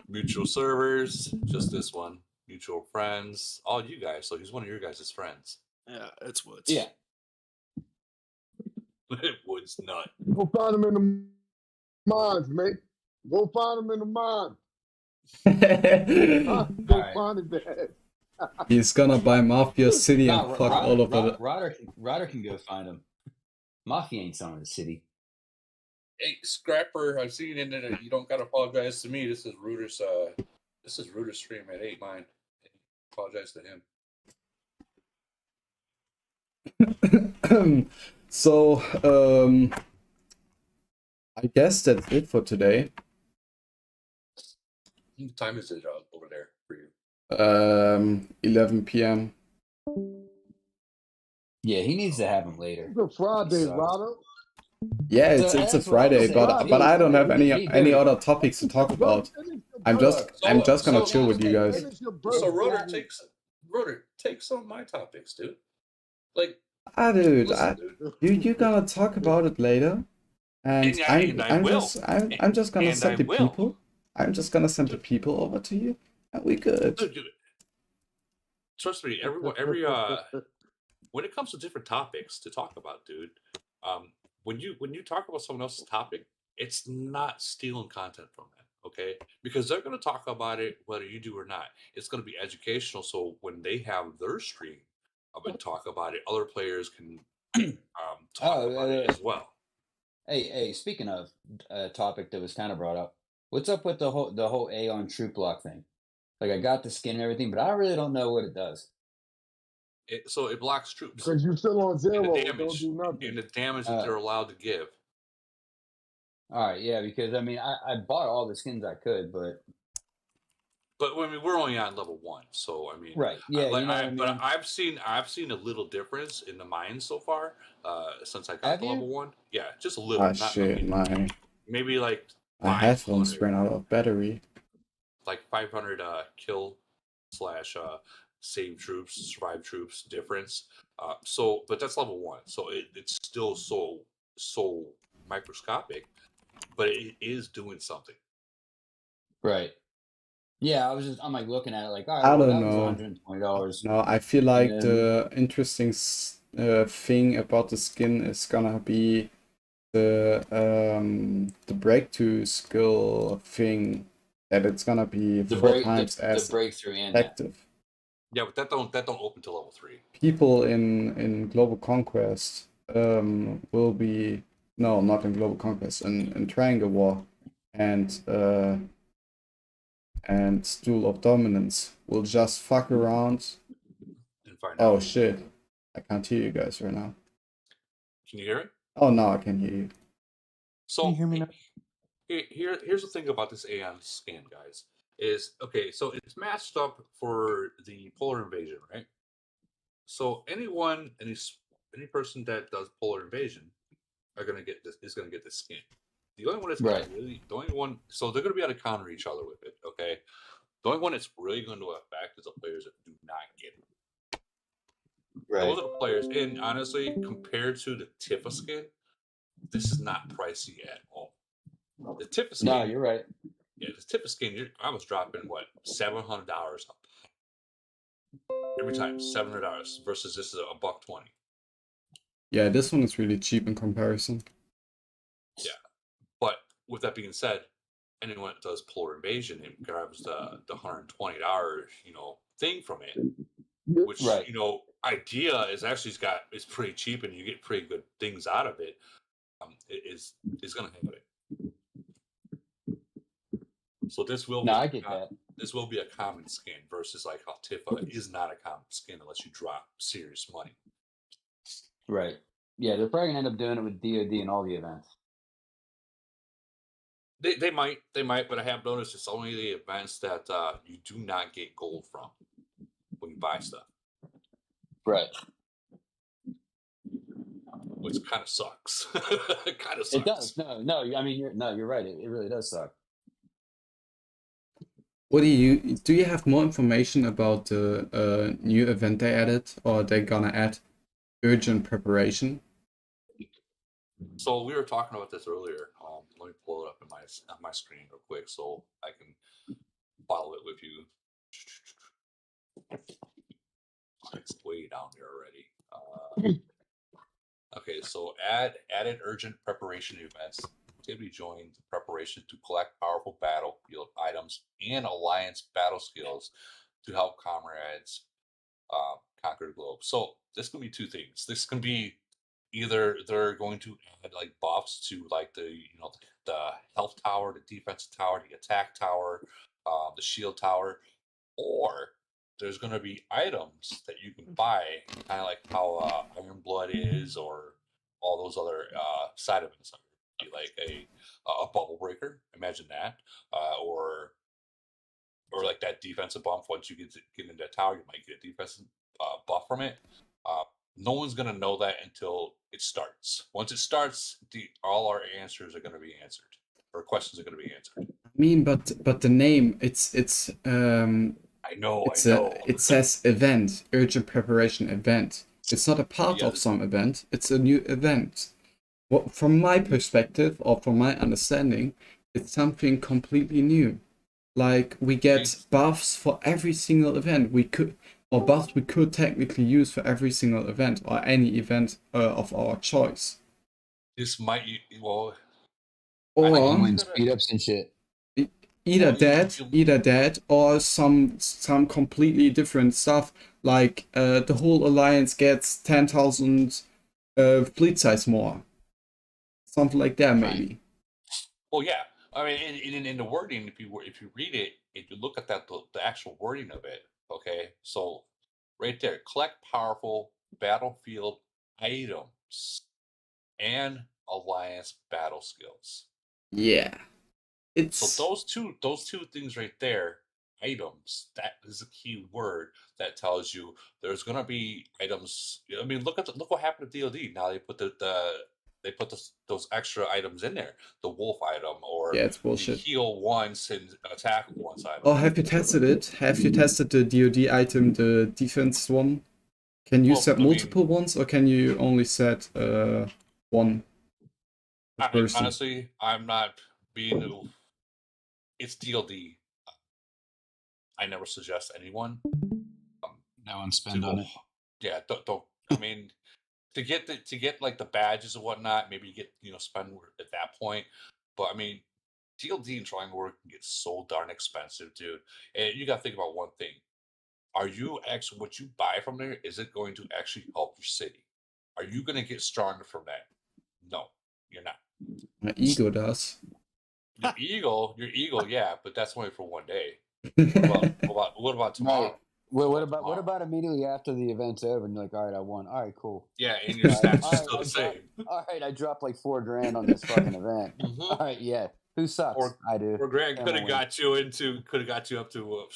Mutual servers, just this one. Mutual friends, all you guys. So he's one of your guys' friends. Yeah, it's Woods. Yeah. Woods Nut. Go find him in the mines, mate. Go find him in the mines. Go find his ass. He's gonna buy Mafia City and fuck all of it. Ryder can go find him. Mafia ain't selling the city. Hey, Scrapper, I've seen in there. You don't gotta apologize to me. This is Rooter's. This is Rooter's stream. It ain't mine. Apologize to him. So, I guess that's it for today. What time is it over there for you? 11 p.m. Yeah, he needs to have him later. It's a Friday, Rado. Yeah, it's a Friday, but I don't have any other topics to talk about. I'm just gonna chill with you guys. So Rotor, take some of my topics, dude. Like, dude, listen, you're gonna talk about it later, and I'm just gonna send the people. I'm just gonna send the people over to you, and we good. Dude, trust me, when it comes to different topics to talk about, dude, when you talk about someone else's topic, it's not stealing content from them, okay? Because they're going to talk about it whether you do or not. It's going to be educational, so when they have their stream and talk about it, other players can talk about it as well. Hey, speaking of a topic that was kind of brought up, what's up with the whole Aeon troop block thing? Like, I got the skin and everything, but I really don't know what it does. So it blocks troops. Because you're still on zero, and the don't damage, do nothing. and the damage that they're allowed to give. All right, yeah, because I mean, I bought all the skins I could, but I mean, we're only on level 1, so I mean, right, yeah, but I've seen a little difference in the mines so far since I got to level 1. Yeah, just a little. Ah, shit, maybe like my headphones ran out of battery. Like 500 kill / save troops, survive troops difference. But that's level 1, so it's still so microscopic, but it is doing something. Right. Yeah, I'm like looking at it like, all right, I well, don't that know. was $120. No, I feel like the interesting thing about the skin is gonna be the breakthrough skill thing, that it's gonna be 4 times as effective. Yeah, but that don't open till level 3. People in Global Conquest will be not in Global Conquest, in Triangle War and Stool of Dominance will just fuck around. And find oh out. Shit, I can't hear you guys right now. Can you hear it? Oh, no, I can hear you. So, can you hear me now? Here's the thing about this Aeon scan, guys. Is okay, so it's matched up for the Polar Invasion, right? So any person that does Polar Invasion is gonna get this skin. The only one that's so they're gonna be able to counter each other with it, okay? The only one that's really going to affect is the players that do not get it. Right. Those are the players, and honestly, compared to the Tifa skin, this is not pricey at all. The Tifa skin. No, you're right. Yeah, the Tifa skin, I was dropping $700 up every time, $700 versus this is $120. Yeah, this one is really cheap in comparison. Yeah, but with that being said, anyone that does Polar Invasion and grabs the $120, thing from it, which Right. idea is actually it's pretty cheap and you get pretty good things out of it. Is going to have it. So this will No, be I get that. this will be a common skin versus like how Tifa is not a common skin unless you drop serious money. Right. Yeah, they're probably gonna end up doing it with DoD and all the events. They might, but I have noticed it's only the events that you do not get gold from when you buy stuff, Right. which kind of sucks. It kind of sucks. It does. No. I mean, you're right. It really does suck. What do you have more information about the new event they added, or they're gonna add? Urgent preparation. So we were talking about this earlier. Let me pull it up on my screen real quick so I can follow it with you. It's way down there already. Okay, so added urgent preparation events. Activity joined preparation to collect powerful battlefield items and alliance battle skills to help comrades conquer the globe. So this can be two things. This can be either they're going to add like buffs to like the the health tower, the defensive tower, the attack tower, the shield tower, or there's going to be items that you can buy, kind of like how Iron Blood is, or all those other side events. Be like a bubble breaker. Imagine that, or like that defensive buff. Once you get into that tower, you might get a defensive buff from it. No one's gonna know that until it starts. Once it starts, all our answers are gonna be answered, or questions are gonna be answered. I mean, but the name, it's I know. it says event, urgent preparation event. It's not a part Yeah, of some event. It's a new event. What, from my perspective or from my understanding, it's something completely new. Like we get buffs for every single event or buffs we could technically use for every single event or any event of our choice. this might well. Or Win speed ups and shit. either Well, that, or some completely different stuff. Like the whole alliance gets 10,000 fleet size more, something like that maybe. Well, yeah. I mean, in the wording, if you read it, if you look at the actual wording of it, okay. So right there, collect powerful battlefield items and alliance battle skills. Yeah, it's So those two things right there, items. That is a key word that tells you there's gonna be items. I mean, look what happened to DoD. Now they put they put those extra items in there. The wolf item or yeah, it's the bullshit. heal once and attack once item. Oh, have you tested it? Have you tested the DoD item, the defense one? Can you set multiple ones, or can you only set one per person? Honestly, I'm not being. It's DLD. I never suggest anyone. No one spend on it. Yeah, don't. I mean, to get like the badges and whatnot, maybe you get spend at that point. But I mean, DLD and Triangle War can get so darn expensive, dude. And you got to think about one thing: are you actually what you buy from there? Is it going to actually help your city? Are you going to get stronger from that? No, you're not. My ego does. Your ego, yeah, but that's only for one day. What about tomorrow? Right. Well, what about immediately after the event's over and you're like, all right, I won. All right, cool. Yeah, and your stats are still the same. All right, I dropped like $4,000 on this fucking event. All right, yeah. Who sucks? I do. Or Greg could have got you up to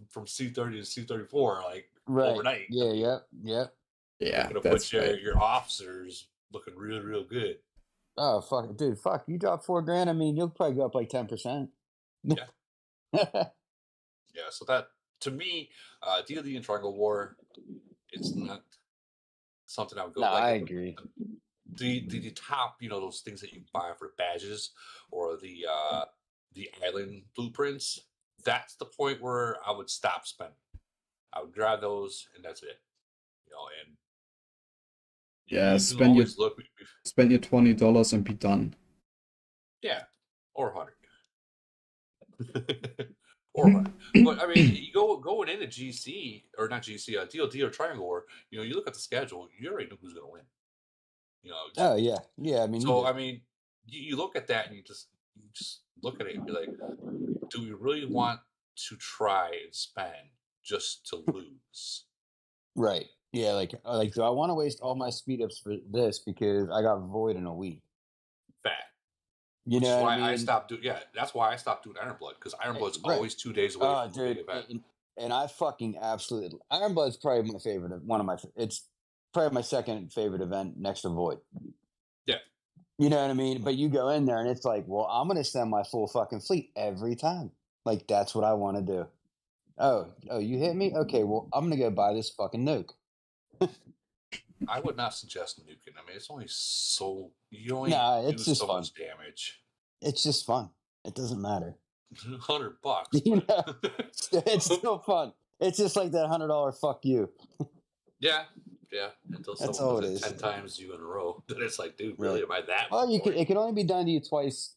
from C30 to C34 like overnight. Yeah, yep. Yeah, could have that's put right. your officers looking real good. Oh fuck, dude, fuck! You drop $4,000. I mean, you'll probably go up like 10%. Yeah. Yeah. So that to me, D&D and Triangle War, it's not something I would go. No, like I agree. The top, those things that you buy for badges or the island blueprints. That's the point where I would stop spending. I would grab those, and that's it. And yeah, spend your $20 and be done. Yeah, or 100. Horrifying. But I mean, you going into GC or not GC, DLT or Triangle War. You know, you look at the schedule. You already know who's going to win. You know. Oh yeah, yeah. I mean, you So do. I mean, you look at that and you just look at it and be like, do we really want to try and spend just to lose? Right. Yeah. Like, do I want to waste all my speed ups for this because I got void in a week? Fact. You Which know is what why I mean? I stopped doing. Yeah, that's why I stopped doing Iron Blood because Iron Blood's Right. always 2 days away Oh, from a big dude, event. and I fucking absolutely Iron Blood's probably my favorite. One of my. It's probably my second favorite event next to Void. Yeah. You know what I mean? But you go in there and it's like, well, I'm gonna send my full fucking fleet every time. Like that's what I want to do. Oh, you hit me? Okay, well, I'm gonna go buy this fucking nuke. I would not suggest nuking. I mean, it's only so you only Nah, do it's just so fun. much damage. It's just fun. It doesn't matter. $100. You know, But it's still fun. It's just like that $100 fuck you. yeah, until That's someone all does it it is. 10 times you in a row, then it's like, dude, really? Right. Am I that? Well, you boring? it can only be done to you twice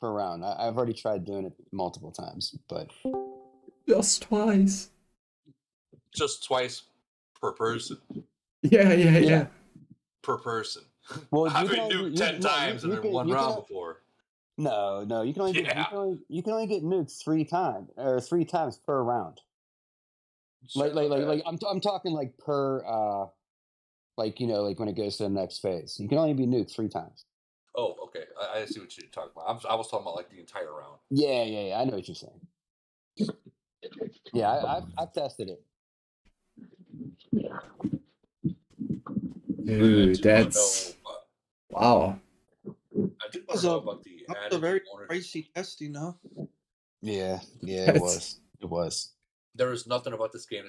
per round. I've already tried doing it multiple times, but Just twice. Just twice per person. Yeah. Per person. well, I've you can been only nuked 10 times in one round before. No, you can only Yeah. you can only get nuked 3 times per round. Shit, okay. I'm talking like per like like when it goes to the next phase. You can only be nuked 3 times. Oh, okay. I see what you're talking about. I was talking about like the entire round. Yeah. I know what you're saying. Yeah, I've tested it. Dude, that's wow. I do want to know about the That was a added very ownership. pricey testing, huh? Yeah, it That's- was. There is nothing about this game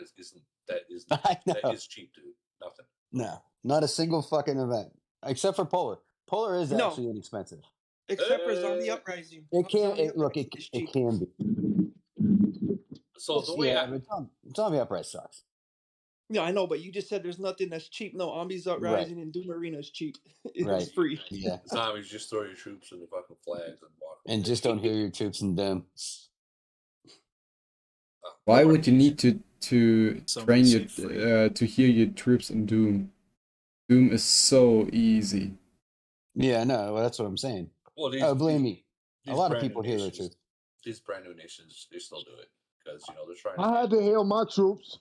that I know. that is cheap, dude. Nothing. No, not a single fucking event except for Polar. Polar is No. actually inexpensive. Except for Zombie Uprising. It can Zombie look. Uprising is It cheap. can be. So the way but Zombie Uprising sucks. Yeah, I know, but you just said there's nothing that's cheap. No, Zombies Uprising and Doom Arena is cheap. It's free. Yeah. Zombies just throw your troops in the fucking flags and walk. And just don't hear your troops in Doom. Why would you need to train Zombies your ain't free. to hear your troops in Doom? Doom is so easy. Yeah, no, well, that's what I'm saying. Well, believe me, a lot of brand new people hear their nations- troops. These brand new nations, they still do it because they're trying. I had to hail my troops.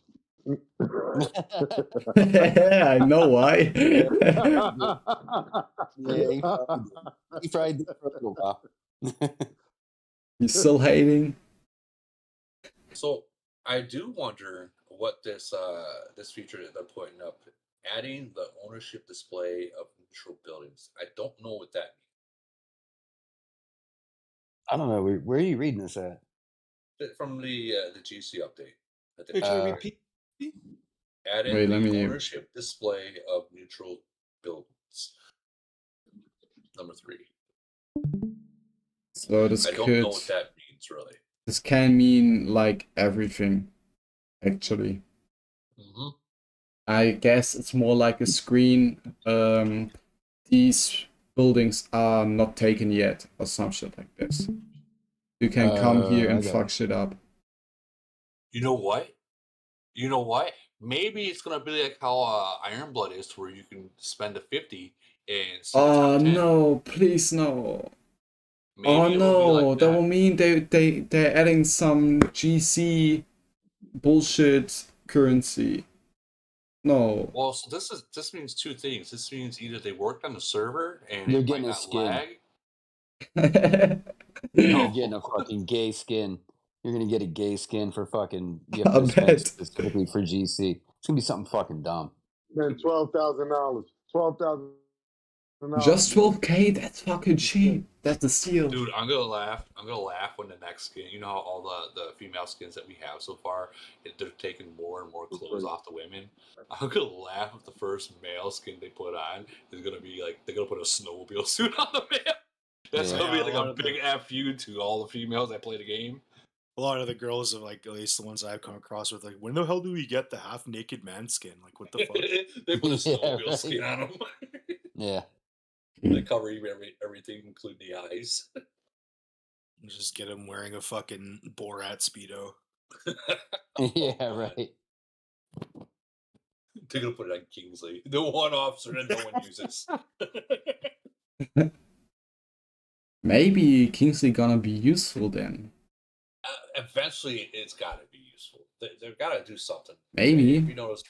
I know why. Yeah, he probably did for a little while. You're still hating? So I do wonder what this feature that they're putting up, adding the ownership display of neutral buildings. I don't know what that means. I don't know. Where are you reading this at? From the GC update. Actually, repeat. Adding Wait, the let me- ownership display of neutral buildings. Number 3. So this I don't could know what that means really. this can mean like everything, actually. Mm-hmm. I guess it's more like a screen. These buildings are not taken yet, or some shit like this. You can come here and okay. fuck shit up. You know what? Maybe it's gonna be like how Iron Blood is, where you can spend a 50 and see the Oh top 10. no! Please no! Maybe Oh it'll be no! like That will mean they're adding some GC bullshit currency. No. Well, so this means 2 things. This means either they worked on the server and You're it might getting a not skin. lag. You're getting a fucking gay skin. You're gonna get a gay skin for fucking. You have I to spend bet. specifically for GC. It's gonna be something fucking dumb. Then $12,000. $12,000. Just 12K? That's fucking cheap. That's a steal. Dude, I'm gonna laugh. I'm gonna laugh when the next skin. You know how all the female skins that we have so far, they're taking more and more clothes off the women. I'm gonna laugh if the first male skin they put on is gonna be like they're gonna put a snowmobile suit on the man. That's gonna be like a big FU to all the females that play the game. A lot of the girls are like, at least the ones I've come across with, like, when the hell do we get the half naked man skin? Like, what the fuck? They put a snowmobile skin on them. Yeah. They cover everything, including the eyes. Just get him wearing a fucking Borat Speedo. Yeah, right. They're gonna put it on Kingsley, the one officer that no one uses. Maybe Kingsley gonna be useful then. Eventually, it's got to be useful. They've got to do something. Maybe. If you notice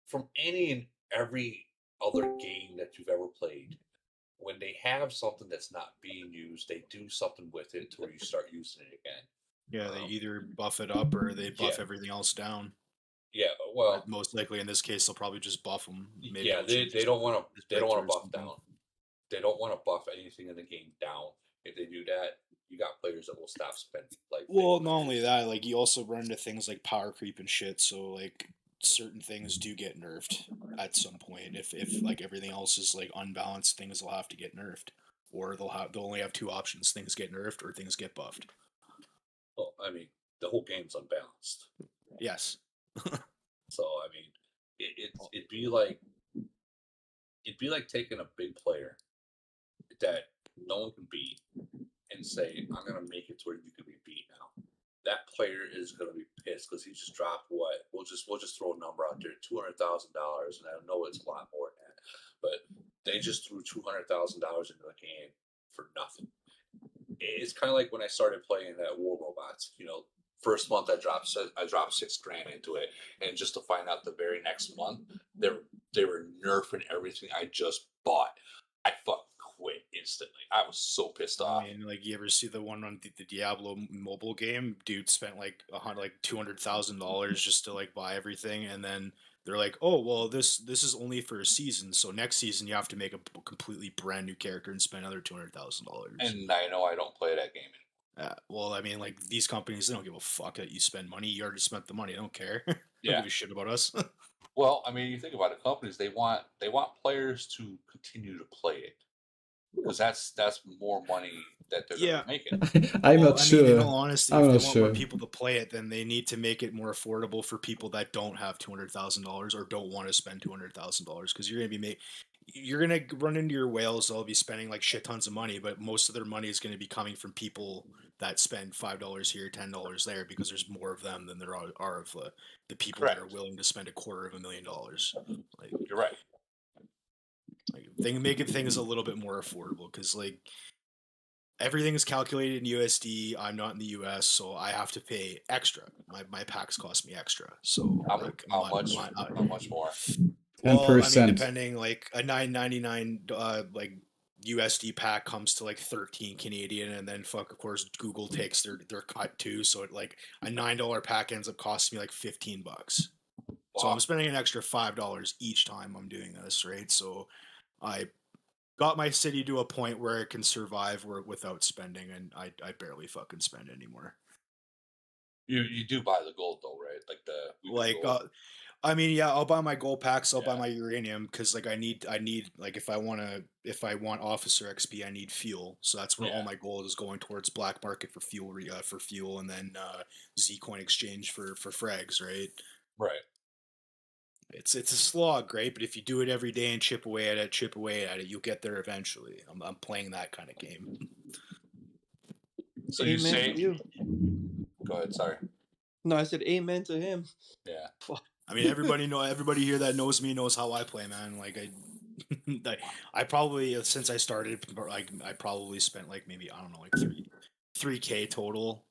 from any and every other game that you've ever played, when they have something that's not being used, they do something with it to where you start using it again. Yeah, they either buff it up or they buff Yeah. everything else down. Yeah, well, But most likely in this case they'll probably just buff them. Maybe yeah, they'll they don't want to breakthrough or buff something. down. They don't want to buff anything in the game down. If they do that, you got players that will stop spending. Like, Well, not only that, like you also run into things like power creep and shit. So like certain things do get nerfed at some point. If like everything else is like unbalanced, things will have to get nerfed, or they'll only have two options: things get nerfed or things get buffed. well, I mean, the whole game's unbalanced. Yes. So I mean, it'd be like taking a big player that no one can beat and say, "I'm gonna make it to where you can be beat now." That player is gonna be pissed because he just dropped what? We'll just throw a number out there, $200,000, and I know it's a lot more than that, but they just threw $200,000 into the game for nothing. It's kind of like when I started playing that War Robots. First month I dropped $6,000 into it, and just to find out the very next month they were nerfing everything I just bought. I fucking quit instantly. I was so pissed off. I mean, like you ever see the one on the Diablo mobile game? Dude spent like $200,000 just to like buy everything, and then they're like, "Oh, well, this is only for a season, so next season you have to make a completely brand new character and spend another $200,000." And I know I don't play that game anymore. Well, I mean, like these companies, they don't give a fuck that you spend money. You already spent the money. They don't care. They don't Yeah. give a shit about us. Well, I mean, you think about it, companies they want players to continue to play it because that's more money that they're Yeah. gonna be making. I'm not I sure. mean, in all honesty, I'm if they not want sure. more people to play it, then they need to make it more affordable for people that don't have $200,000 or don't want to spend $200,000 because you're gonna run into your whales. They'll be spending like shit tons of money, but most of their money is going to be coming from people that spend $5 here, $10 there, because there's more of them than there are of the people that are Correct. willing to spend $250,000. Like, You're right. like they can make things a little bit more affordable because like everything is calculated in USD. I'm not in the US, so I have to pay extra. My packs cost me extra. So like, How much more? well, I mean, 10%. depending, like a $9.99 like USD pack comes to like 13 Canadian, and then fuck, of course, Google takes their cut too. So it like a $9 pack ends up costing me like $15. So Wow. I'm spending an extra $5 each time I'm doing this, right? So I got my city to a point where it can survive without spending, and I barely fucking spend anymore. You do buy the gold though, right? Like the Like, gold. I mean, yeah, I'll buy my gold packs. I'll buy Yeah. my uranium because like I need like if I want officer XP, I need fuel. So that's where all Yeah. my gold is going towards black market for fuel, and then Zcoin exchange for frags, right? Right. It's a slog, right? But if you do it every day and chip away at it, you'll get there eventually. I'm playing that kind of game. So Amen you say? to you. Go ahead. Sorry. No, I said amen to him. Yeah. I mean, everybody here that knows me knows how I play, man. Like I probably since I started, like I probably spent like maybe I don't know, like 3K total,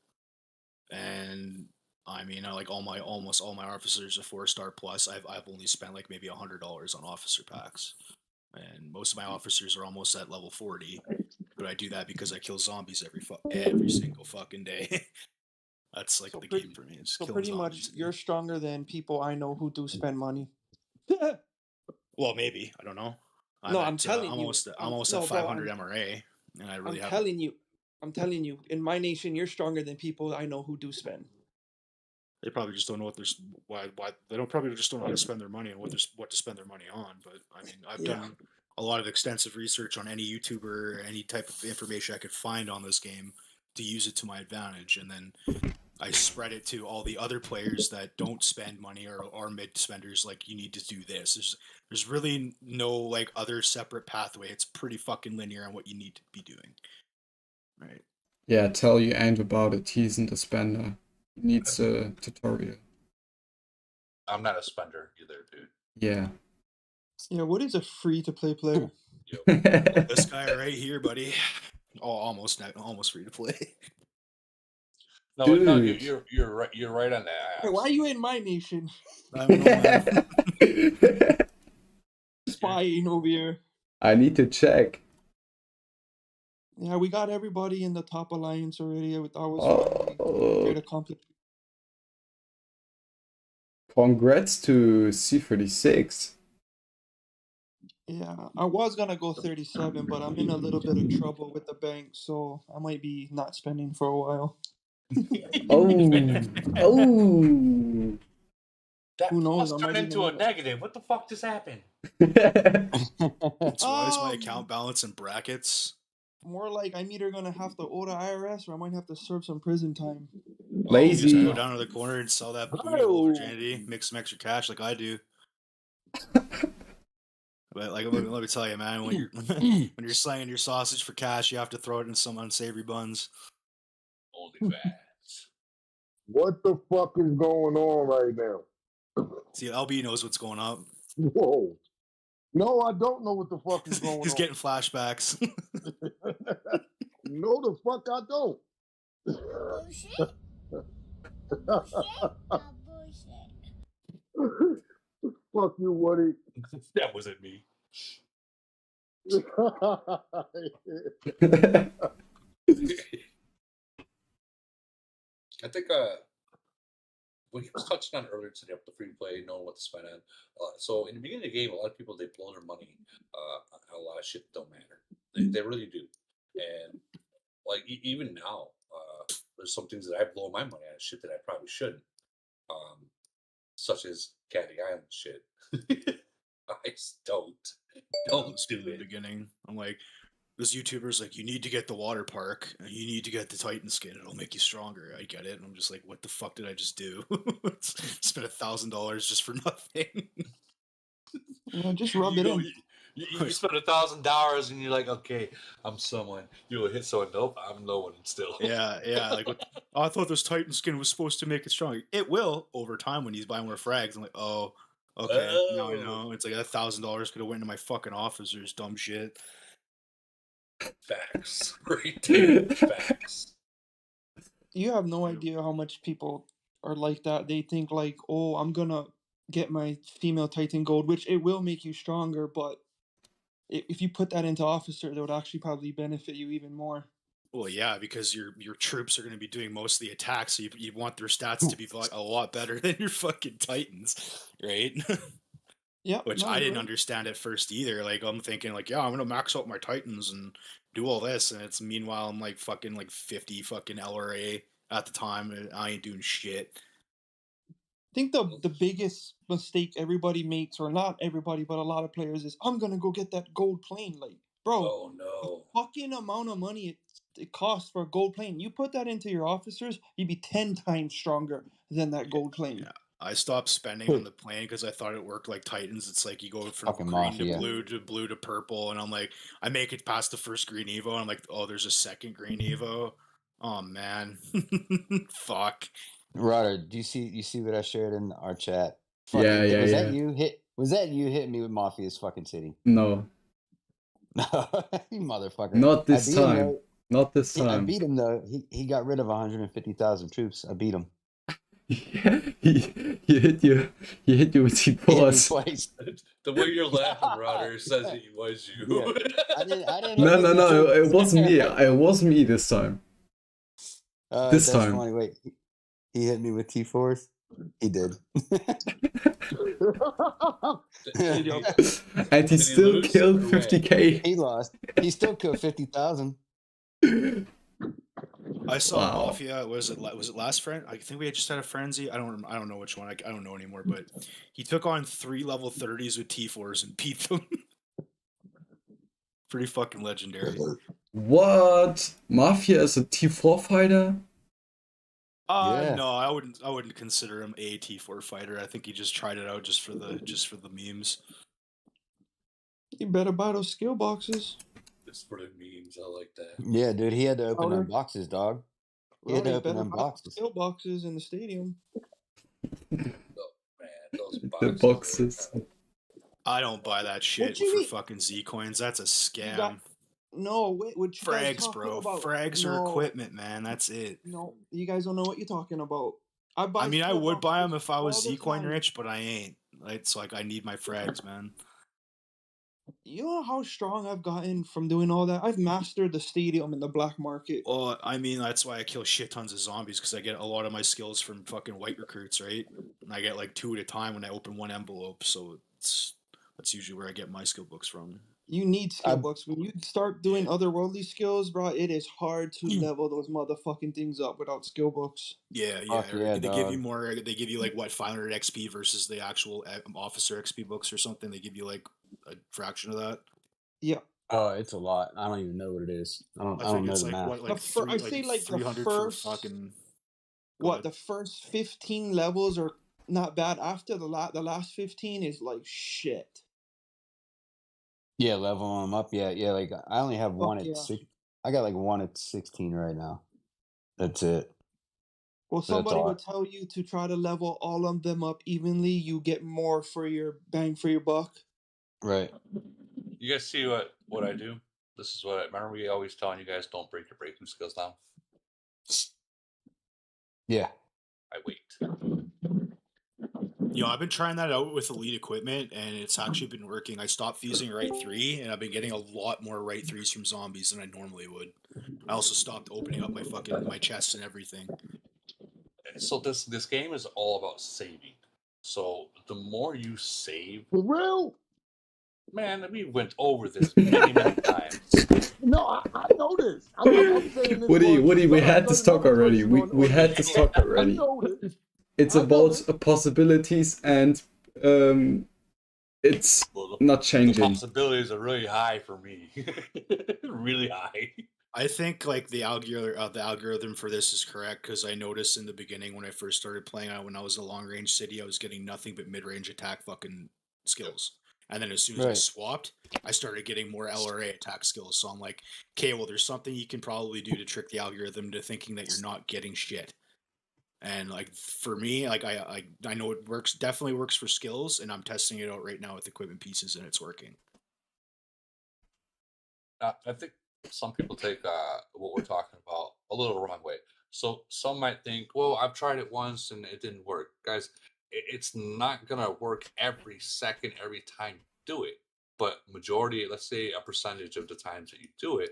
and I mean, like almost all my officers are 4-star plus. I've only spent like maybe $100 on officer packs, and most of my officers are almost at level 40. But I do that because I kill zombies every single fucking day. That's like So the pretty, game for me. It's so killing pretty much, zombies. you're stronger than people I know who do spend money. Well, maybe I don't know. No, I'm telling you. I'm almost No, at bro, 500 MRA, and I I'm really haven't. telling you. In my nation, you're stronger than people I know who do spend. They probably just don't know why they don't probably just don't know how to spend their money and what to spend their money on. But I mean, I've Yeah. done a lot of extensive research on any YouTuber, any type of information I could find on this game to use it to my advantage, and then I spread it to all the other players that don't spend money or are mid spenders. Like, you need to do this. There's really no like other separate pathway. It's pretty fucking linear on what you need to be doing. Right. Yeah, tell you Andrew about it. He isn't a spender. He needs a tutorial. I'm not a spender either, dude. Yeah. Yeah, what is a free-to-play player? This guy right here, buddy. Oh, almost free to play. No, Dude. you're right. You're right on that. Hey, why are you in my nation? I don't know, man. Spying over here. I need to check. Yeah, we got everybody in the top alliance already. That was fine. Great accomplishment. Congrats to C36. Yeah, I was gonna go 37, but I'm in a little bit of trouble with the bank, so I might be not spending for a while. Oh. Oh. That Who knows? plus I turned might into a even. negative. What the fuck just happened? So why is my account balance in brackets? More like I'm either gonna have to owe the IRS or I might have to serve some prison time. You just Lazy. go down to the corner and sell that bootable virginity, make some extra cash like I do. But like, let me tell you, man, when you're slanging your sausage for cash, you have to throw it in some unsavory buns. OnlyFans. What the fuck is going on right now? See, LB knows what's going on. Whoa. No, I don't know what the fuck is going He's on. getting flashbacks. No, the fuck I don't. Bullshit. Fuck you, Woody. That wasn't me. I think what he was touching on earlier today, up the free play, knowing what to spend on. So in the beginning of the game, a lot of people they blow their money on a lot of shit that don't matter. They really do. And like even now, there's some things that I blow my money on shit that I probably shouldn't. Such as Caddy Island shit. I just don't do In the it. beginning, I'm like, this YouTuber's like, you need to get the water park, and you need to get the Titan skin. It'll make you stronger. I get it, and I'm just like, what the fuck did I just do? Spent $1,000 just for nothing. Yeah, just rub it in. You spend $1,000 and you're like, okay, I'm someone. You will hit someone. Nope, I'm no one still. Yeah. Like, I thought this Titan skin was supposed to make it stronger. It will over time when he's buying more frags. I'm like, oh, okay, now I know. It's like $1,000 could have went into my fucking officers. Dumb shit. Facts. Great dude. Facts. You have no idea how much people are like that. They think like, oh, I'm gonna get my female Titan gold, which it will make you stronger, but if you put that into officer, that would actually probably benefit you even more. Well, yeah, because your troops are going to be doing most of the attacks, so you want their stats to be like a lot better than your fucking Titans, right? Yeah, Which no, I you're didn't right. understand at first either. Like I'm thinking like, yeah, I'm gonna max out my Titans and do all this, and it's meanwhile I'm like fucking like 50 fucking LRA at the time, and I ain't doing shit. I think the biggest mistake everybody makes, or not everybody, but a lot of players, is I'm gonna go get that gold plane. Like, bro, Oh no. fucking amount of money it costs for a gold plane. You put that into your officers, you'd be 10 times stronger than that gold plane. Yeah. I stopped spending on the plane because I thought it worked like Titans. It's like you go from Fucking green Mafia. to blue to purple, and I'm like, I make it past the first green Evo, and I'm like, oh, there's a second green Evo. Oh man, fuck. Ryder, do you see what I shared in our chat? Yeah, Fucking, yeah, was yeah. that you hitting me with Mafia's fucking city? No. You motherfucker. Not this I beat him, time. though. Not this I time. beat him though. He got rid of 150,000 troops. I beat him. he hit you with He hit me T-Force. twice. The way you're laughing, Rodder, says it was you. Yeah. I didn't No, hit the it troops. wasn't me. It was me this time. This That's time. funny. Wait, he hit me with T4s? He did. Did he, And he did he still lose killed or win? 50k. He lost. He still killed 50,000. I saw Wow. Mafia. Was it last friend? I think we had just had a frenzy. I don't know which one. I don't know anymore. But he took on 3 level 30s with T4s and beat them. Pretty fucking legendary. What? Mafia is a T4 fighter? Yeah. No, I wouldn't consider him a T4 fighter. I think he just tried it out just for the memes. You better buy those skill boxes. It's for the memes. I like that. Yeah, dude, he had to open Louder. them boxes, dog. He had to Rowdy open better them buy boxes. skill boxes in the stadium. Oh, man, those The boxes. boxes. I don't buy that shit you for mean? fucking Z coins. That's a You got scam. no. Wait, what you guys Frags, talking bro. about? Frags are No, equipment, man. That's it. no, you guys don't know what you're talking about. I buy. I mean, I skill would buy them boxes if I was all the Z coin time. rich, but I ain't. It's like I need my frags, man. You know how strong I've gotten from doing all that? I've mastered the stadium in the black market. Well, I mean, that's why I kill shit tons of zombies, because I get a lot of my skills from fucking white recruits, right? And I get like 2 at a time when I open one envelope, so that's usually where I get my skill books from. You need skill books. When you start doing otherworldly skills, bro, it is hard to level those motherfucking things up without skill books. Yeah, Fuck yeah, they give you dog. more. They give you like what 500 XP versus the actual officer XP books or something. They give you like a fraction of that. Yeah. Oh, it's a lot. I don't even know what it is. I don't think know it's the like math. what, like I say like the 300 first for fucking. what the first 15 levels are not bad. After the last 15 is like shit. Yeah, leveling them up. Yeah, yeah. Like I only have one Fuck at yeah. 6. I got like one at 16 right now. That's it. Well, But that's somebody all. would tell you to try to level all of them up evenly. You get more for your bang for your buck. Right. You guys see what I do? This is what I remember. We always telling you guys don't break your breaking skills down. Yeah. I wait. You know, I've been trying that out with elite equipment, and it's actually been working. I stopped fusing right 3, and I've been getting a lot more right 3s from zombies than I normally would. I also stopped opening up my chests and everything. So this game is all about saving. So the more you save, For real? man, we went over this many times. No, I know this. I'm saying this. Woody, for we had this talk another already. person We on had the- this talk I already. know this. It's I know about this. possibilities, and it's not The changing. possibilities are really high for me. Really high. I think like the algorithm for this is correct, because I noticed in the beginning when I first started playing when I was in a long range city, I was getting nothing but mid range attack fucking skills. And then as soon as I Right. swapped, I started getting more LRA attack skills. So I'm like, okay, well, there's something you can probably do to trick the algorithm to thinking that you're not getting shit. And like for me, like I know it works, definitely works for skills, and I'm testing it out right now with equipment pieces, and it's working. I think some people take what we're talking about a little wrong way. So some might think, well, I've tried it once and it didn't work. Guys, it's not going to work every second, every time you do it. But majority, let's say a percentage of the times that you do it,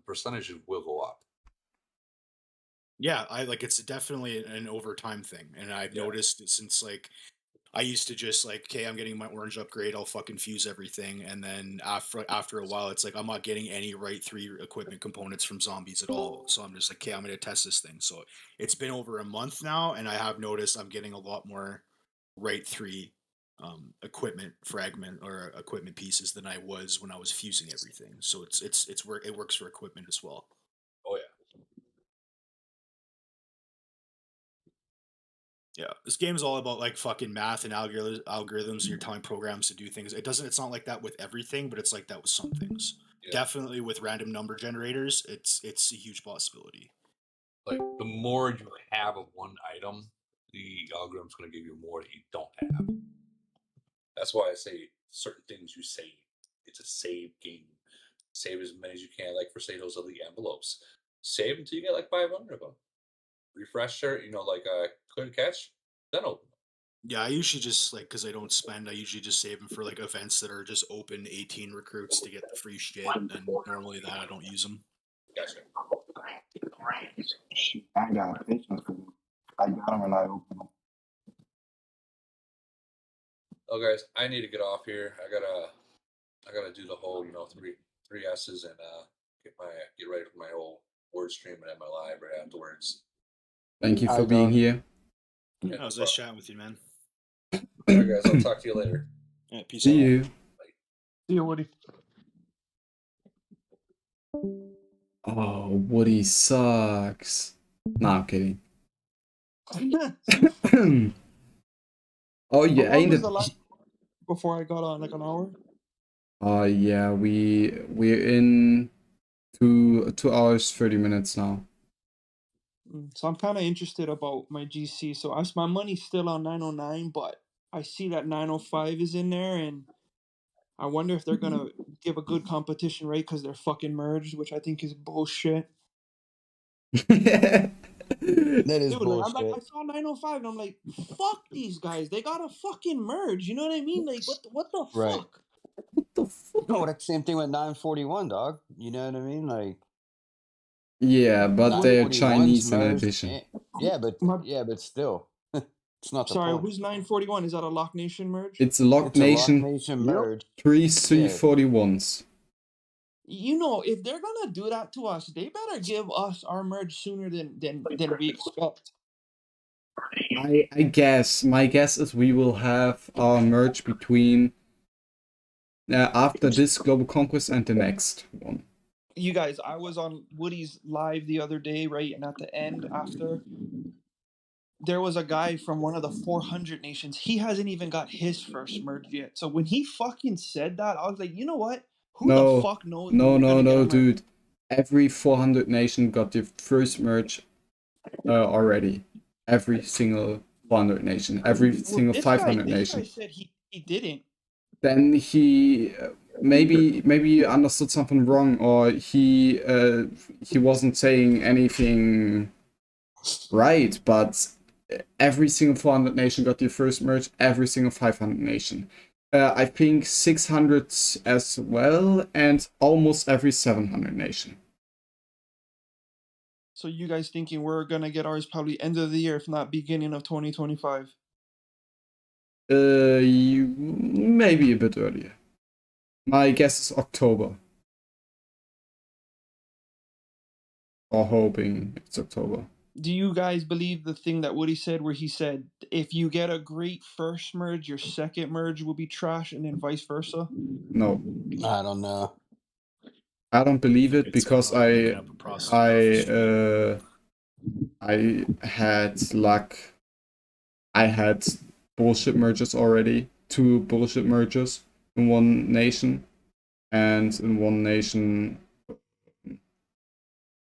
percentages will go up. Yeah, I like it's definitely an overtime thing, and I've noticed it since like I used to just like, okay, I'm getting my orange upgrade, I'll fucking fuse everything, and then after a while, it's like I'm not getting any right 3 equipment components from zombies at all. So I'm just like, okay, I'm gonna test this thing. So it's been over a month now, and I have noticed I'm getting a lot more right 3 equipment fragment or equipment pieces than I was when I was fusing everything. So it works for equipment as well. Oh yeah. Yeah, this game is all about like fucking math and algorithms, and you're telling programs to do things. It's not like that with everything, but it's like that with some things. Yeah. Definitely with random number generators, it's a huge possibility. Like the more you have of one item, the algorithm's going to give you more that you don't have. That's why I say certain things you save. It's a save game. Save as many as you can. Like for say those elite envelopes, save until you get like 500 of them. Refresh there, like clear to catch, then open them. Yeah, I usually just like, because I don't spend, I usually just save them for like events that are just open 18 recruits to get the free shit, and normally that I don't use them. Gotcha. I got patience for them. I got them and I open them. Oh, guys, I need to get off here. I gotta do the whole, three S's and get ready for my whole word stream and have my live right afterwards. Thank you for being here. Yeah, it was nice chatting with you, man. All right, guys, I'll talk to you later. Yeah, peace See out. you. See you, Woody. Oh, Woody sucks. Nah, I'm kidding. Oh yeah, How long ain't was it? the last before I got on? Like an hour? Yeah, we're in 2 hours 30 minutes now. So I'm kind of interested about my GC. So my money's still on 909, but I see that 905 is in there, and I wonder if they're gonna give a good competition rate because they're fucking merged, which I think is bullshit. That is Dude, like, I'm like, I bullshit. saw 905 and I'm like, fuck these guys. They gotta fucking merge. You know what I mean? Like, what the Right. fuck? What the fuck? No, that's the same thing with 941, dog. You know what I mean? Like, Yeah, but they're 941's Chinese in merged. addition. Yeah, but My, still, it's not the sorry, point. who's 941? Is that a Lock Nation merge? It's a Lock It's a Rock Nation, Nation Yep. merge. 3 Yeah. C41s. You know, if they're gonna do that to us, they better give us our merge sooner than we expect. I guess my guess is we will have our merge between after this Global Conquest and the next one. You guys, I was on Woody's live the other day, right? And at the end, after, there was a guy from one of the 400 nations. He hasn't even got his first merge yet. So when he fucking said that, I was like, you know what? Who the No, fuck knows when we're gonna get no, a merge? dude. Every 400 nation got their first merge already. Every single 400 nation. Every single 500 This nation. guy said he didn't. Then he maybe you understood something wrong, or he wasn't saying anything right, but every single 400 nation got their first merge, every single 500 nation. I think 600 as well, and almost every 700 nation. So you guys thinking we're gonna get ours probably end of the year, if not beginning of 2025? Maybe a bit earlier. My guess is October. Or hoping it's October. Do you guys believe the thing that Woody said, where he said if you get a great first merge, your second merge will be trash, and then vice versa? No. I don't know. I don't believe it It's because making up a process off I had luck. I had bullshit mergers already. 2 bullshit mergers in one nation, and in one nation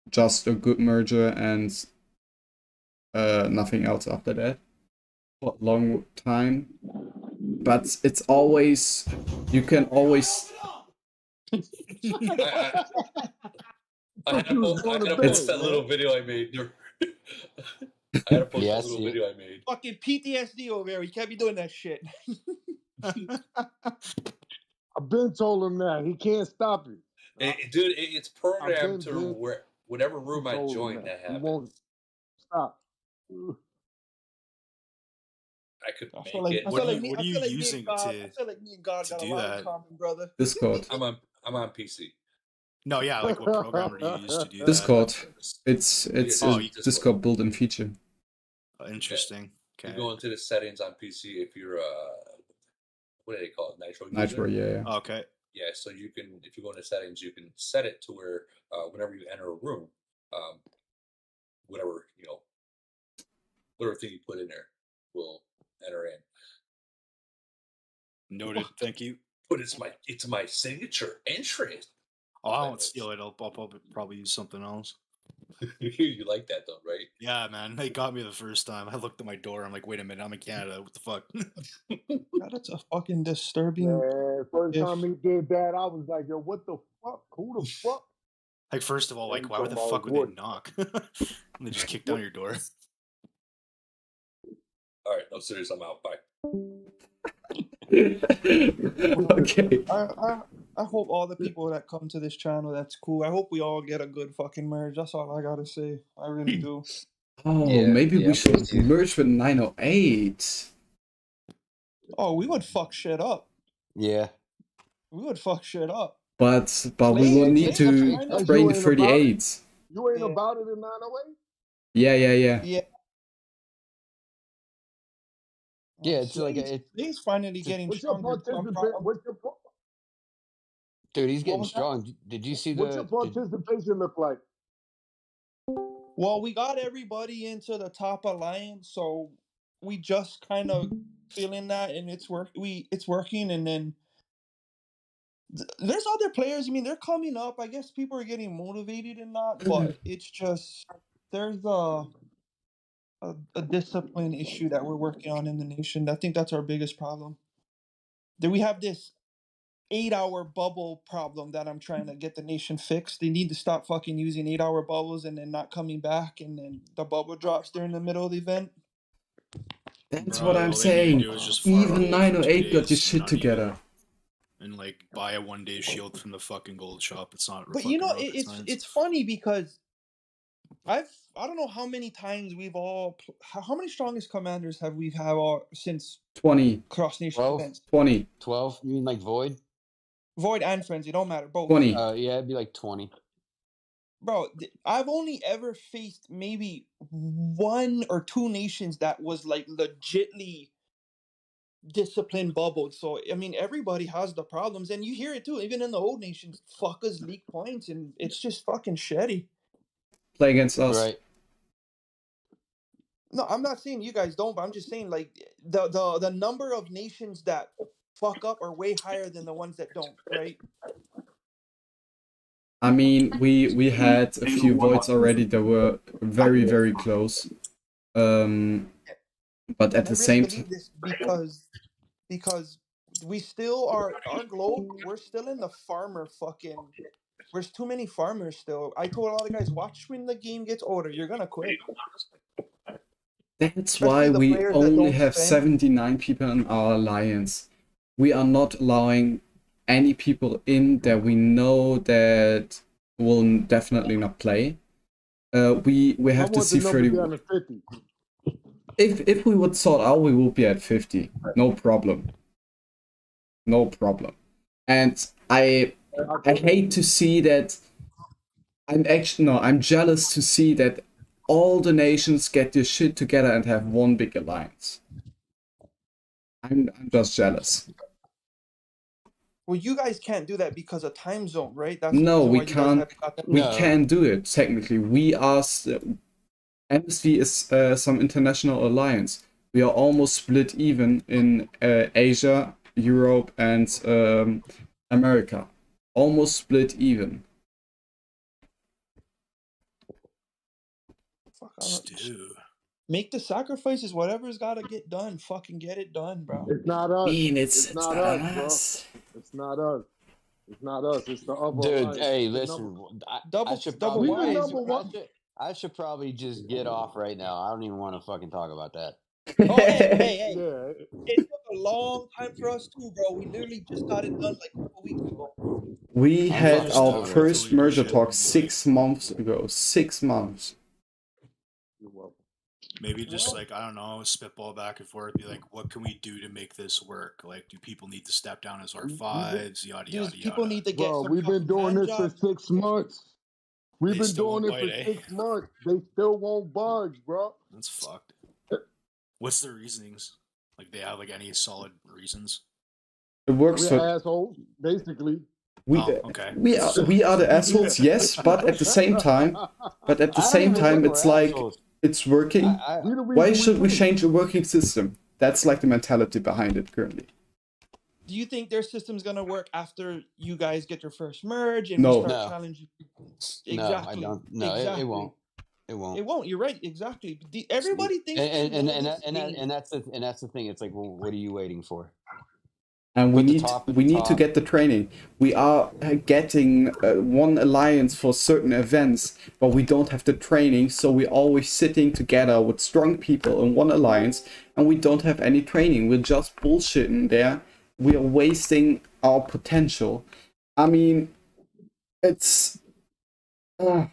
just a good merger and nothing else after that for a long time. But it's always, you can always I had to post that little video I made. I had to post that little video I made. Fucking PTSD over there. You can't be doing that shit. I've been told him that. He can't stop it. Dude, it's programmed to whatever room I join that He happens. won't stop. I could I make feel like it. What are you using me and God got a do lot that? in common, brother. Discord. I'm on PC. No, yeah, like what program do you use to do that? Discord. It's a Discord built-in feature. Interesting. Okay. You go into the settings on PC if you're what do they call it? Nitro user? Nitro, yeah. Okay. Yeah, so you can, if you go into settings, you can set it to where whenever you enter a room, whatever thing you put in there will enter in. Noted. Thank you. But it's my signature entry. Oh, I won't steal it. I'll probably use something else. You like that though, right? Yeah, man. They got me the first time. I looked at my door. I'm like, wait a minute. I'm in Canada. What the fuck? That's a fucking disturbing. Man, first time he did that, I was like, yo, what the fuck? Who the fuck? Like, first of all, like, why the fuck would they knock? And they just kick down your door. All right, no, serious. I'm out. Bye. Okay. I hope all the people that come to this channel, that's cool. I hope we all get a good fucking merge. That's all I gotta say. I really do. Oh, maybe we should merge with 908. Oh, we would fuck shit up. Yeah. We would fuck shit up. But we will need to train the 38. You ain't about it in 908? Yeah. Yeah, it's like he's finally getting stronger. Dude, he's getting strong. Did you see what's your participation look like? Well, we got everybody into the top alliance, so we just kind of feeling that, and it's working. And then There's other players. I mean, they're coming up. I guess people are getting motivated and not, but it's just there's a discipline issue that we're working on in the nation. I think that's our biggest problem. That we have this 8-hour bubble problem that I'm trying to get the nation fixed. They need to stop fucking using 8-hour bubbles and then not coming back, and then the bubble drops during the middle of the event. That's Bro, what I'm all they need to saying. do is just farm Even gold for 2 908 got your days shit together. and like buy a 1-day shield from the fucking gold shop. It's not But fucking rocket science. it's funny because I don't know how many times we've all how many strongest commanders have we had all since 20. cross nation 12? events? 20. 12? You mean like Void? Void and Frenzy, don't matter, both. 20. Yeah, it'd be like 20. Bro, I've only ever faced maybe 1 or 2 nations that was like legitly discipline bubbled. So I mean, everybody has the problems, and you hear it too. Even in the old nations, fuckers leak points, and it's just fucking shitty. Play against us. Right. No, I'm not saying you guys don't, but I'm just saying like the number of nations that fuck up are way higher than the ones that don't, right? I mean, we had a few voids already that were very, very close. But at the same time, because we still are our globe. We're still in the farmer fucking. There's too many farmers still. I told a lot of guys, watch when the game gets older. You're gonna quit. that's Especially why the we players that only don't have spend. 79 people in our alliance. We are not allowing any people in that we know that will definitely not play. We have to see 30. If we would sort out, we will be at 50. No problem. No problem. And I hate to see that. I'm jealous to see that all the nations get their shit together and have one big alliance. I'm just jealous. Well, you guys can't do that because of time zone, right? That's No, the reason we why you guys can't. haven't got that. We can do it technically. We are. MSV is some international alliance. We are almost split even in Asia, Europe, and America. Almost split even. Make the sacrifices. Whatever's got to get done. Fucking get it done, bro. It's not us. It's not us, bro. It's not us. It's not us. It's the other Dude, alliance. hey, The listen. Double probably, Y. I should probably just get off right now. I don't even want to fucking talk about that. Oh, hey. Yeah. It took a long time for us too, bro. We literally just got it done like a couple weeks ago. We I'm had fucking our over it. first merger talk 6 months ago. 6 months. You're welcome. Maybe just like, I don't know, spitball back and forth, be like, what can we do to make this work? Like, do people need to step down as R5s, yada, yada, yada. People need to get Bro, some we've been doing this for 6 months. We've They been still doing won't it bite, for 6 months. They still won't budge, bro. That's fucked. What's their reasonings? Like, they have like any solid reasons? It works We're for assholes, basically. we are the assholes, yes, but at the same time, it's like it's working. Why should we change a working system? That's like the mentality behind it currently. Do you think their system's gonna work after you guys get your first merge and No. we start No. challenging? No, Exactly. I don't. No, exactly. it won't. It won't. It won't. You're right. Exactly. Everybody thinks and that's the thing. It's like, well, what are you waiting for? And we Put the need to top. get the training. We are getting one alliance for certain events, but we don't have the training, so we're always sitting together with strong people in one alliance, and we don't have any training. We're just bullshitting there. We are wasting our potential. I mean, it's... A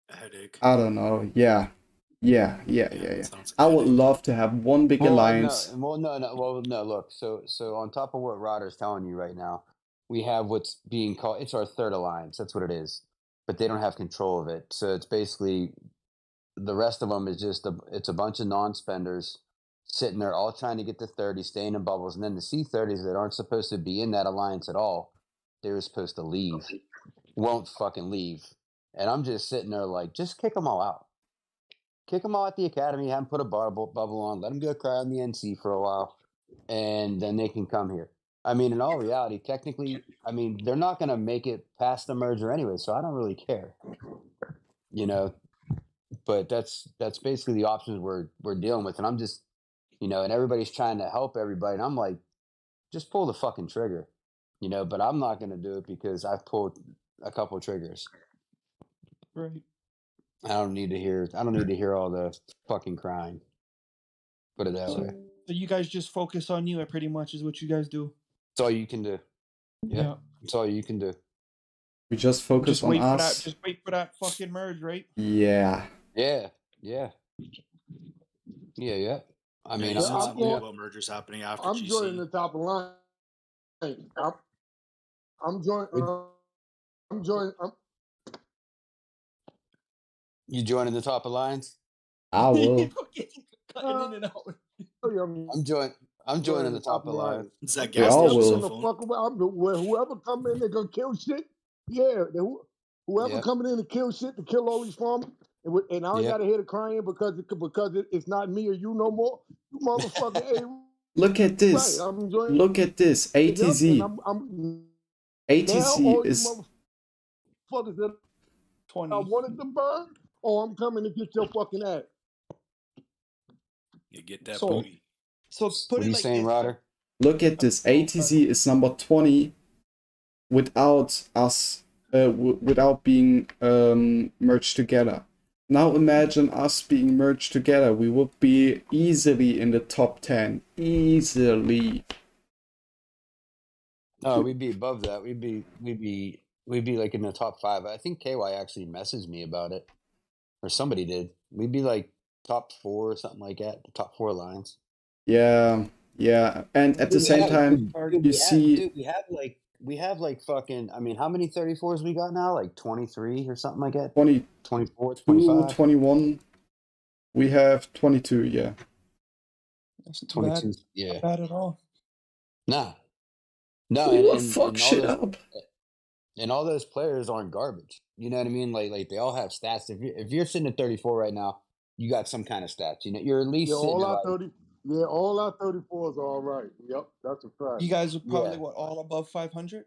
headache. I don't know. Yeah. I would love to have one big alliance. No. Look. So on top of what Rodder's telling you right now, we have what's being called. It's our third alliance. That's what it is. But they don't have control of it. So it's basically the rest of them is just it's a bunch of non-spenders sitting there all trying to get to 30, staying in bubbles, and then the C30s that aren't supposed to be in that alliance at all, they were supposed to leave, won't fucking leave, and I'm just sitting there like, just kick them all out. Kick them all at the academy, have them put a bubble on, let them go cry on the NC for a while, and then they can come here. I mean, in all reality, technically, I mean, they're not going to make it past the merger anyway, so I don't really care. You know, but that's basically the options we're dealing with, and I'm just, and everybody's trying to help everybody, and I'm like, just pull the fucking trigger, But I'm not going to do it because I've pulled a couple of triggers. Right. I don't need to hear all the fucking crying. Put it that way. So you guys just focus on you. Pretty much is what you guys do. It's all you can do. Yeah. It's all you can do. We just focus Just on wait for that. us. Just wait for that fucking merge, right? Yeah. Yeah. I mean, you said I'm something not. about mergers happening after I'm GC. joining the top of line. I'm joining. I'm joining. You joining the top alliance? I will. Cutting in and out. I'm joining the top alliance. It's that We gas all station will. cell phone. Fuck around. Whoever come in, they gonna kill shit. Yeah, whoever Yep. coming in to kill shit, to kill all these farmers, and I ain't Yep. gotta hear the crying because it's not me or you no more. You motherfucker, hey, Look at this. right? I'm enjoying. Look at this. it up, ATZ. and I'm now ATZ all you is motherfuckers that 20. I wanted to burn, or I'm coming to get your fucking ass. You get that So- booty. So What put are it you like saying, this. Ryder? look at this. ATZ is number 20 without us without being merged together. Now imagine us being merged together. We would be easily in the top 10. Easily. No, we'd be above that. We'd be like in the top 5. I think KY actually messaged me about it, or somebody did. We'd be like top 4 or something like that. The top 4 lines. Yeah. And at the same time, you see, we have like fucking. I mean, how many 34s we got now? Like 23 or something like that. 22, 24, 25. 21. We have 22. Yeah. That's not 22. bad. Yeah. Not bad at all. Nah. No, We will and fuck all shit those, up. and all those players aren't garbage. You know what I mean? Like they all have stats. If you're sitting at 34 right now, you got some kind of stats. You're at least Yeah, sitting all at our like, 30. Yeah, all our 34s are all right. Yep, that's a fact. You guys are probably Yeah. all above 500.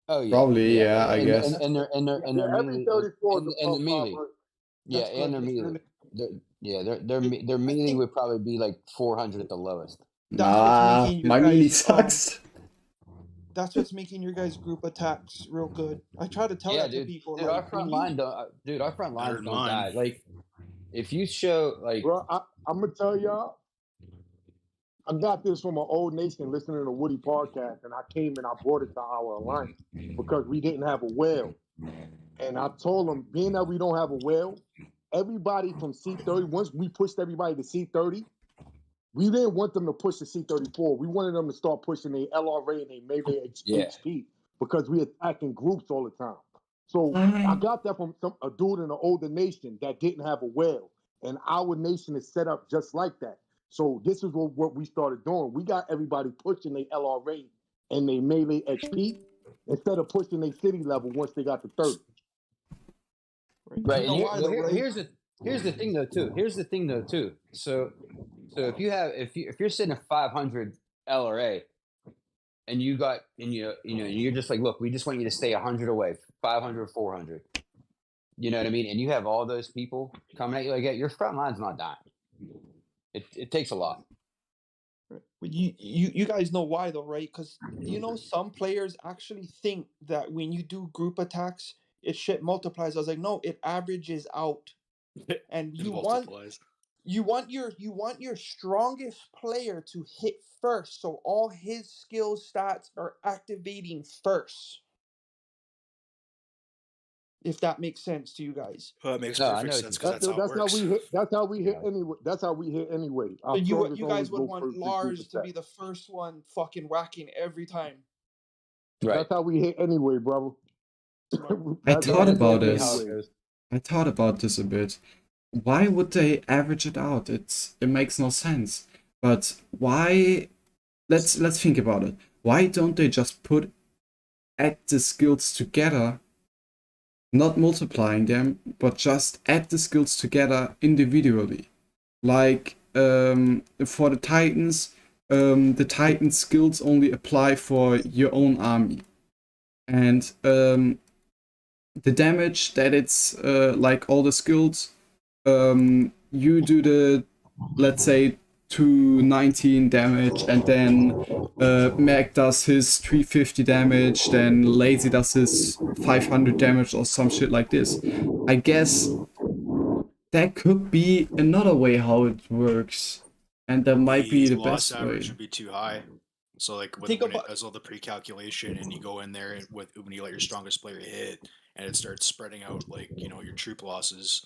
oh yeah, Probably, yeah, I and, guess. and they're Yeah, every melee, 34 is and above the melee, 500. yeah, That's and good. their That's melee. really- Their melee think- would probably be like 400 at the lowest. That's what's Nah, making your my melee guys, sucks. That's what's making your guys' group attacks real good. I try to tell Yeah, that to dude. people. Dude, like, our front when you- line don't. Dude, our front Better lines than don't mine. die. Like, if you show like, Bro, I'm gonna tell y'all. I got this from an old nation listening to Woody podcast, and I came and I brought it to our alliance because we didn't have a whale. And I told them, being that we don't have a whale, everybody from C30, once we pushed everybody to C30, we didn't want them to push to C34. We wanted them to start pushing their LRA and their melee Yeah. HP because we attack in groups all the time. So I got that from a dude in an older nation that didn't have a whale. And our nation is set up just like that. So this is what we started doing. We got everybody pushing their LRA and their melee XP instead of pushing their city level once they got to 30. right? You know And why, though, right? here's the thing though too. So if you're sitting at 500 LRA, and you got you're just like, look, we just want you to stay 100 away, 500, 400. You know what I mean? And you have all those people coming at you like that. Your front line's not dying. It takes a lot. You guys know why though, right? Because some players actually think that when you do group attacks, it shit multiplies. I was like, no, it averages out. And It multiplies. you want your strongest player to hit first, so all his skill stats are activating first. If that makes sense to you guys. Well, that makes No, I perfect know sense because that's how it That's how works. we hit. That's how we hit anyway. That's how we hit anyway. Our So you strongest guys always would go want first in group Lars to attack. be the first one fucking whacking every time. Right. That's how we hit anyway, brother. I That's thought how we about hit this. anyway. I thought about this a bit. Why would they average it out? It makes no sense. But why? Let's think about it. Why don't they just add the skills together, not multiplying them, but just add the skills together individually? Like for the Titans, the Titan skills only apply for your own army. And the damage that it's like all the skills, you do the, let's say, 219 damage, and then Mac does his 350 damage, then Lazy does his 500 damage or some shit like this. I guess that could be another way how it works, and that might be the loss best average way. would be too high. So like when it does all the pre-calculation and you go in there with when you let your strongest player hit and it starts spreading out like your troop losses.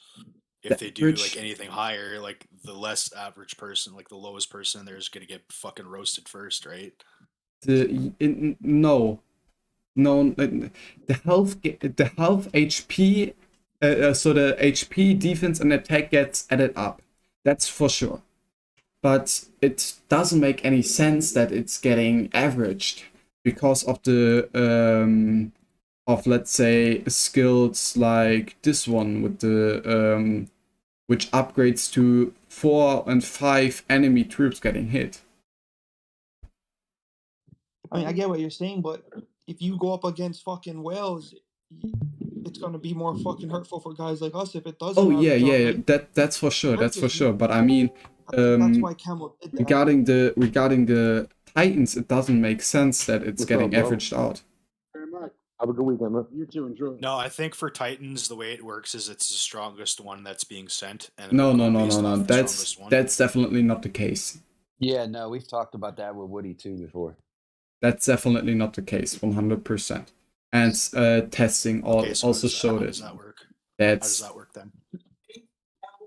If they do like anything higher, like the less average person, like the lowest person, they're just gonna get fucking roasted first, right? No, the health HP, so the HP, defense, and attack gets added up. That's for sure. But it doesn't make any sense that it's getting averaged because of the of, let's say, skills like this one with the which upgrades to 4 and 5 enemy troops getting hit. I mean, I get what you're saying, but if you go up against fucking whales, it's gonna be more fucking hurtful for guys like us if it doesn't. Oh yeah, that's for sure. That's for sure. But I mean, that's why Camel did that. regarding the Titans, it doesn't make sense that it's getting averaged out. Very much. Have a good weekend, man. You too. Enjoy. No, I think for Titans, the way it works is it's the strongest one that's being sent. And No. That's definitely not the case. Yeah, no, we've talked about that with Woody too before. That's definitely not the case, 100%. And testing also showed it. How does that work then?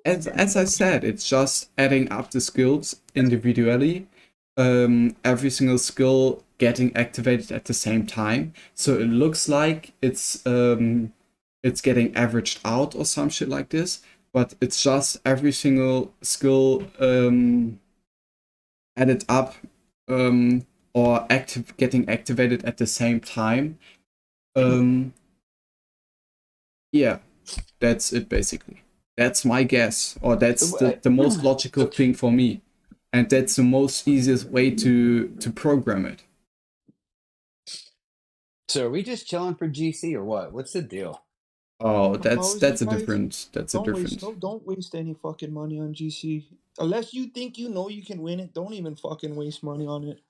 As I said, it's just adding up the skills individually. Every single skill getting activated at the same time, so it looks like it's getting averaged out or some shit like this. But it's just every single skill added up or getting activated at the same time. Yeah, that's it basically. That's my guess, or that's the most logical thing for me, and that's the most easiest way to program it. So are we just chilling for GC or what? What's the deal? Oh, that's a different. Don't waste any fucking money on GC unless you think you can win it. Don't even fucking waste money on it.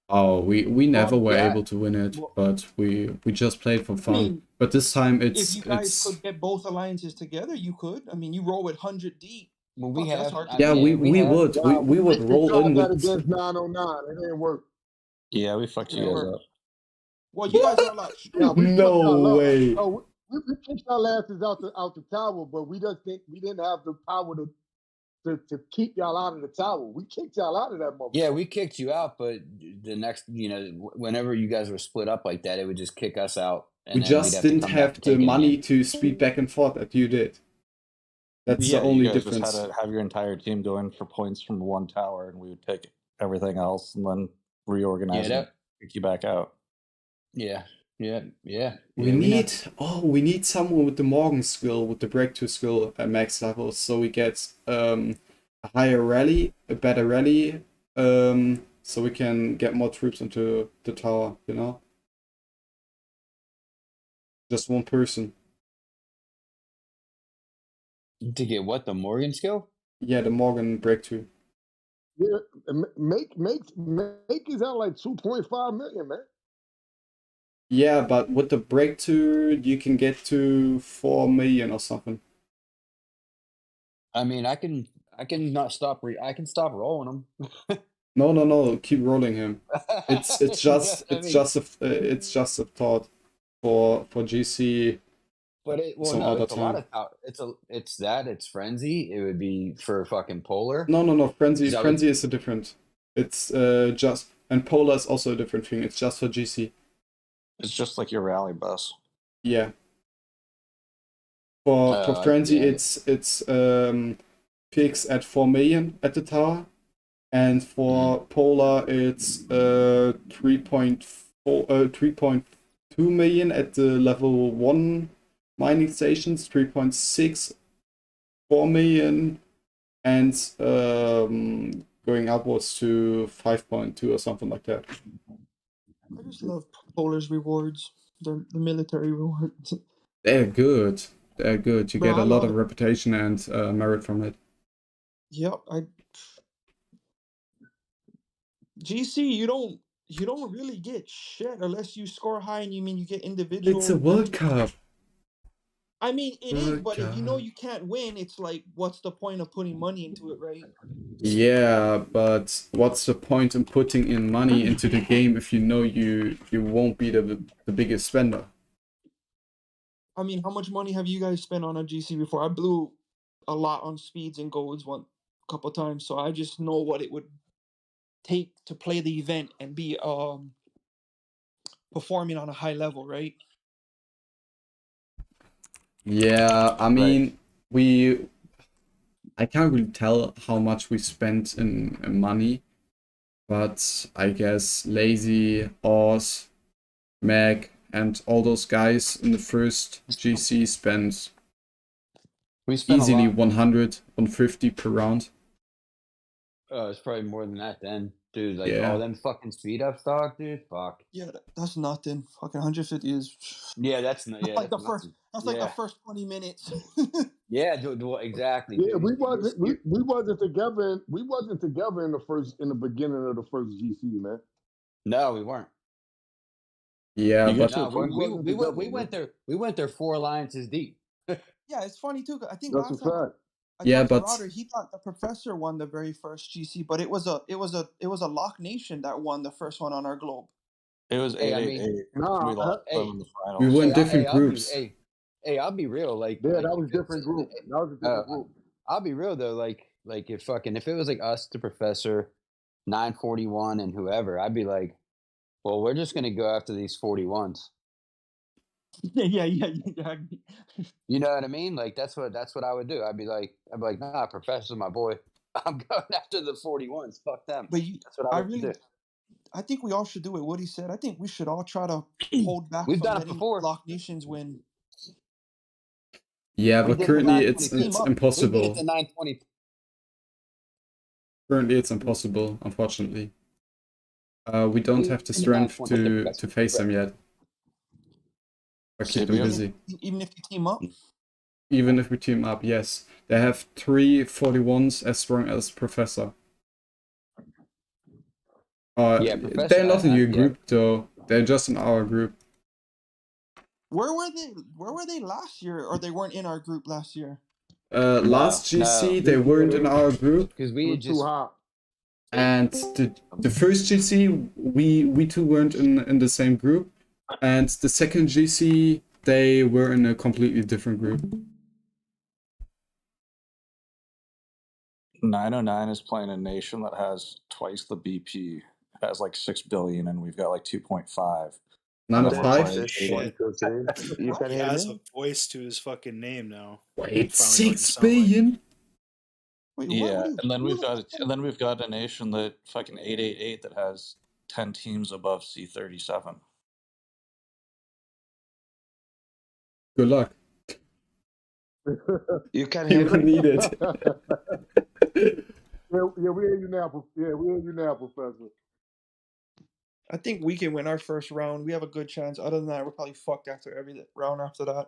Oh, we never were able to win it, but we just played for fun. I mean, but this time it's if you guys could get both alliances together, you could. I mean, you roll with 100 deep. Well, we have. We would roll in with. Against 909, it didn't work. Yeah, we fucked you guys up. Well, you guys are a lot. No way. Oh, we kicked our asses out the tower, but we didn't have the power to keep y'all out of the tower. We kicked y'all out of that motherfucker. Yeah, we kicked you out, but the next, whenever you guys were split up like that, it would just kick us out. And we just didn't have the money to speed back and forth that you did. That's the only difference. You just had to have your entire team go in for points from one tower, and we would take everything else and then reorganize and kick you back out. Yeah. We need someone with the Morgan skill, with the breakthrough skill at max level, so we get a higher rally, a better rally, so we can get more troops into the tower, Just one person. To get what, the Morgan skill? Yeah, the Morgan breakthrough. Yeah, make is out like 2.5 million, man. Yeah, but with the breakthrough, you can get to 4 million or something. I mean, I can not stop. I can stop rolling them. No. Keep rolling him. It's just a thought for GC. But it's a lot of it's Frenzy. It would be for fucking Polar. No. Frenzy is a different. It's just, and Polar is also a different thing. It's just for GC. It's just like your rally bus. Yeah. For Frenzy, it's fixed at 4 million at the tower, and for Polar, it's 3.2 million at the level 1 mining stations, 3.6, 4 million, and going upwards to 5.2 or something like that. I just love Polar's rewards. The military rewards. They're good. They're good. You Bro, get I a lot love of it. reputation and merit from it. Yep. GC, you don't really get shit unless you score high and you get individual. It's a World Cup. I mean, it is, World but if you know Cup. you can't win, it's like, what's the point of putting money into it, right? Yeah, but what's the point in putting in money into the game if you know you won't be the biggest spender? I mean, how much money have you guys spent on a GC before? I blew a lot on speeds and golds one couple times, so I just know what it would take to play the event and be performing on a high level, right? Yeah, I mean, I can't really tell how much we spent in money, but I guess Lazy, Oz, Meg, and all those guys in the first GC spent We spent easily a lot. 100, 150 per round. Oh, it's probably more than that then, dude. Like Yeah. all them fucking speed ups, dog, dude. Fuck. Yeah, that's nothing. Fucking 150 is. Yeah, that's not. Yeah, like the that's first. nothing. That's Yeah. like the first 20 minutes. Yeah, dude, exactly. Yeah, dude. we wasn't together. We wasn't together in the beginning of the first GC, man. No, we weren't. Yeah, You but get to a No, point. we went there 4 alliances deep. Yeah, it's funny too. 'Cause I think That's a last time fact. I Yeah, talked to but Roder, he thought the professor won the very first GC, but it was a Lock Nation that won the first one on our globe. It was Hey, I 8-8-8. mean, Nah, We lost them hey, in the we finals. were in hey, different I'll be, groups. hey, I'll be real. Like, yeah, like that was if it's, different group. That was a different group. I'll be real though. Like if it was like us, the professor, 941, and whoever, I'd be like, well, we're just gonna go after these 41s. yeah. You know what I mean? Like that's what I would do. I'd be like, nah, professor's my boy. I'm going after the 41s. Fuck them. But That's what I would do. I think we all should do what Woody said. I think we should all try to hold back We've from done it letting before. Lock Nations win. Yeah, We but did it to currently it's 922. We did it impossible. to 920. Currently it's impossible, unfortunately. We don't have the In the strength 920. to face them yet. Or keep them Serious? busy. Even if you team up. Even if we team up, yes. They have 3 41s as strong as Professor. Yeah, Professor. They're not in your yeah. group though. They're just in our group. Where were they last year? Or they weren't in our group last year? Last GC they weren't in our group. Because we had just too hot. And the first GC we two weren't in the same group. And the second GC they were in a completely different group. 909 is playing a nation that has twice the BP. It has like 6 billion, and we've got like 2.5. 905? You can He hear has me? a voice to his fucking name now. Wait, Finally 6 billion? Wait, Yeah, and then we've got a nation that fucking 888 that has 10 teams above C37. Good luck. You can You hear will me? need it. Yeah, we hear you now. Yeah, we hear you now, Professor. I think we can win our first round. We have a good chance. Other than that, we're probably fucked after every round after that.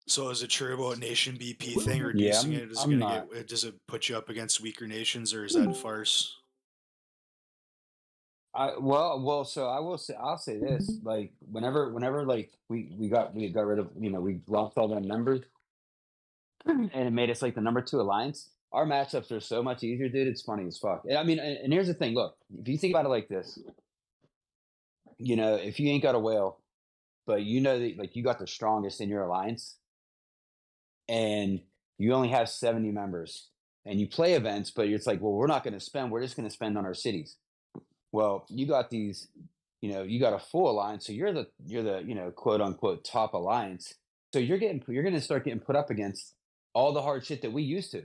So is it true about nation BP thing, reducing it? Does it put you up against weaker nations, or is that farce? So I'll say this, like whenever like we got rid of, we lost all them members and it made us like the number 2 alliance. Our matchups are so much easier, dude. It's funny as fuck. I mean, and here's the thing. Look, if you think about it like this, if you ain't got a whale, but that like you got the strongest in your alliance, and you only have 70 members, and you play events, but it's like, well, we're not going to spend. We're just going to spend on our cities. Well, you got these, you got a full alliance, so you're the quote unquote top alliance. So you're going to start getting put up against all the hard shit that we used to.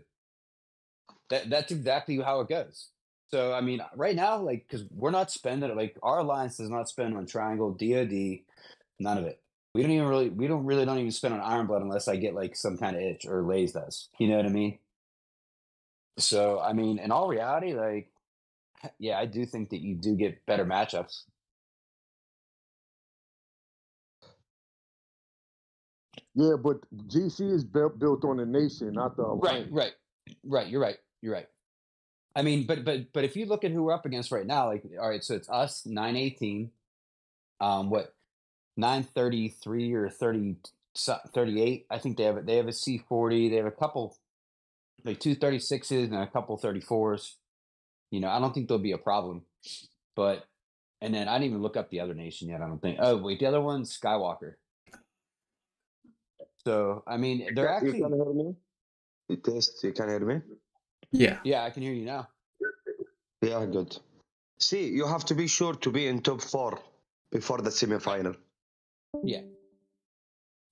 That's exactly how it goes. So I mean, right now, like, because we're not spending, like, our alliance does not spend on Triangle, DoD, none of it. We don't even spend on Ironblood unless I get like some kind of itch, or Lays does. You know what I mean? So, I mean, in all reality, like, yeah, I do think that you do get better matchups. Yeah, but GC is built on the nation, not the alliance. Right. You're right. I mean, but if you look at who we're up against right now, like, all right, so it's us 918, what 933 or 38. I think they have a C40. They have a couple like 236s and a couple 34s. You know, I don't think there'll be a problem. But and then I didn't even look up the other nation yet. I don't think. Oh wait, the other one's Skywalker. So I mean, they're You actually. can hear me? You test. You can hear me? Yeah. Yeah, I can hear you now. Yeah, good. See, you have to be sure to be in top 4 before the semifinal. Yeah.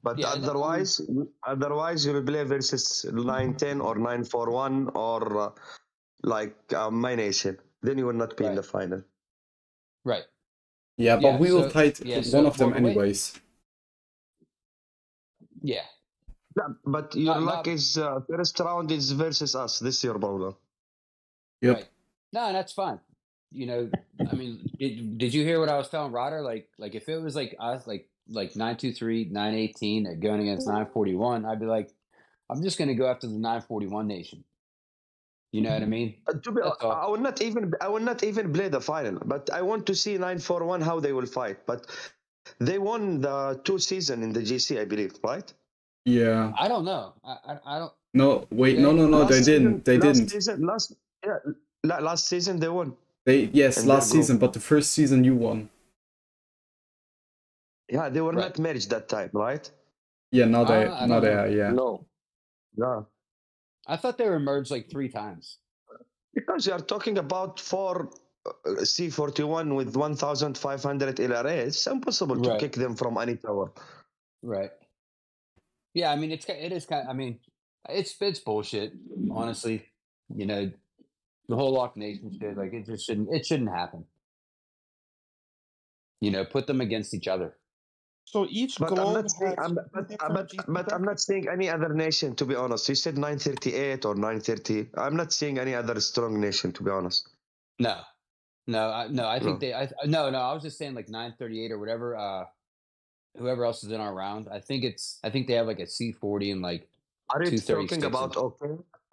But Yeah, otherwise you will play versus 910 or 941 or like my nation. Then you will not be in the final. Right. Yeah, but we will fight one of them well, the way- anyways. Yeah. Yeah, but your luck is first round is versus us. This is your problem. Yep. Right. No, that's fine. You know, I mean, did you hear what I was telling Rodder? Like if it was like us, like 923, 918 going against 941, I'd be like, I'm just going to go after the 941 nation. You know what I mean? To be, I will not even play the final, but I want to see 941 how they will fight. But they won the 2 season in the GC, I believe, right? Yeah. I don't know. I don't. No, wait, no, they didn't. They didn't. Last season they won. Last season, but the first season you won. Yeah, they were not merged that time, right? Yeah, now they are, yeah. No. Yeah. I thought they were merged like 3 times. Because you are talking about 4 C41 with 1,500 LRA. It's impossible to kick them from any tower. Right. Yeah, I mean it is kind of, I mean it's bullshit, honestly. You know, the whole Lock Nation shit, like it shouldn't happen. You know, put them against each other. So each But I'm globe not saying, I'm not seeing any other nation, to be honest. You said 938 or 930. I'm not seeing any other strong nation, to be honest. No, I think I was just saying like 938 or whatever. Whoever else is in our round, I think they have like a C40 and like. Are you talking about OK?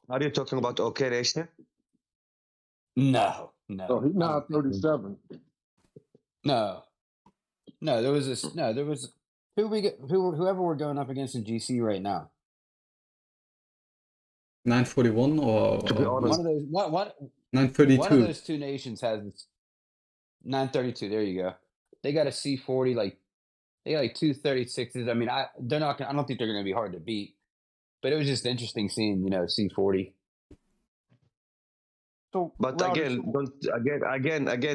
Are you talking about OK nation? No. Oh, he's not 37. No, there was whoever we're going up against in GC right now. 941 or to be honest, one of those 932. One of those 2 nations has 932. There you go. They got a C40, like they got like 236s. I mean, I don't think they're going to be hard to beat. But it was just interesting seeing, C40. So, but again,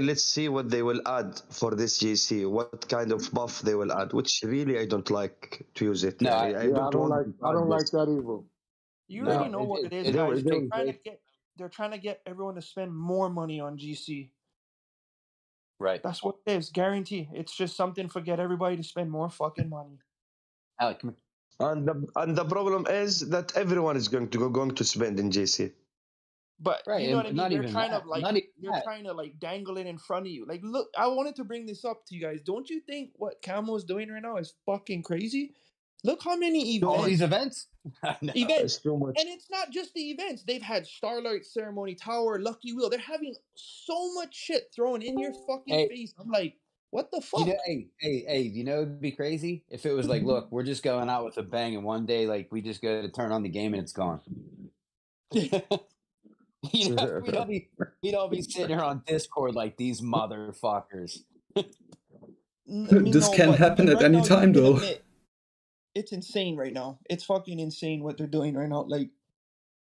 let's see what they will add for this GC. What kind of buff they will add, which really I don't like to use it. No, I don't like that either. You already know what it is, guys. They're trying to get everyone to spend more money on GC. Right. That's what it is. Guarantee. It's just something for get everybody to spend more fucking money. Alec, come here. And the problem is that everyone is going to spend in GC. But you know what I mean? They're trying to like dangle it in front of you. Like, look, I wanted to bring this up to you guys. Don't you think what Camo's doing right now is fucking crazy? Look how many events. All these events? Events. And it's not just the events. They've had Starlight Ceremony Tower, Lucky Wheel. They're having so much shit thrown in your fucking face. I'm like, what the fuck? It'd be crazy if it was like, look, we're just going out with a bang, and one day, like, we just go to turn on the game and it's gone. We'd all be sitting here on Discord like these motherfuckers. This can happen at any time, though. It's insane right now. It's fucking insane what they're doing right now. Like,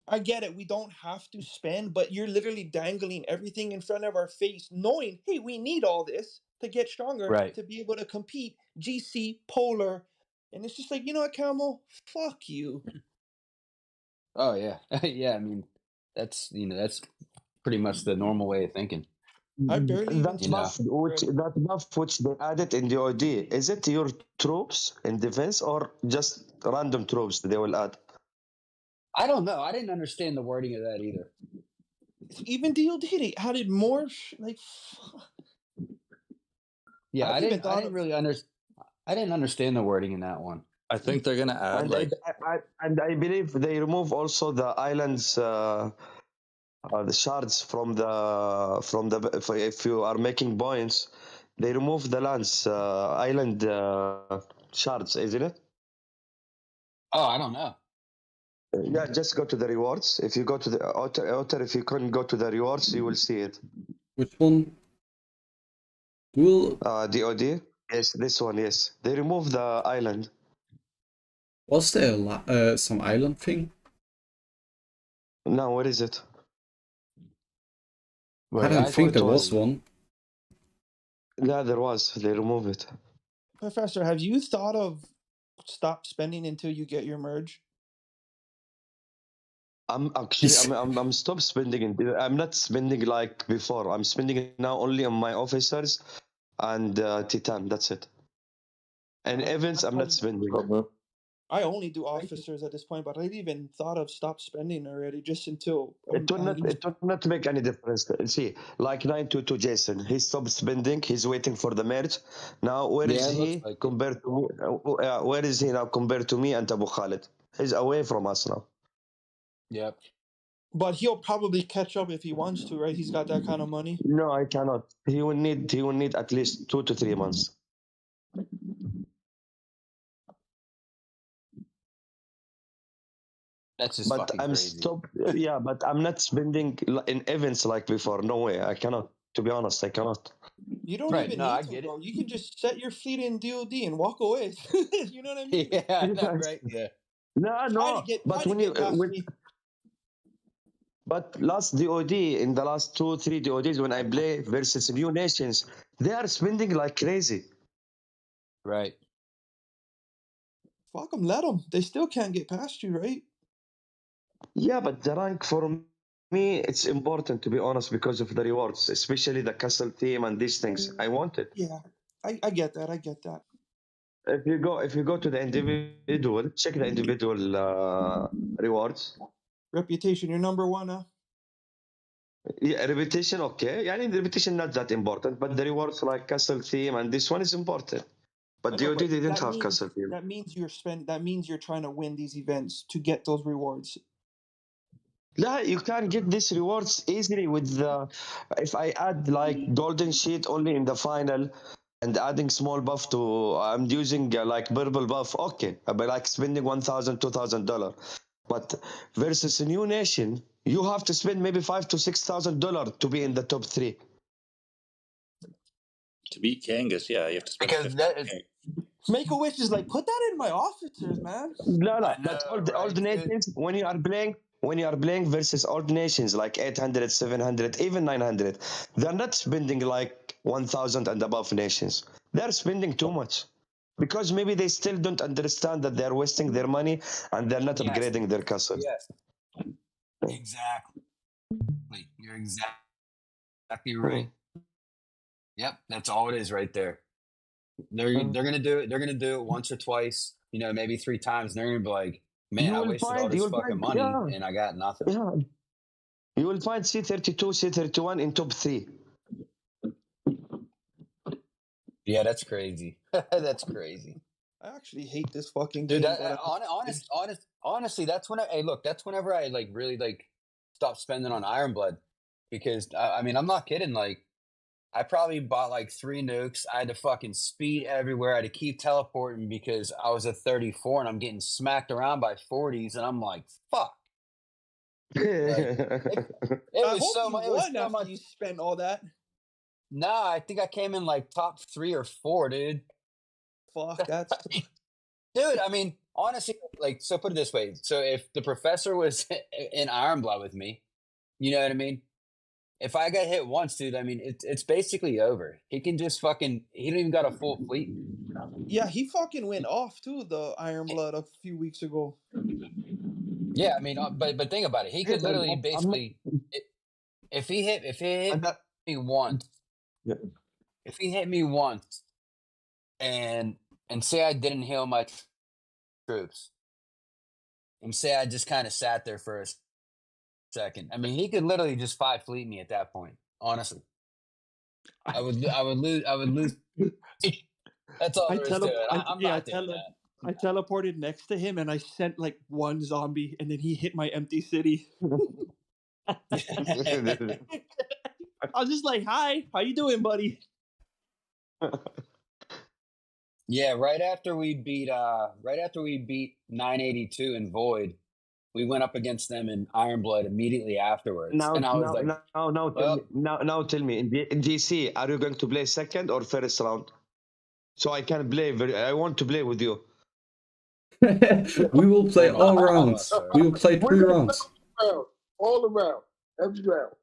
I get it. We don't have to spend, but you're literally dangling everything in front of our face, knowing, hey, we need all this to get stronger, to be able to compete. GC, Polar. And it's just like, you know what, Camo? Fuck you. Oh, yeah. Yeah, I mean, that's pretty much the normal way of thinking. I barely that buff which they added in the OD, is it your troops in defense or just random troops they will add? I don't know. I didn't understand the wording of that either. Even DOD, they added more. Yeah, I I've even didn't. I thought didn't of. really understand. I didn't understand the wording in that one. I think they're gonna add like And I believe they remove also the islands, the shards from the if you are making points, they remove the lands island shards, isn't it? Oh, I don't know. Yeah, just go to the rewards. If you go to the outer, if you couldn't go to the rewards, you will see it. Which one? Will DOD. Yes, this one. Yes, they remove the island. was there some island thing? No, what is it? I don't think there was one. Yeah, there was. They remove it. Professor, have you thought of stop spending until you get your merge? I'm actually I'm stop spending. I'm not spending like before. I'm spending now only on my officers and Titan. That's it. And events, I'm not spending. I only do officers at this point, but I'd even thought of stop spending already, just until It will not make any difference. See, like 922 Jason, he stopped spending. He's waiting for the merge. Now, where is Yeah, it looks he like it. compared to me? Where is he now compared to me and Abu Khalid? He's away from us now. Yep. But he'll probably catch up if he wants to, right? He's got that kind of money. No, I cannot. He will need at least 2 to 3 months. That's just But fucking I'm crazy. stop. Yeah, but I'm not spending in events like before. No way. I cannot. To be honest, I cannot. You don't even need to, bro. You can just set your fleet in DOD and walk away. You know what I mean? Yeah, I know, right? Yeah. No. But when you but last DOD in the last 2-3 DODs when I play versus new nations, they are spending like crazy. Right. Fuck them, let them. They still can't get past you, right? Yeah, but the rank for me, it's important to be honest because of the rewards, especially the castle team and these things. I want it. Yeah, I get that. I get that. If you go to the individual, check the individual rewards. Reputation, you're number one, huh? Yeah, reputation, okay. Yeah, the reputation not that important, but the rewards like castle theme and this one is important. But I know, DOD didn't that have means, castle theme. that means that means you're trying to win these events to get those rewards. Yeah, you can get these rewards easily with the. If I add like golden sheet only in the final, and adding small buff to, I'm using like purple buff. Okay, but like spending $1,000, $2,000, but versus a new nation, you have to spend maybe $5,000 to $6,000 to be in the top 3. To beat Kangas, yeah, you have to spend because that is Make a Wish is like, put that in my officers, man. No, but all the nations when you are playing versus old nations like 800, 700, even 900, they're not spending like 1,000 and above nations. They're spending too much because maybe they still don't understand that they're wasting their money and they're not upgrading their castles. Yes. Exactly. You're exactly right. Yep, that's all it is right there. They're gonna do it. They're gonna do it once or twice. You know, maybe 3 times. And they're gonna be like, "Man, I wasted all this fucking money and I got nothing." Yeah, you will find C32, C31 in top 3. Yeah, that's crazy. That's crazy. I actually hate this fucking Dude, game. honestly, that's when that's whenever I like really like stop spending on Ironblood because I mean, I'm not kidding. Like, I probably bought like 3 nukes. I had to fucking speed everywhere. I had to keep teleporting because I was at 34 and I'm getting smacked around by 40s, and I'm like, fuck. Like, it was so much. It was so much. You spent all that. Nah, I think I came in like top 3 or 4, dude. Fuck, that's dude. I mean, honestly, like, so put it this way: so if the professor was in Ironblood with me, you know what I mean? If I got hit once, dude, I mean, it's basically over. He can just fucking. He don't even got a full fleet. Yeah, he fucking went off too. The Ironblood a few weeks ago. Yeah, I mean, but think about it. He could literally basically, if he hit me once, if he hit me once, and say I didn't heal my troops, and say I just kind of sat there for a second. I mean, he could literally just 5-fleet me at that point. Honestly, I would lose. That's all I there is to it. I'm yeah, not doing that. I teleported next to him and I sent like one zombie and then he hit my empty city. I was just like, "Hi, how you doing, buddy?" Yeah, right after we beat 982 in Void, we went up against them in Ironblood immediately afterwards. Now, And I was like, now tell me, in DC, are you going to play second or first round? So I can play. I want to play with you. We will play all rounds. We will play 3 rounds. All around, every round.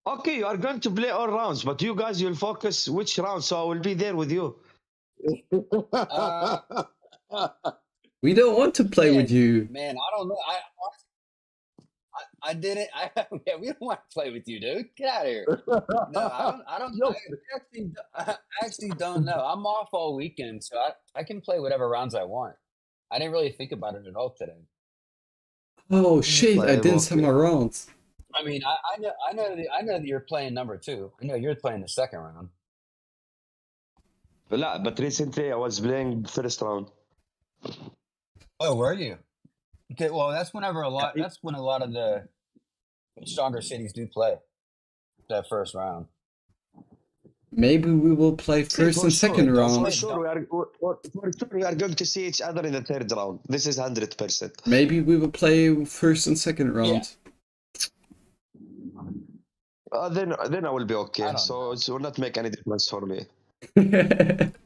Okay, you are going to play all rounds, but you guys will focus which round, so I will be there with you. We don't want to play with you. Man, I don't know. I didn't. Yeah, we don't want to play with you, dude. Get out of here. No, I don't. I actually don't know. I'm off all weekend, so I can play whatever rounds I want. I didn't really think about it at all today. Oh shit! I didn't set my rounds. I mean, I know that you're playing number 2. I know you're playing the second round. But recently I was playing first round. Oh, were you? Okay, well, that's when a lot of the stronger cities do play that first round. Maybe we will play first and second round. For sure, we are going to see each other in the third round. This is 100%. Maybe we will play first and second round. Then I will be okay. So it will not make any difference for me.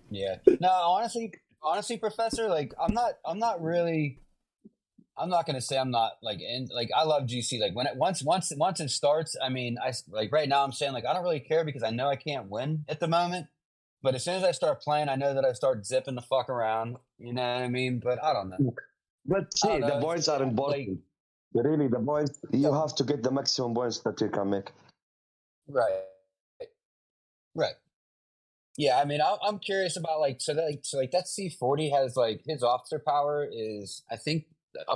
Yeah. No, honestly, Professor, like I'm not gonna say I'm not like in, like I love GC. Like when once it starts, I mean, like right now I'm saying like I don't really care because I know I can't win at the moment. But as soon as I start playing, I know that I start zipping the fuck around. You know what I mean? But I don't know. But see, the points are important. Really, the points, you have to get the maximum points that you can make. Right. Yeah, I mean, I'm curious about like that C40 has like his officer power is I think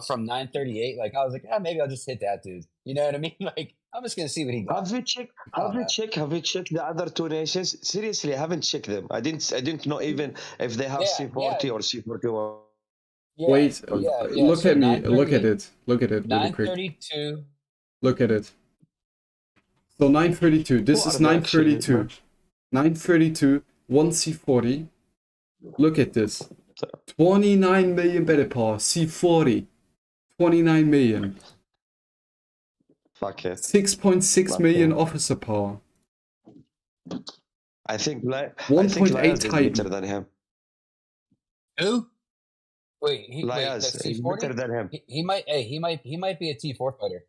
from 938. Like I was like, maybe I'll just hit that dude. You know what I mean? Like I'm just gonna see what he got. Have you checked the other 2 nations? Seriously, I haven't checked them. I didn't know even if they have C40 or C41. Yeah, wait, look so at me. Look at it. Look at it really quick. 932. Look at it. So 932. This is 932. 932. 1 C40. Look at this. 29 million battle power. C40. 29 million. Fuck it. 6.6 million officer power. I think 1.8 better than him. Who? Wait, Liaz is better than him. He might be a T4 fighter.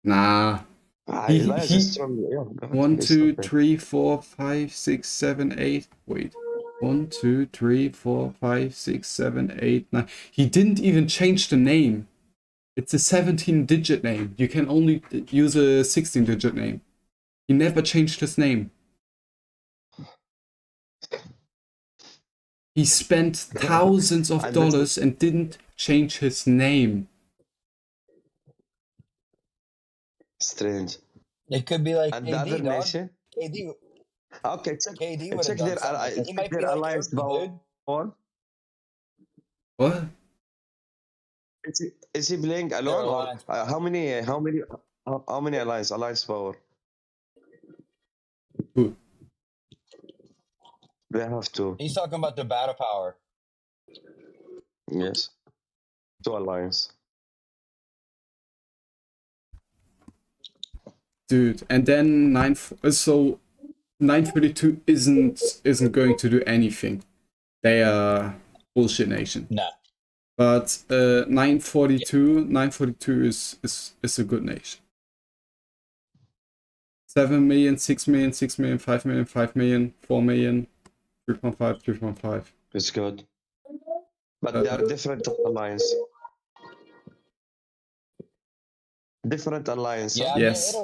Nah. Liaz is strong. Yeah, 1, 2, 3, 4, 5, 6, 7, 8. Wait. 1, 2, 3, 4, 5, 6, 7, 8, 9. He didn't even change the name. It's a 17-digit name. You can only use a 16-digit name. He never changed his name. He spent thousands of dollars and didn't change his name. Strange. It could be like and KD, the other dog. nation. KD. Okay, check their alliance power. What? Is he playing alone or how many alliance power? Who? They have 2. He's talking about the battle power. Yes. 2 alliance. Dude, and then 932 isn't going to do anything. They are bullshit nation. No. But 942 is a good nation. 7 million, 6 million, 6 million, 5 million, 5 million, 4 million, 3.5, 3.5. It's good. But they are different alliance. Different alliance. Yeah, yes.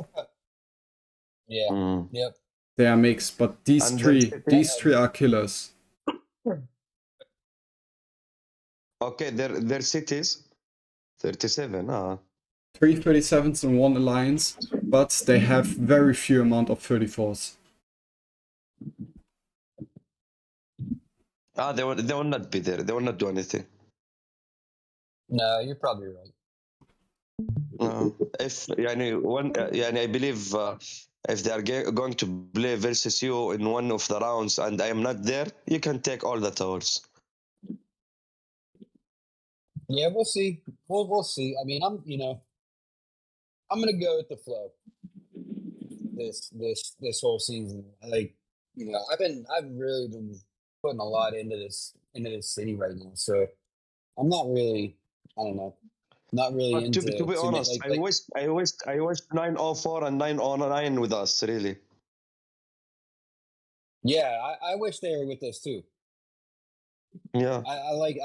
Yep. They are mixed, but these three are killers. Okay, their cities 37. 3 37s in one alliance, but they have very few amount of 34s. They will not be there. They will not do anything. No, you're probably right. No. If I believe if they are going to play versus you in one of the rounds and I am not there, you can take all the towers. Yeah, we'll see. We'll see. I mean, I'm gonna go with the flow. This whole season, like, I've really been putting a lot into this city right now. So I'm not really, I don't know, not really But into to be too many, honest, like I wish 904 and 909 with us, really. yeah, I wish they were with us too. Yeah. I like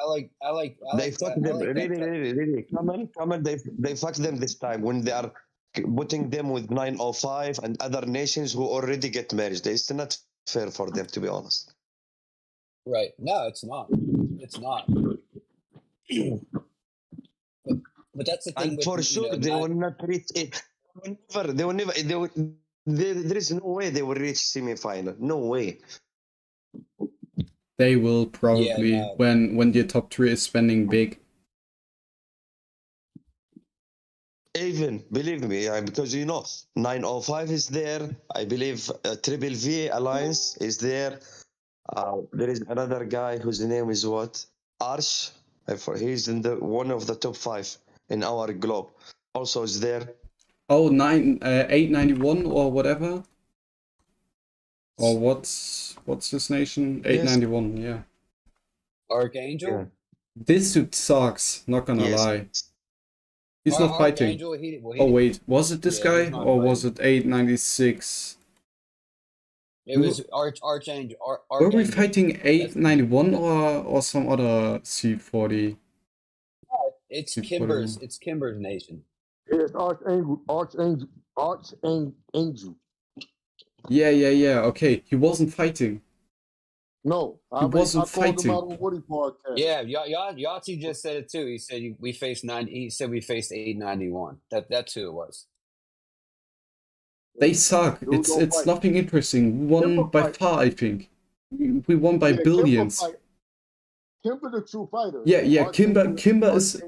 They fuck that. I them like that. really. Come on. They fuck them this time when they are putting them with 905 and other nations who already get married. It's not fair for them, to be honest. Right. No, it's not. It's not. But that's the thing And with for sure, they will not reach it. They will never. There is no way they will reach semi-final. No way. They will probably when your top 3 is spending big. Even believe me, because 905 is there. I believe Triple V Alliance is there. There is another guy whose name is what? Arch. He's in the one of the top 5 in our globe. Also is there. Oh, 891 or whatever. Or what's his nation? 891, yeah. Archangel? Yeah. This dude sucks, not gonna lie. He's not fighting. Oh wait, was it this guy or was it 896? It was Archangel. Were we fighting 891 or some other C40? It's C41? Kimber's nation. It's Archangel. Yeah. Okay, he wasn't fighting. No, he wasn't fighting. Him out on Woody podcast. Yeah, Yahtzee just said it too. He said we faced 9. He said we faced 891. That's who it was. They suck. It's nothing interesting. We won by far, I think. We won by billions. Kimber the true fighter. Yeah. Kimber is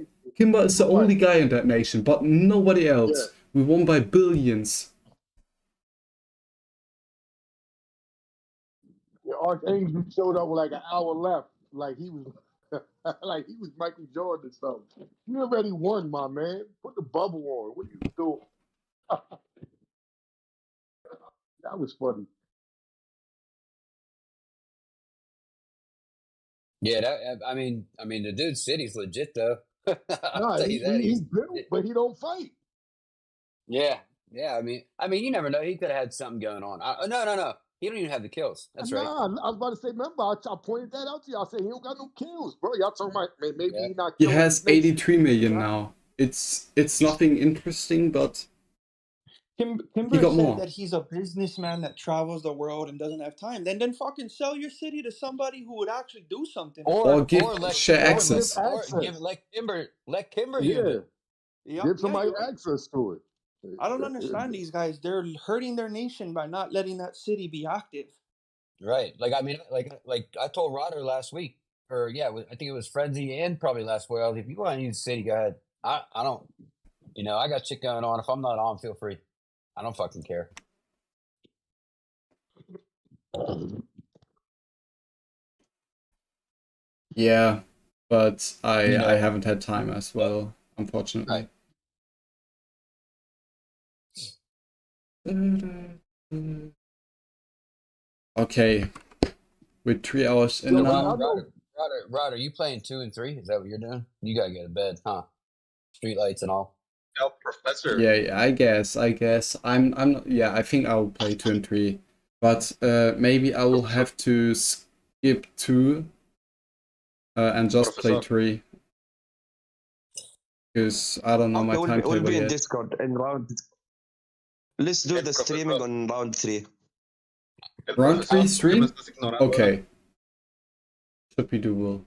the only guy in that nation, but nobody else. Yeah. We won by billions. Yeah, Archangel showed up with like an hour left, like he was Michael Jordan or something. You already won, my man. Put the bubble on. What are you doing? That was funny. Yeah, I mean, the dude's city's legit though. Nah, he's built, but he don't fight. Yeah. I mean, you never know. He could have had something going on. No. He don't even have the kills. That's right. I was about to say. Remember, I pointed that out to y'all. I said he don't got no kills, bro. Y'all talking about maybe he not. He has 83 million now. It's nothing interesting, but. Kimber said that he's a businessman that travels the world and doesn't have time. Then fucking sell your city to somebody who would actually do something. Or share access. Let Kimber use it. Yep, give somebody access to it. I don't understand these guys. They're hurting their nation by not letting that city be active. Right. Like I told Rodder last week, or I think it was Frenzy and probably last week. I was like, if you want to use the city, go ahead. I don't. I got shit going on. If I'm not on, feel free. I don't fucking care. Yeah, but I haven't had time as well, unfortunately. Right. Okay, with 3 hours in now. Rodder, you playing 2 and 3? Is that what you're doing? You gotta go to bed, huh? Street lights and all. Oh, Professor. Yeah, I guess. I'm not, yeah, I think I'll play 2 and 3. But maybe I will have to skip 2 and just play 3. Because I don't know my timetable We'll be in yet. Discord in round. Let's do the streaming on round 3. Round 3 stream? Okay. Should be doable.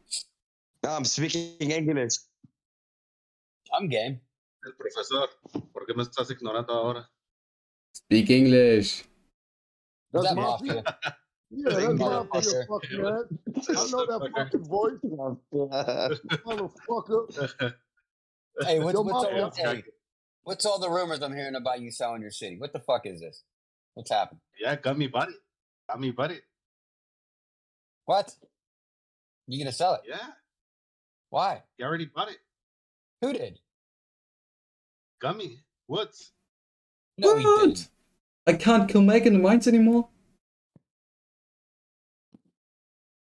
I'm speaking English. I'm game. El profesor, ¿por qué me estás ignorando ahora? Speak English. Is That's that Mafia. Mafia? Yeah, that's Mafia, Motherfucker. fucking man. I know that fucking voice, motherfucker. Hey, what's Yo, what's all, Mafia. what, hey, what's all the rumors I'm hearing about you selling your city? What the fuck is this? What's happening? Yeah, got me buddy. Got me buddy. What? You gonna sell it? Yeah, Why? he already bought it. Who did? Gummy Woods. No, he What? didn't. I can't kill Meg in the mines anymore?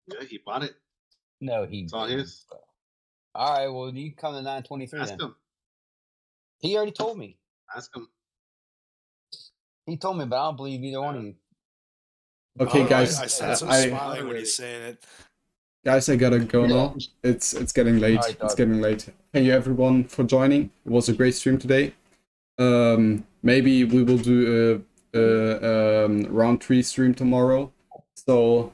Yeah, he bought it. No, he It's all didn't. his. All right, well, you come to 923 Ask then. him. He already told me. Ask him. He told me, but I don't believe either one of you. Okay, guys. I sense him I smiling when he's saying it. guys, I gotta go now. It's getting late. All right, It's dog. getting late. Thank you everyone for joining. It was a great stream today. Maybe we will do a round 3 stream tomorrow. So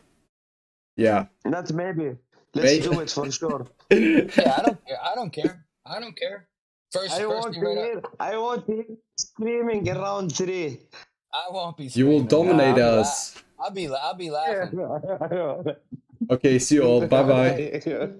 yeah. Not maybe. Let's Maybe. do it for sure. Yeah, I don't care. I don't care. I don't care. First I want thing to right up. hear. I want to hear screaming around 3. I won't be. You will screaming, man. dominate I'll be la- us. I'll be laughing. Okay, see you all. Bye bye. Okay.